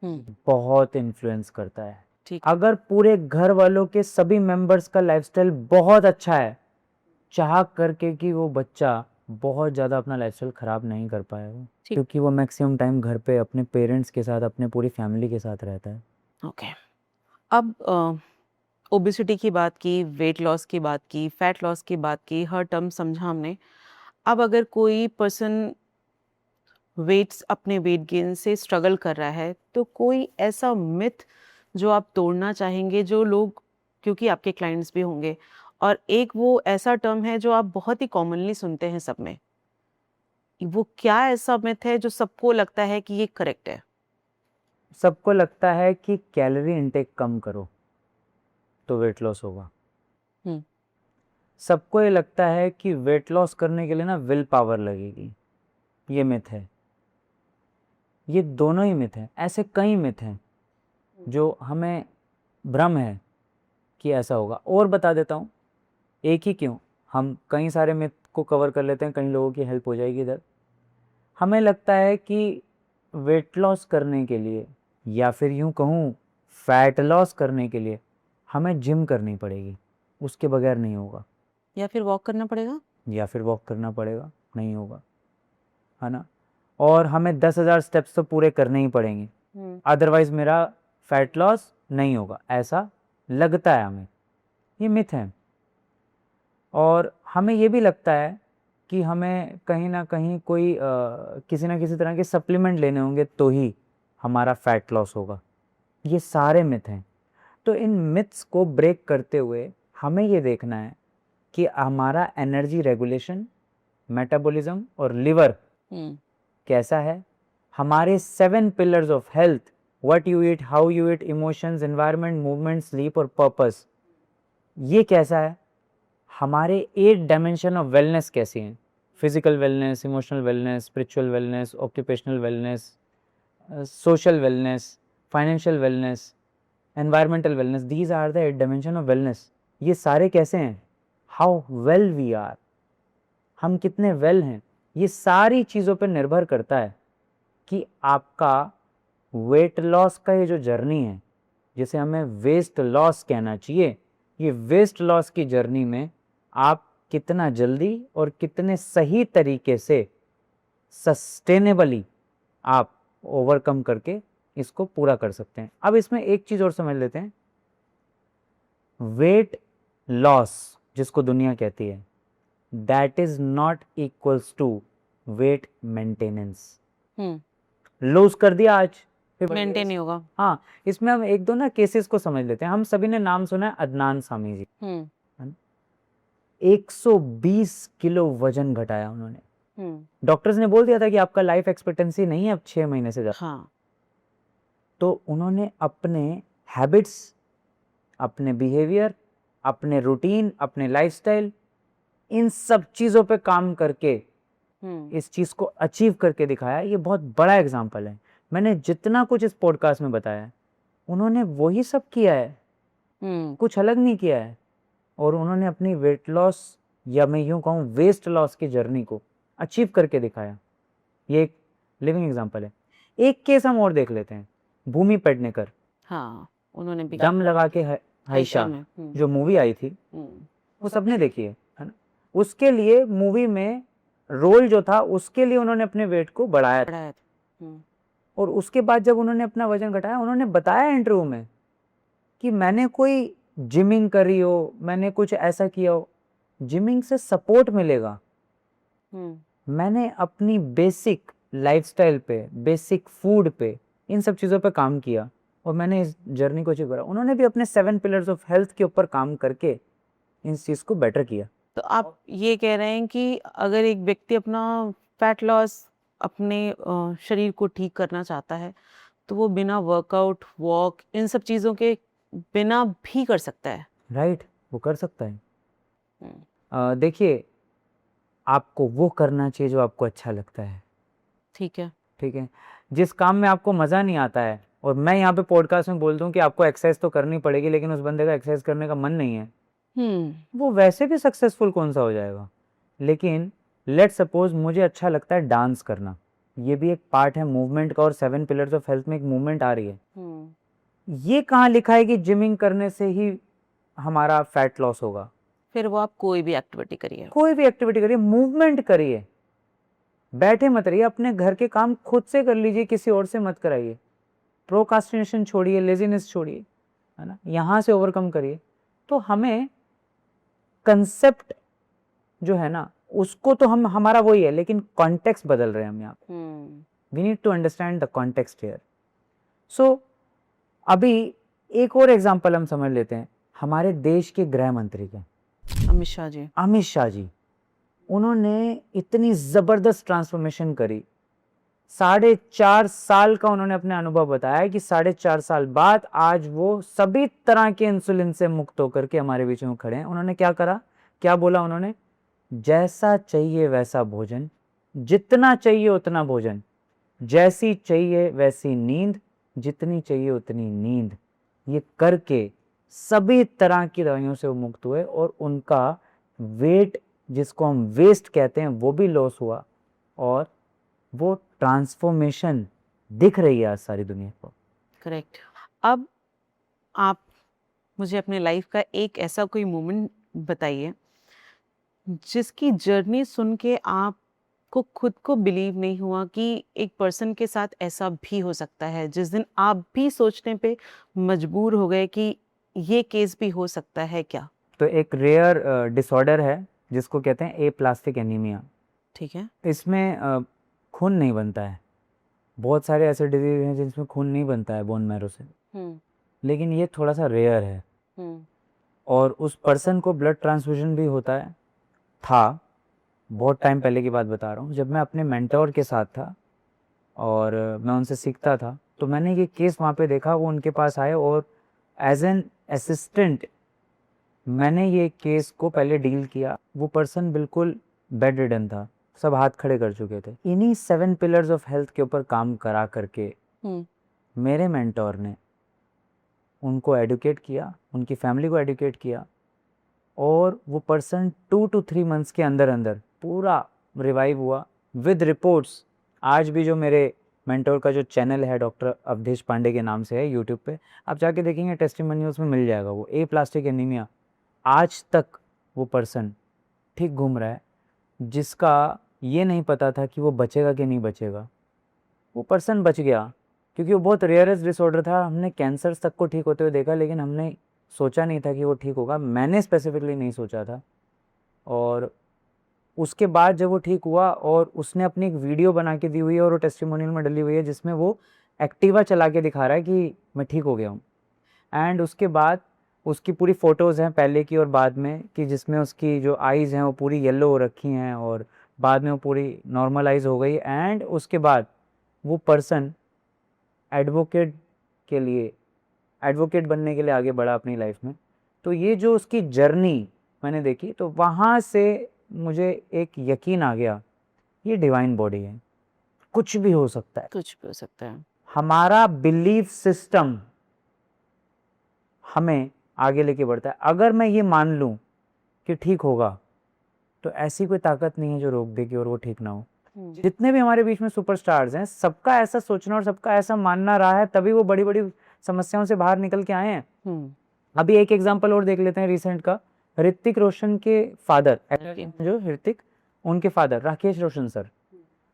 बहुत इन्फ्लुएंस करता है। ठीक। अगर पूरे घर वालों के सभी मेंबर्स का लाइफस्टाइल बहुत अच्छा है, चाह करके कि वो बच्चा बहुत ज़्यादा अपना लाइफस्टाइल ख़राब नहीं कर पाएगा, ठीक। क्योंकि वो मैक्सिमम टाइम घर पे अपने पेरेंट्स के साथ, अपने पूरी फैमिली के साथ रहता है। ओके। अब ओबेसिटी की बात की, वेट लॉस की बात की, फैट लॉस की बात की, हर टर्म समझा हमने। अब अगर कोई पर्सन वेट्स अपने वेट गेन से स्ट्रगल कर रहा है तो कोई ऐसा मिथ जो आप तोड़ना चाहेंगे, जो लोग, क्योंकि आपके क्लाइंट्स भी होंगे, और एक वो ऐसा टर्म है जो आप बहुत ही कॉमनली सुनते हैं सब में, वो क्या ऐसा मिथ है जो सबको लगता है कि ये करेक्ट है? सबको लगता है कि कैलोरी इंटेक कम करो तो वेट लॉस होगा। हम्म सबको ये लगता है कि वेट लॉस करने के लिए ना विल पावर लगेगी, ये मिथ है। ये दोनों ही मिथ हैं। ऐसे कई मिथ हैं जो हमें भ्रम है कि ऐसा होगा। और बता देता हूँ, एक ही क्यों, हम कई सारे मिथ को कवर कर लेते हैं, कई लोगों की हेल्प हो जाएगी इधर। हमें लगता है कि वेट लॉस करने के लिए, या फिर यूँ कहूँ फैट लॉस करने के लिए हमें जिम करनी पड़ेगी, उसके बगैर नहीं होगा। या फिर वॉक करना पड़ेगा, या फिर वॉक करना पड़ेगा, नहीं होगा, है ना। और हमें 10,000 स्टेप्स तो पूरे करने ही पड़ेंगे, अदरवाइज मेरा फैट लॉस नहीं होगा, ऐसा लगता है हमें। ये मिथ है। और हमें ये भी लगता है कि हमें कहीं ना कहीं कोई किसी ना किसी तरह के सप्लीमेंट लेने होंगे तो ही हमारा फैट लॉस होगा। ये सारे मिथ हैं। तो इन मिथ्स को ब्रेक करते हुए हमें ये देखना है कि हमारा एनर्जी रेगुलेशन, मेटाबॉलिज्म और लिवर कैसा है, हमारे 7 pillars of health, what you eat, how you eat, emotions, environment, movement, sleep और पर्पस, ये कैसा है, हमारे 8 डायमेंशन ऑफ वेलनेस कैसी हैं, physical wellness, emotional wellness, spiritual wellness, occupational wellness, social wellness, financial wellness, environmental wellness, these are the 8 dimension of wellness. ये सारे कैसे हैं, हाउ वेल वी आर, हम कितने वेल हैं। ये सारी चीज़ों पर निर्भर करता है कि आपका वेट लॉस का ये जो जर्नी है, जिसे हमें वेस्ट लॉस कहना चाहिए, ये वेस्ट लॉस की जर्नी में आप कितना जल्दी और कितने सही तरीके से सस्टेनेबली आप ओवरकम करके इसको पूरा कर सकते हैं। अब इसमें एक चीज़ और समझ लेते हैं, वेट लॉस जिसको दुनिया कहती है, that is not equals to weight maintenance. Lose कर दिया आज, फिर मेंटेन नहीं होगा। हाँ, इसमें हम एक दो ना केसेस को समझ लेते हैं। हम सभी ने नाम सुना है अदनान सामी जी, 120 किलो वजन घटाया उन्होंने। डॉक्टर्स ने बोल दिया था कि आपका लाइफ एक्सपेक्टेंसी नहीं है अब 6 महीने से ज्यादा। हाँ। तो उन्होंने अपने हैबिट्स, अपने बिहेवियर, अपने रूटीन, अपने लाइफस्टाइल, इन सब चीजों पे काम करके इस चीज को अचीव करके दिखाया। ये बहुत बड़ा एग्जाम्पल है। मैंने जितना कुछ इस पॉडकास्ट में बताया है, उन्होंने वही सब किया है, कुछ अलग नहीं किया है। और उन्होंने अपनी वेट लॉस, या मैं यूं कहूँ वेस्ट लॉस की जर्नी को अचीव करके दिखाया। ये एक लिविंग एग्जाम्पल है। एक केस हम और देख लेते हैं, भूमि पेडनेकर। हाँ, उन्होंने भी दम लगा के हाइशा जो मूवी आई थी, वो सबने देखी है ना। उसके लिए मूवी में रोल जो था, उसके लिए उन्होंने अपने वेट को बढ़ाया था। और उसके बाद जब उन्होंने अपना वजन घटाया, उन्होंने बताया इंटरव्यू में कि मैंने कोई जिमिंग करी हो, मैंने कुछ ऐसा किया हो, जिमिंग से सपोर्ट मिलेगा। मैंने अपनी बेसिक लाइफस्टाइल पे, बेसिक फूड पे, इन सब चीज़ों पे काम किया और मैंने इस जर्नी को अचीव करा। उन्होंने भी अपने 7 पिलर्स ऑफ हेल्थ के ऊपर काम करके इस चीज़ को बेटर किया। तो आप ये कह रहे हैं कि अगर एक व्यक्ति अपना फैट लॉस, अपने शरीर को ठीक करना चाहता है, तो वो बिना वर्कआउट, वॉक, इन सब चीज़ों के बिना भी कर सकता है। राइट, वो कर सकता है। देखिए, आपको वो करना चाहिए जो आपको अच्छा लगता है। ठीक है, ठीक है। जिस काम में आपको मज़ा नहीं आता है, और मैं यहाँ पे पॉडकास्ट में बोल दूँ कि आपको एक्सरसाइज तो करनी पड़ेगी, लेकिन उस बंदे का एक्सरसाइज करने का मन नहीं है, वो वैसे भी सक्सेसफुल कौन सा हो जाएगा। लेकिन लेट सपोज मुझे अच्छा लगता है डांस करना, ये भी एक पार्ट है मूवमेंट का, और 7 पिलर्स ऑफ हेल्थ में एक मूवमेंट आ रही है। ये कहाँ लिखा है कि जिमिंग करने से ही हमारा फैट लॉस होगा। फिर वो आप कोई भी एक्टिविटी करिए, कोई भी एक्टिविटी करिए, मूवमेंट करिए, बैठे मत रहिए, अपने घर के काम खुद से कर लीजिए, किसी और से मत कराइए। प्रोकास्टिनेशन छोड़िए, लेजीनेस छोड़िए, है ना, यहाँ से ओवरकम करिए। तो हमें कंसेप्ट जो है ना, उसको तो हम, हमारा वही है, लेकिन कॉन्टेक्स्ट बदल रहे हैं हम यहाँ पे। We need to understand the context here. So अभी एक और एग्जांपल हम समझ लेते हैं, हमारे देश के गृह मंत्री के अमित शाह जी। अमित शाह जी, उन्होंने इतनी जबरदस्त ट्रांसफॉर्मेशन करी। 4.5 साल का उन्होंने अपने अनुभव बताया कि 4.5 साल बाद आज वो सभी तरह के इंसुलिन से मुक्त होकर के हमारे बीच में खड़े हैं। उन्होंने क्या करा, क्या बोला उन्होंने, जैसा चाहिए वैसा भोजन, जितना चाहिए उतना भोजन, जैसी चाहिए वैसी नींद, जितनी चाहिए उतनी नींद, ये करके सभी तरह की दवाइयों से वो मुक्त हुए और उनका वेट, जिसको हम वेस्ट कहते हैं, वो भी लॉस हुआ और वो ट्रांसफॉर्मेशन दिख रही है आज सारी दुनिया को। करेक्ट। अब आप मुझे अपने लाइफ का एक ऐसा कोई मोमेंट बताइए जिसकी जर्नी सुन के आपको खुद को बिलीव नहीं हुआ कि एक पर्सन के साथ ऐसा भी हो सकता है, जिस दिन आप भी सोचने पे मजबूर हो गए कि ये केस भी हो सकता है क्या? तो एक रेयर डिसऑर्डर है जिसको कहते हैं एप्लास्टिक एनीमिया। ठीक है। इसमें खून नहीं बनता है। बहुत सारे ऐसे डिजीज हैं जिसमें खून नहीं बनता है बोन मैरो से, लेकिन ये थोड़ा सा रेयर है। और उस पर्सन को ब्लड ट्रांसफ्यूजन भी होता है, था, बहुत टाइम पहले की बात बता रहा हूँ, जब मैं अपने मेंटोर के साथ था और मैं उनसे सीखता था। तो मैंने ये केस वहाँ पे देखा, वो उनके पास आए और एज एन असिस्टेंट मैंने ये केस को पहले डील किया। वो पर्सन बिल्कुल बेड रिडन था, सब हाथ खड़े कर चुके थे। इन्हीं 7 पिलर्स ऑफ हेल्थ के ऊपर काम करा करके मेरे मेंटोर ने उनको एडुकेट किया, उनकी फैमिली को एडुकेट किया, और वो पर्सन 2 to 3 मंथ्स के अंदर अंदर पूरा रिवाइव हुआ विद रिपोर्ट्स। आज भी जो मेरे मेंटोर का जो चैनल है डॉक्टर अवधेश पांडे के नाम से है यूट्यूब पे, आप जाके देखेंगे टेस्टिमोनियल्स में मिल जाएगा। वो एप्लास्टिक एनीमिया, आज तक वो पर्सन ठीक घूम रहा है, जिसका ये नहीं पता था कि वो बचेगा कि नहीं बचेगा। वो पर्सन बच गया क्योंकि वो बहुत रेयरेस्ट डिसऑर्डर था। हमने कैंसर्स तक को ठीक होते हुए देखा, लेकिन हमने सोचा नहीं था कि वो ठीक होगा। मैंने स्पेसिफिकली नहीं सोचा था। और उसके बाद जब वो ठीक हुआ, और उसने अपनी एक वीडियो बना के दी हुई है और वो टेस्टिमोनियल में डली हुई है, जिसमें वो एक्टिवा चला के दिखा रहा है कि मैं ठीक हो गया हूँ। एंड उसके बाद उसकी पूरी फ़ोटोज़ हैं पहले की और बाद में, कि जिसमें उसकी जो आइज़ हैं वो पूरी येलो हो रखी हैं और बाद में वो पूरी नॉर्मलाइज हो गई। एंड उसके बाद वो पर्सन एडवोकेट के लिए, एडवोकेट बनने के लिए आगे बढ़ा अपनी लाइफ में। तो ये जो उसकी जर्नी मैंने देखी, तो वहाँ से मुझे एक यकीन आ गया, ये डिवाइन बॉडी है, कुछ भी हो सकता है। कुछ भी हो सकता है। हमारा बिलीफ सिस्टम हमें आगे लेके बढ़ता है। अगर मैं ये मान लूँ कि ठीक होगा, तो ऐसी कोई ताकत नहीं है जो रोक दे कि और वो ठीक ना हो। जितने भी हमारे बीच में सुपरस्टार्स हैं, सबका ऐसा सोचना और सबका ऐसा मानना रहा है, तभी वो बड़ी बड़ी समस्याओं से बाहर निकल के आए हैं। अभी एक एग्जांपल और देख लेते हैं रिसेंट का। ऋतिक रोशन के फादर, जो ऋतिक, उनके फादर राकेश रोशन सर,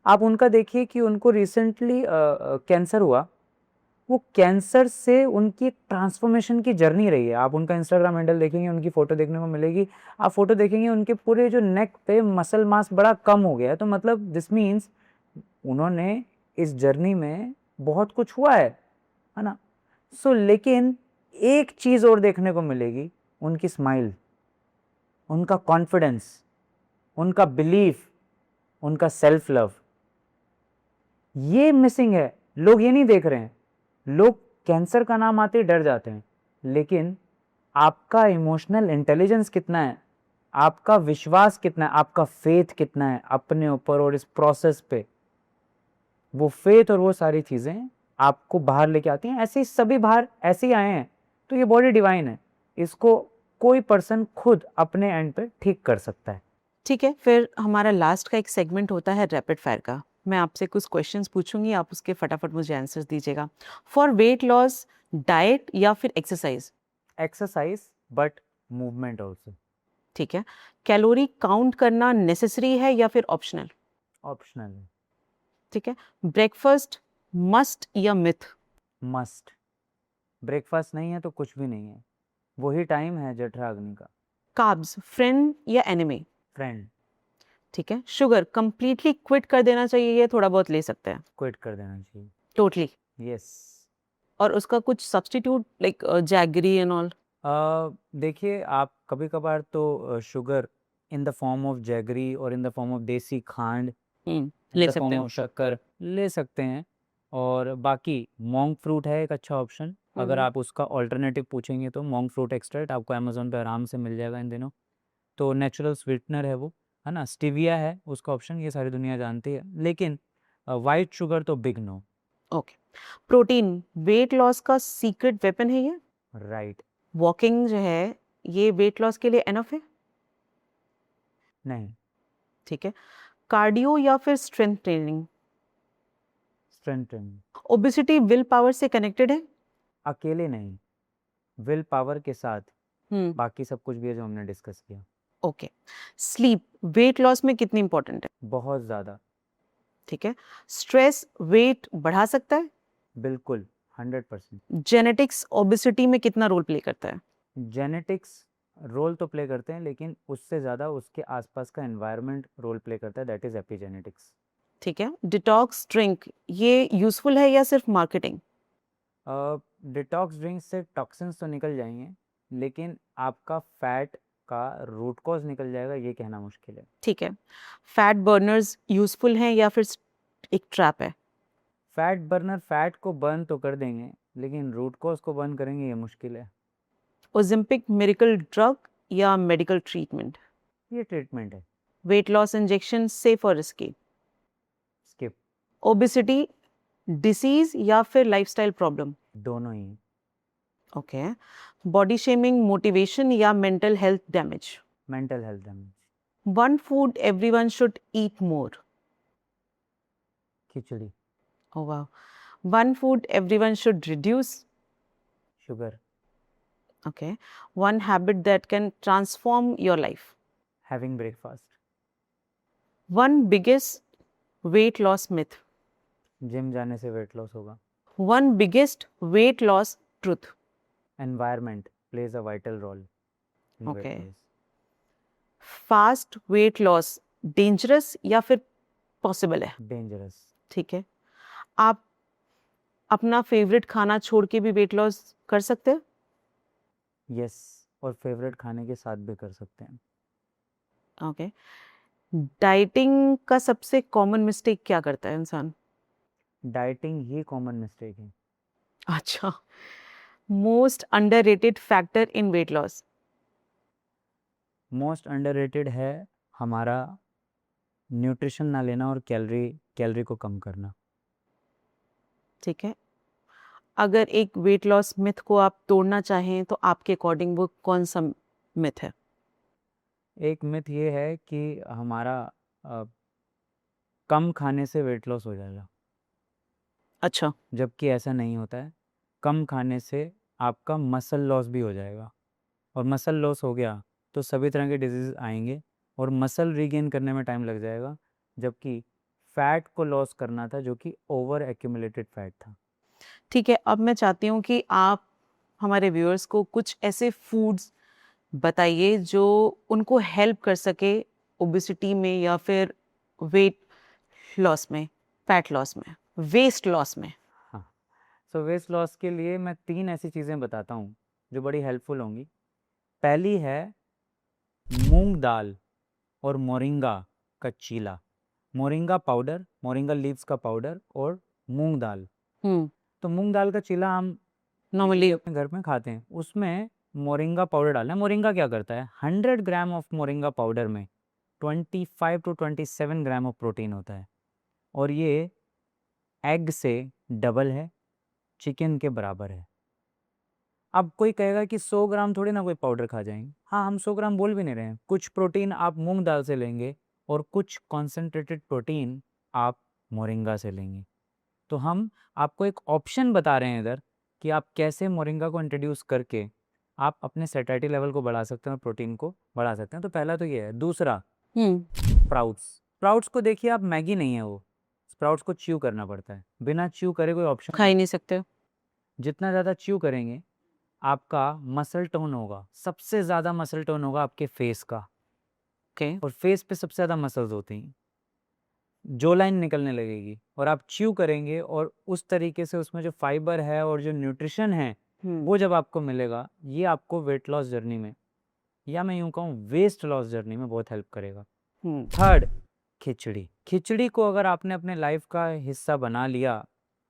आप उनका देखिए कि उनको रिसेंटली कैंसर हुआ। वो कैंसर से उनकी ट्रांसफॉर्मेशन की जर्नी रही है। आप उनका इंस्टाग्राम हैंडल देखेंगे, उनकी फ़ोटो देखने को मिलेगी। आप फोटो देखेंगे, उनके पूरे जो नेक पे मसल मास बड़ा कम हो गया है। तो मतलब दिस मीन्स उन्होंने इस जर्नी में बहुत कुछ हुआ है ना। लेकिन एक चीज़ और देखने को मिलेगी, उनकी स्माइल, उनका कॉन्फिडेंस, उनका बिलीफ, उनका सेल्फ लव, ये मिसिंग है। लोग ये नहीं देख रहे हैं। लोग कैंसर का नाम आते ही डर जाते हैं, लेकिन आपका इमोशनल इंटेलिजेंस कितना है, आपका विश्वास कितना है, आपका फेथ कितना है अपने ऊपर और इस प्रोसेस पे, वो फेथ और वो सारी चीज़ें आपको बाहर लेके आती हैं। ऐसे ही सभी बाहर ऐसे ही आए हैं। तो ये बॉडी डिवाइन है, इसको कोई पर्सन खुद अपने एंड पे ठीक कर सकता है। ठीक है, फिर हमारा लास्ट का एक सेगमेंट होता है रैपिड फायर का। मैं आपसे कुछ क्वेश्चंस पूछूंगी, आप उसके फटाफट मुझे आंसर्स दीजिएगा। फॉर वेट लॉस, डाइट या फिर exercise? Exercise but movement also. ठीक है। कैलोरी काउंट करना नेसेसरी है या फिर ऑप्शनल? ऑप्शनल है। ठीक है। ब्रेकफास्ट मस्ट या मिथ? मस्ट। ब्रेकफास्ट नहीं है तो कुछ भी नहीं है, वही टाइम है जठराग्नि का। कार्ब्स फ्रेंड या एनिमी? फ्रेंड। ठीक है। शुगर कंप्लीटली क्विट कर देना चाहिए या थोड़ा बहुत ले सकते हैं? क्विट कर देना चाहिए। टोटली? यस। और उसका कुछ substitute like jaggery and all? देखिए, आप कभी कभार तो sugar in the form of jaggery और इन द फॉर्म ऑफ देसी खांड, ले सकते हैं। शक्कर ले सकते हैं। और बाकी मोंग फ्रूट है एक अच्छा ऑप्शन। अगर आप उसका ऑल्टरनेटिव पूछेंगे तो मोंग फ्रूट एक्सट्रैक्ट आपको अमेजोन पे आराम से मिल जाएगा इन दिनों। तो नेचुरल स्वीटनर है वो, है ना। स्टीविया है उसका ऑप्शन, ये सारी दुनिया जानती है। लेकिन वाइट शुगर तो big no. Okay. Protein weight loss का सीक्रेट वेपन है ये? राइट। वॉकिंग जो है ये वेट लॉस के लिए एनफ है? नहीं। ठीक है। कार्डियो या फिर strength training? Strength training. Obesity will power से कनेक्टेड है? अकेले नहीं। विल पावर के साथ हम्म बाकी सब कुछ भी है जो हमने डिस्कस किया। ओके। स्लीप वेट लॉस में कितनी इंपॉर्टेंट है? बहुत ज़्यादा। ठीक है। स्ट्रेस वेट बढ़ा सकता है? बिल्कुल 100%। जेनेटिक्स ओबेसिटी में कितना रोल प्ले करता है? जेनेटिक्स रोल तो प्ले करते हैं, लेकिन उससे ज़्यादा उसके आसपास का एनवायरनमेंट रोल प्ले करता है, दैट इज़ एपिजेनेटिक्स। ठीक है। डिटॉक्स ड्रिंक ये यूजफुल है या सिर्फ मार्केटिंग? डिटॉक्स ड्रिंक से टॉक्सिन्स तो निकल जाएंगे, लेकिन आपका फैट का रूट कॉज निकल जाएगा, ये कहना मुश्किल है। ठीक है। फैट बर्नर्स यूजफुल हैं या फिर एक ट्रैप है? फैट बर्नर फैट को बर्न तो कर देंगे, लेकिन रूट कॉज को बर्न करेंगे, ये मुश्किल है। ओजिम्पिक मिरेकल ड्रग या मेडिकल ट्रीटमेंट? ये ट्रीटमेंट है। वेट लॉस इंजेक्शन सेफ और रिस्की? स्किप। ओबेसिटी डिसीज या फिर लाइफस्टाइल प्रॉब्लम? दोनों ही। ओके। बॉडी शेमिंग मोटिवेशन या mental health damage? Mental health damage. One food everyone should eat more? Khichdi. Oh wow. One food everyone should reduce? Sugar. Okay. One habit that can transform your life? Having breakfast. One biggest weight loss myth? Gym जाने से weight loss होगा। One biggest weight loss truth? Environment plays a vital role in weight Okay. Loss. Fast weight loss dangerous या फिर possible है? Dangerous. ठीक है। आप अपना फेवरेट खाना छोड़ के भी वेट लॉस कर सकते हैं? यस, और फेवरेट खाने के साथ भी कर सकते हैं। ओके। डाइटिंग का सबसे कॉमन मिस्टेक क्या करता है इंसान? डाइटिंग ही कॉमन मिस्टेक है। अच्छा। Most underrated factor in weight loss? Most underrated है हमारा न्यूट्रिशन ना लेना और कैलोरी को कम करना। ठीक है। अगर एक वेट लॉस मिथ को आप तोड़ना चाहें तो आपके अकॉर्डिंग वो कौन सा मिथ है? एक मिथ ये है कि हमारा कम खाने से वेट लॉस हो जाएगा, अच्छा। जबकि ऐसा नहीं होता है। कम खाने से आपका मसल लॉस भी हो जाएगा, और मसल लॉस हो गया तो सभी तरह के डिजीज़ आएंगे और मसल रीगेन करने में टाइम लग जाएगा, जबकि फैट को लॉस करना था जो कि ओवर एक्यूमुलेटेड फैट था। ठीक है। अब मैं चाहती हूँ कि आप हमारे व्यूअर्स को कुछ ऐसे फूड्स बताइए जो उनको हेल्प कर सके ओबेसिटी में या फिर वेट लॉस में, फैट लॉस में, वेस्ट लॉस में। हाँ, सो वेट लॉस के लिए मैं 3 ऐसी चीज़ें बताता हूँ जो बड़ी हेल्पफुल होंगी। पहली है मूंग दाल और मोरिंगा का चीला। मोरिंगा पाउडर, मोरिंगा लीव्स का पाउडर और मूंग दाल। तो मूंग दाल का चीला हम नॉर्मली अपने घर में खाते हैं, उसमें मोरिंगा पाउडर डालना है। मोरिंगा क्या करता है, 100 ग्राम ऑफ मोरिंगा पाउडर में 25 टू 27 ग्राम ऑफ प्रोटीन होता है, और ये एग से डबल है, चिकन के बराबर है। अब कोई कहेगा कि 100 ग्राम थोड़ी ना कोई पाउडर खा जाएंगे। हाँ, हम 100 ग्राम बोल भी नहीं रहे हैं। कुछ प्रोटीन आप मूंग दाल से लेंगे और कुछ कॉन्सेंट्रेटेड प्रोटीन आप मोरिंगा से लेंगे। तो हम आपको एक ऑप्शन बता रहे हैं इधर कि आप कैसे मोरिंगा को इंट्रोड्यूस करके आप अपने सेटिस्फैक्टरी लेवल को बढ़ा सकते हैं और प्रोटीन को बढ़ा सकते हैं। तो पहला तो ये है। दूसरा, स्प्राउट्स। स्प्राउट्स को देखिए आप, मैगी नहीं है वो, स्प्राउट्स को च्यू करना पड़ता है। बिना च्यू करे कोई ऑप्शन खा ही नहीं सकते। जितना ज़्यादा च्यू करेंगे आपका मसल टोन होगा, सबसे ज़्यादा मसल टोन होगा आपके फेस का, ओके। और फेस पे सबसे ज़्यादा मसल्स होती हैं। जो लाइन निकलने लगेगी और आप च्यू करेंगे, और उस तरीके से उसमें जो फाइबर है और जो न्यूट्रिशन है वो जब आपको मिलेगा, ये आपको वेट लॉस जर्नी में, या मैं यूं कहूँ वेस्ट लॉस जर्नी में बहुत हेल्प करेगा। थर्ड, खिचड़ी। खिचड़ी को अगर आपने अपने लाइफ का हिस्सा बना लिया,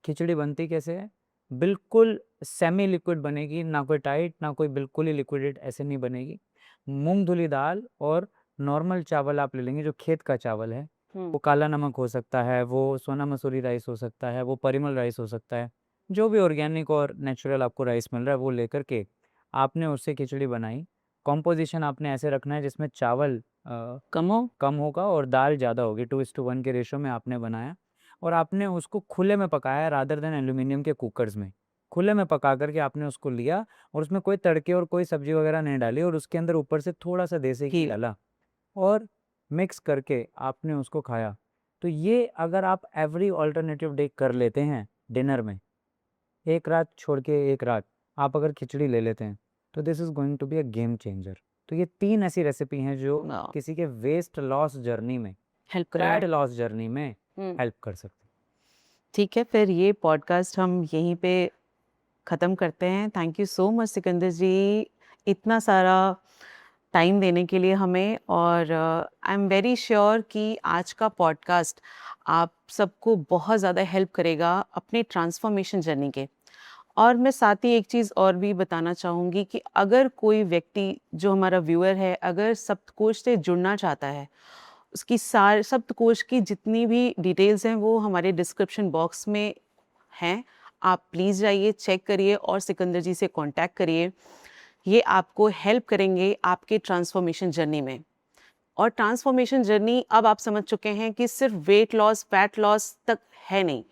खिचड़ी बनती कैसे है, बिल्कुल सेमी लिक्विड बनेगी, ना कोई टाइट ना कोई बिल्कुल ही लिक्विडेट, ऐसे नहीं बनेगी। मूंग धुली दाल और नॉर्मल चावल आप ले लेंगे, जो खेत का चावल है, वो काला नमक हो सकता है, वो सोना मसूरी राइस हो सकता है, वो परिमल राइस हो सकता है, जो भी ऑर्गेनिक और नेचुरल आपको राइस मिल रहा है वो लेकर के आपने उससे खिचड़ी बनाई। कॉम्पोजिशन आपने ऐसे रखना है जिसमें चावल कम होगा और दाल ज़्यादा होगी, 2:1 के रेशो में आपने बनाया, और आपने उसको खुले में पकाया रादर देन एल्यूमिनियम के कुकर्स में। खुले में पका करके आपने उसको लिया और उसमें कोई तड़के और कोई सब्जी वगैरह नहीं डाली और उसके अंदर ऊपर से थोड़ा सा देसी घी घी। डाला और मिक्स करके आपने उसको खाया। तो ये अगर आप एवरी ऑल्टरनेटिव डे कर लेते हैं डिनर में, एक रात छोड़ के एक रात आप अगर खिचड़ी ले लेते हैं, तो this is going to be a game changer. तो ये 3 ऐसी रेसिपी हैं जो वाह, किसी के वेस्ट लॉस जर्नी में, हेल्प फैट करेगा। लॉस जर्नी में हम्म, हेल्प कर सकते हैं। ठीक है, फिर ये पॉडकास्ट हम यहीं पे ख़त्म करते हैं। Thank you so much Sikandar ji, इतना सारा टाइम देने के लिए हमें। और आई एम वेरी श्योर कि आज का पॉडकास्ट आप सबको बहुत ज़्यादा हेल्प करेगा अपने ट्रांसफॉर्मेशन जर्नी के। और मैं साथ ही एक चीज़ और भी बताना चाहूँगी कि अगर कोई व्यक्ति जो हमारा व्यूअर है, अगर सप्तकोश से जुड़ना चाहता है, उसकी सप्तकोश की जितनी भी डिटेल्स हैं वो हमारे डिस्क्रिप्शन बॉक्स में हैं। आप प्लीज़ जाइए, चेक करिए और सिकंदर जी से कांटेक्ट करिए। ये आपको हेल्प करेंगे आपके ट्रांसफॉर्मेशन जर्नी में। और ट्रांसफॉर्मेशन जर्नी अब आप समझ चुके हैं कि सिर्फ वेट लॉस, फैट लॉस तक है नहीं,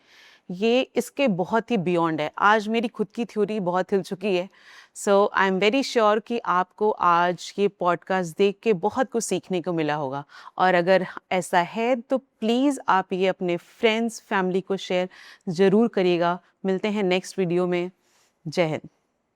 ये इसके बहुत ही बियॉन्ड है। आज मेरी खुद की थ्योरी बहुत हिल चुकी है। सो आई एम वेरी श्योर कि आपको आज ये पॉडकास्ट देख के बहुत कुछ सीखने को मिला होगा। और अगर ऐसा है तो प्लीज़ आप ये अपने फ्रेंड्स, फैमिली को शेयर ज़रूर करिएगा। मिलते हैं नेक्स्ट वीडियो में। जय हिंद।